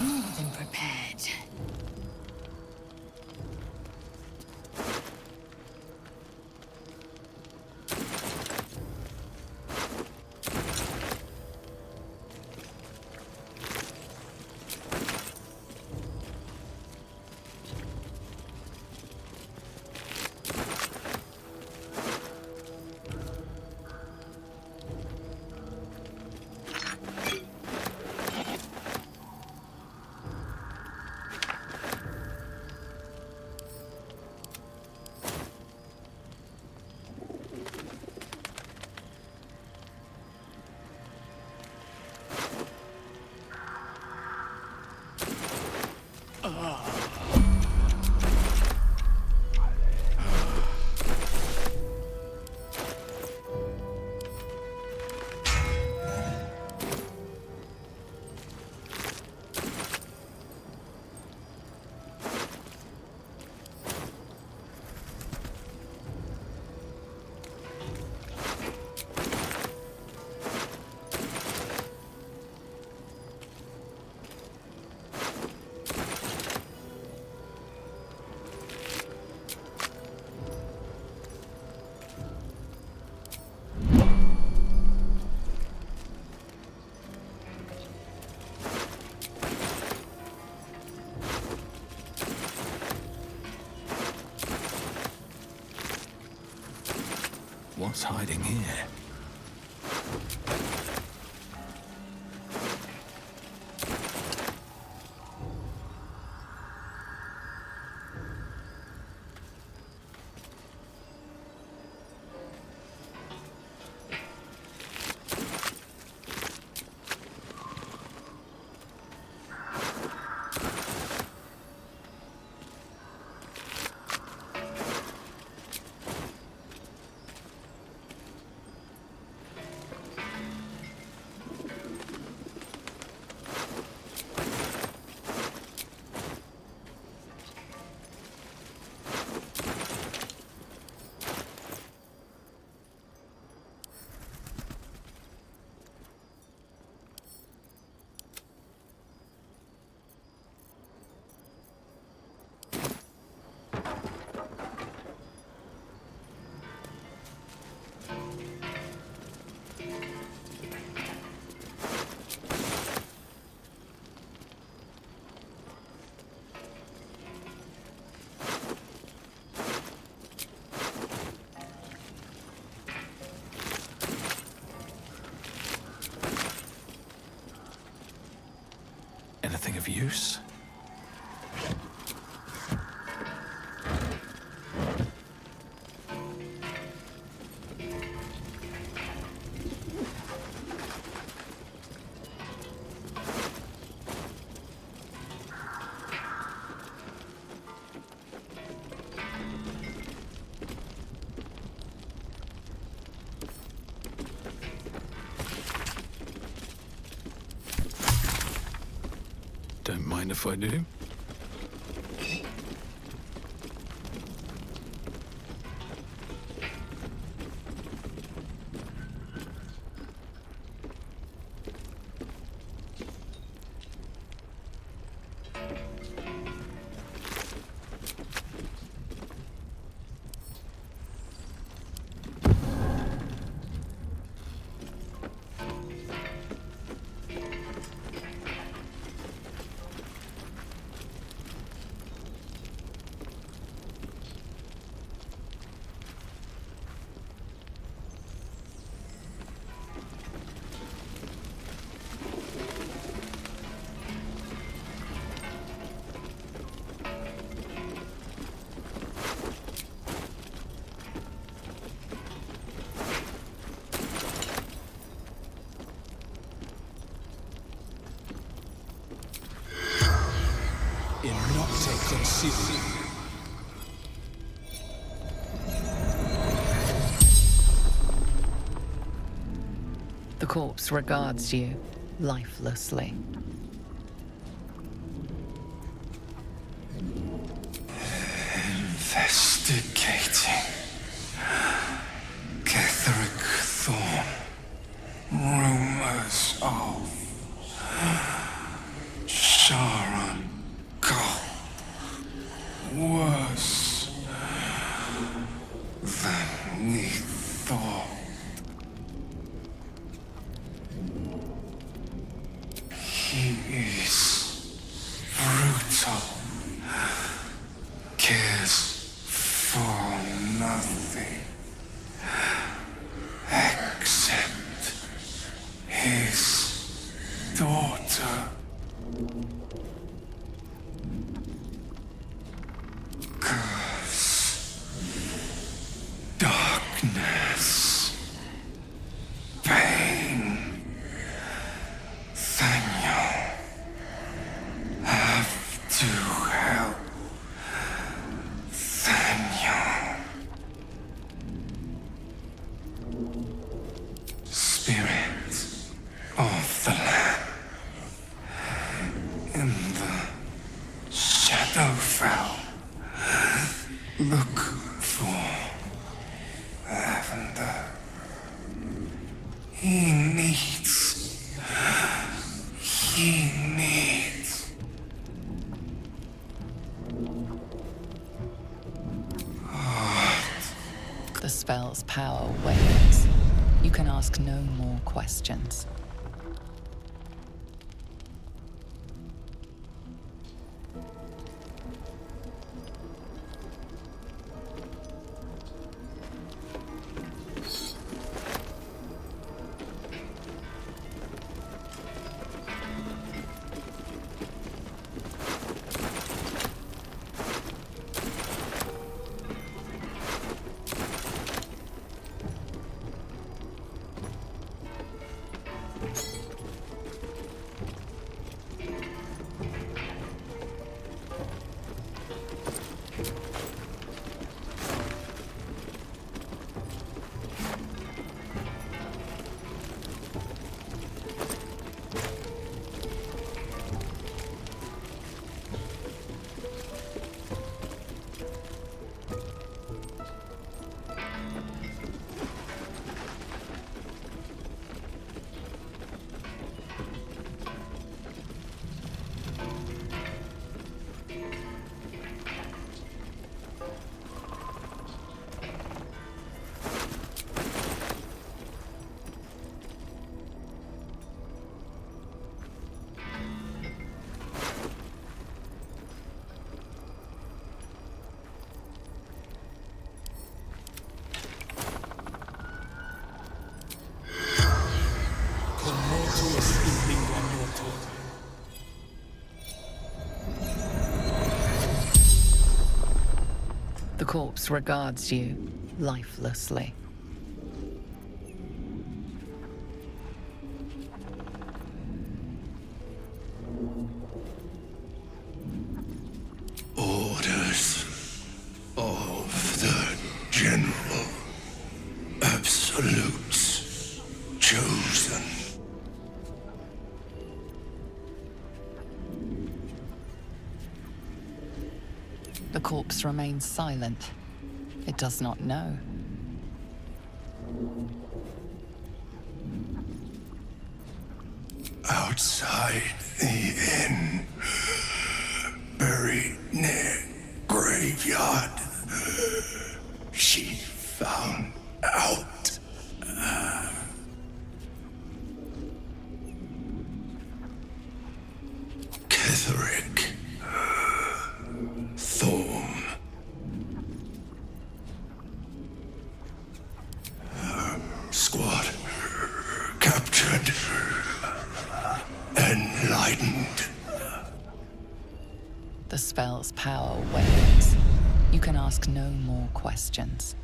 More than prepared. What's hiding here? Anything of use? Don't mind if I do. corpse regards you lifelessly. Investigating. Ketheric Thorm. Rumors of Shara Ghoul. Worse than we thought. He is brutal. Cares for nothing except his daughter. Curse. Darkness. Pain. Daniel. Have to help. Daniel. Spirit of the land. In the Shadowfell. Look for Lavender. He needs. The spell's power wanes. You can ask no more questions. The corpse regards you lifelessly. Orders of the General. Absolutes chosen. The corpse remains silent. It does not know. Outside the inn, buried near graveyard, she found out. Ketheric, Thorm, squad captured, enlightened. The spell's power wanes. You can ask no more questions.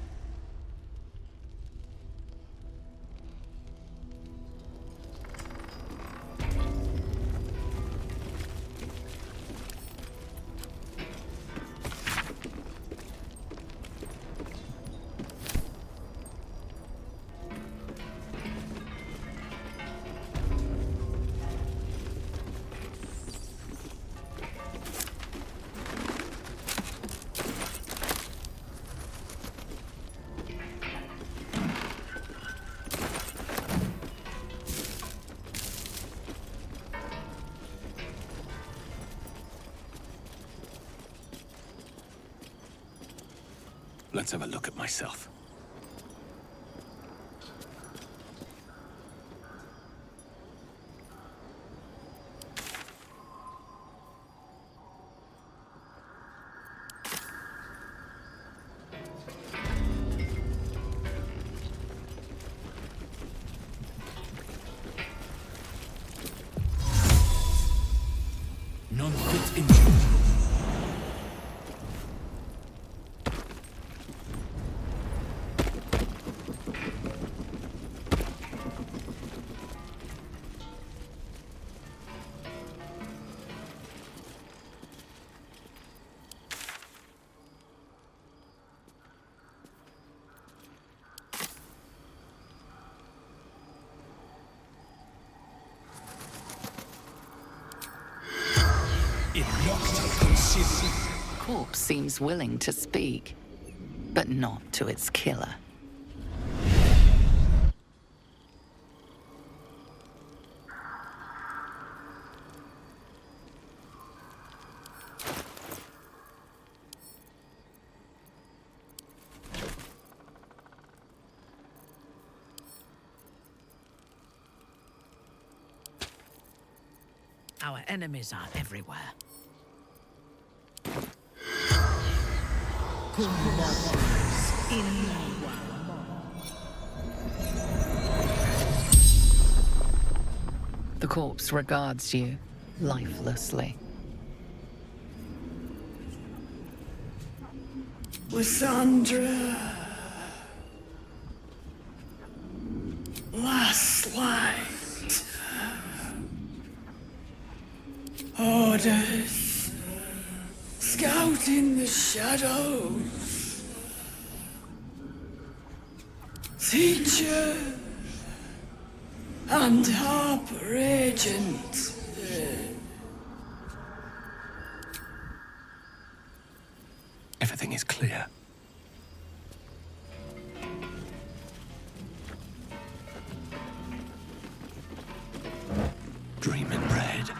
Let's have a look at myself. None fit injured. Corpse seems willing to speak, but not to its killer. Our enemies are everywhere. The corpse regards you lifelessly. Lysandra. Last light. Orders. Scouting the shadows. Teacher. And Harper agent. Everything is clear. Dreaming red.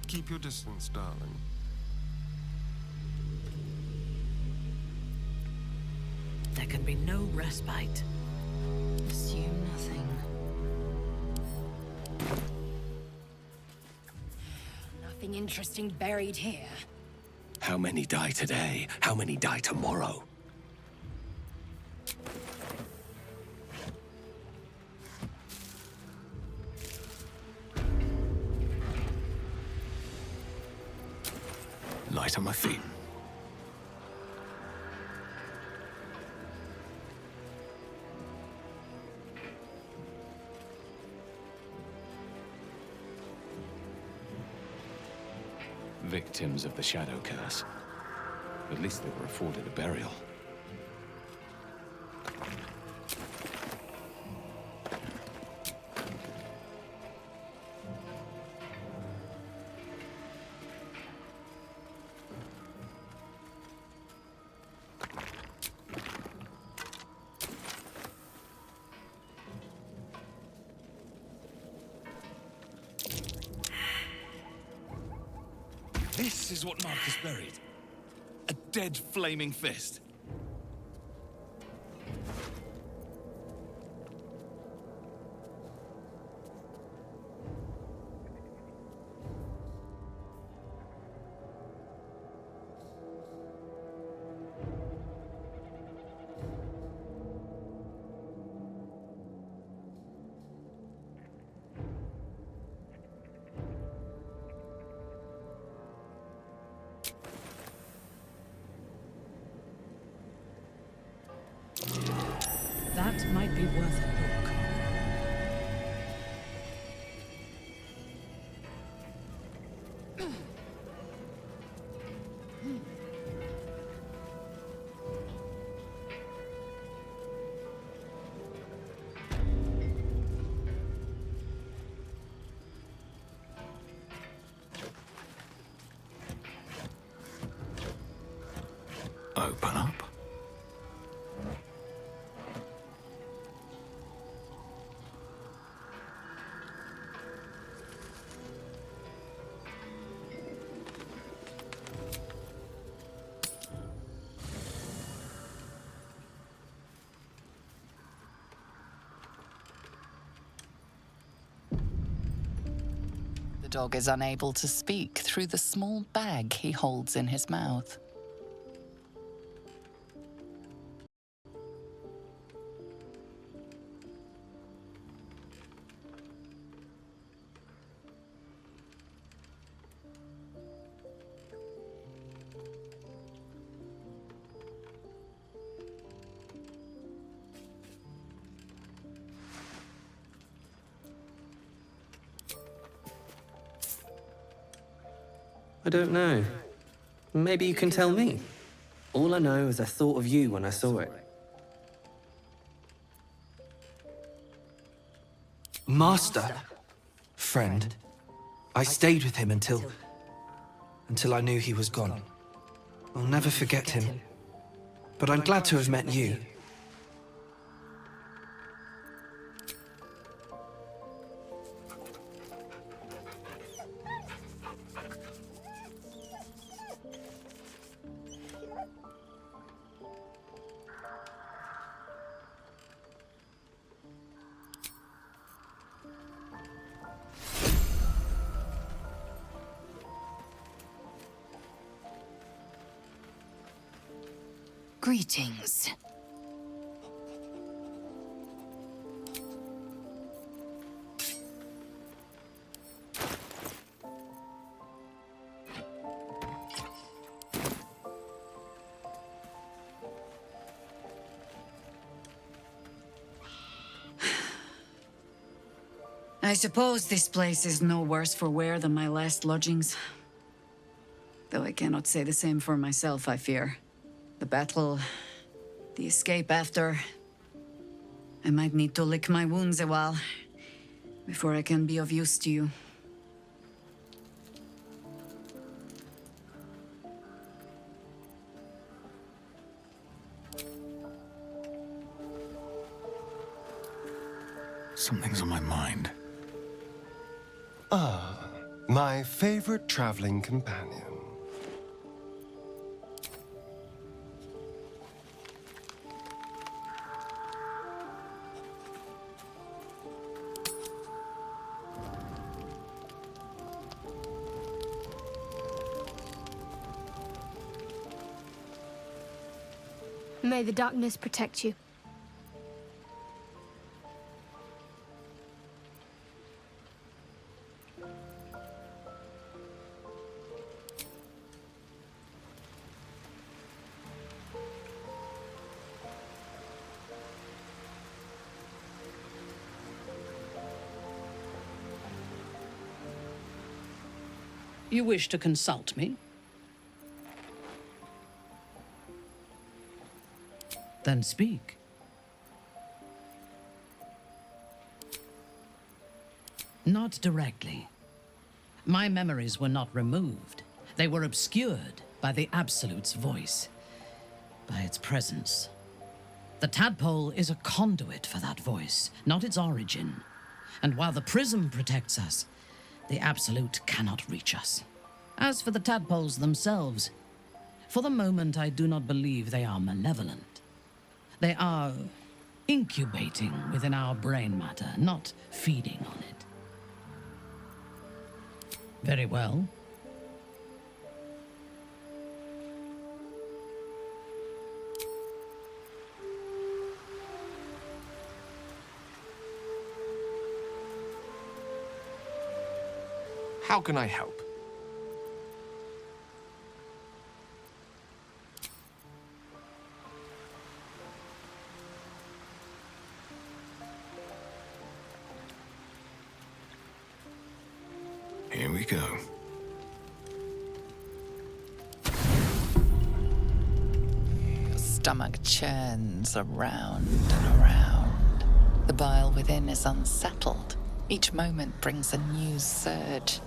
Keep your distance, darling. There can be no respite. Assume nothing. Nothing interesting buried here. How many die today? How many die tomorrow? Light on my feet. Victims of the Shadow Curse. At least they were afforded a burial. This is what Marcus buried. A dead flaming fist. That might be worth a look. Open up. The dog is unable to speak through the small bag he holds in his mouth. I don't know. Maybe you can tell me. All I know is I thought of you when I saw it. Master. Friend. I stayed with him until I knew he was gone. I'll never forget him. But I'm glad to have met you. Greetings. I suppose this place is no worse for wear than my last lodgings. Though I cannot say the same for myself, I fear. The battle, the escape after. I might need to lick my wounds a while before I can be of use to you. Something's on my mind. Ah, my favorite traveling companion. May the darkness protect you. You wish to consult me? Then speak. Not directly. My memories were not removed. They were obscured by the Absolute's voice, by its presence. The tadpole is a conduit for that voice, not its origin. And while the prism protects us, the Absolute cannot reach us. As for the tadpoles themselves, for the moment I do not believe they are malevolent. They are incubating within our brain matter, not feeding on it. Very well. How can I help? Here we go. Your stomach churns around and around. The bile within is unsettled. Each moment brings a new surge.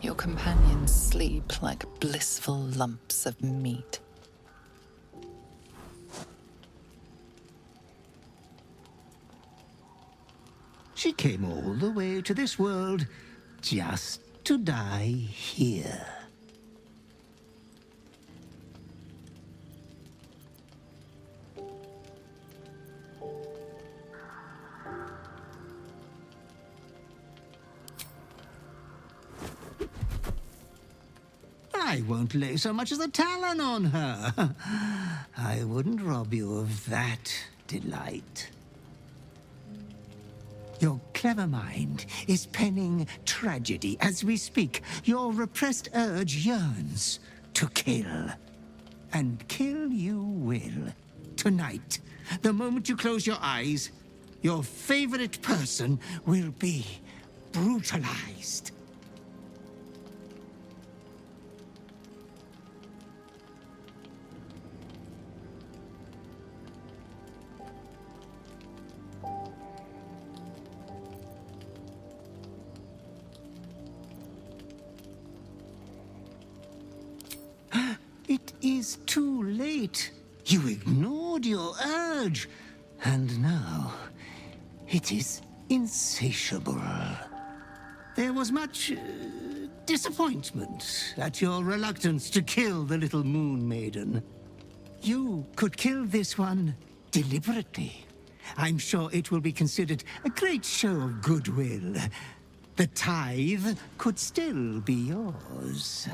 Your companions sleep like blissful lumps of meat. She came all the way to this world just to die here. I won't lay so much as a talon on her. I wouldn't rob you of that delight. Your clever mind is penning tragedy as we speak. Your repressed urge yearns to kill. And kill you will. Tonight, the moment you close your eyes, your favorite person will be brutalized. It is too late. You ignored your urge, and now it is insatiable. There was much disappointment at your reluctance to kill the little moon maiden. You could kill this one deliberately. I'm sure it will be considered a great show of goodwill. The tithe could still be yours.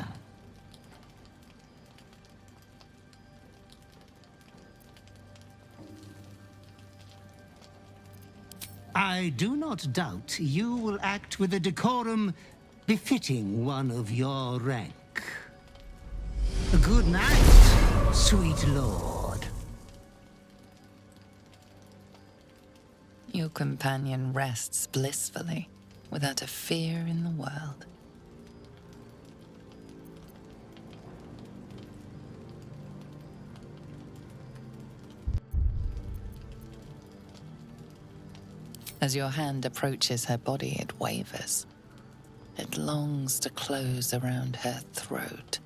I do not doubt you will act with a decorum befitting one of your rank. Good night, sweet lord. Your companion rests blissfully, without a fear in the world. As your hand approaches her body, it wavers. It longs to close around her throat.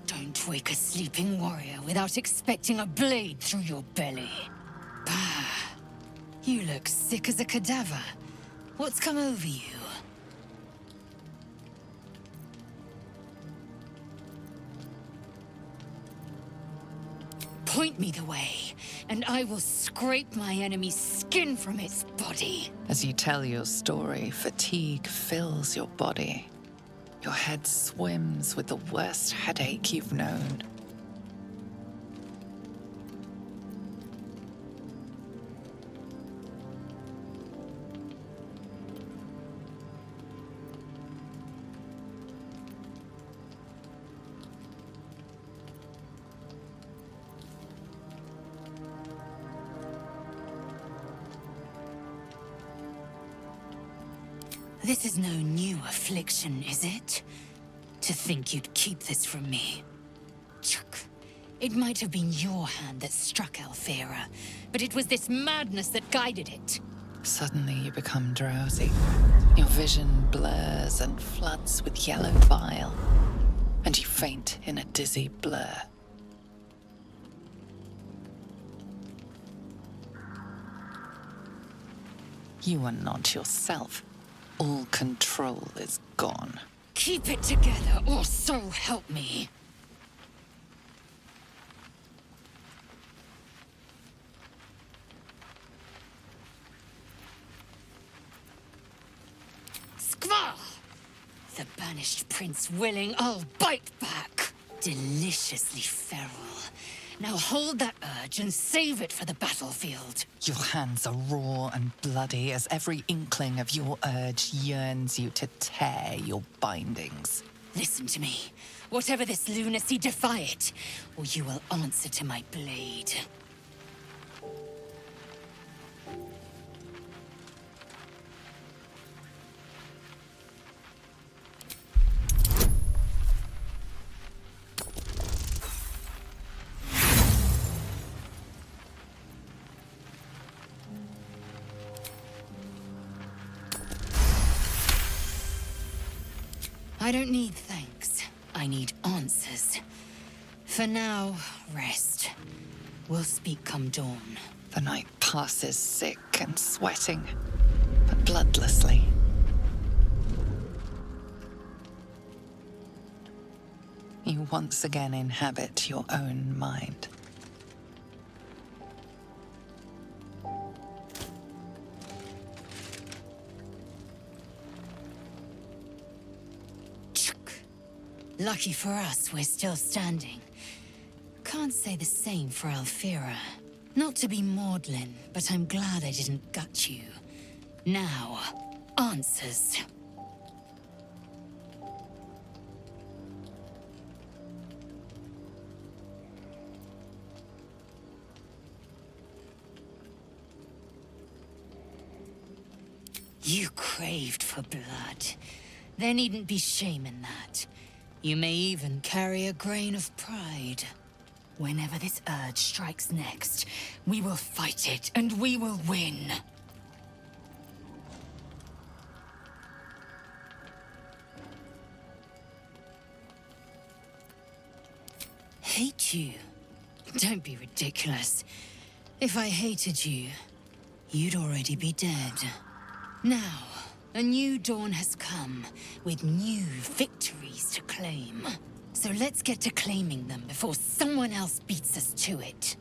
Don't wake a sleeping warrior without expecting a blade through your belly. Bah, you look sick as a cadaver. What's come over you? Point me the way, and I will scrape my enemy's skin from its body. As you tell your story, fatigue fills your body. Your head swims with the worst headache you've known. This is no new affliction, is it? To think you'd keep this from me. Chuck. It might have been your hand that struck Alfera, but it was this madness that guided it. Suddenly you become drowsy. Your vision blurs and floods with yellow bile, and you faint in a dizzy blur. You are not yourself. All control is gone. Keep it together, or so help me. Skvar! The banished prince willing, I'll bite back. Deliciously feral. Now hold that urge and save it for the battlefield. Your hands are raw and bloody as every inkling of your urge yearns you to tear your bindings. Listen to me. Whatever this lunacy, defy it, or you will answer to my blade. I don't need thanks. I need answers. For now, rest. We'll speak come dawn. The night passes sick and sweating, but bloodlessly. You once again inhabit your own mind. Lucky for us, we're still standing. Can't say the same for Alfera. Not to be maudlin, but I'm glad I didn't gut you. Now, answers. You craved for blood. There needn't be shame in that. You may even carry a grain of pride. Whenever this urge strikes next, we will fight it, and we will win. Hate you? Don't be ridiculous. If I hated you, you'd already be dead. Now, a new dawn has come, with new victories to claim. So let's get to claiming them before someone else beats us to it.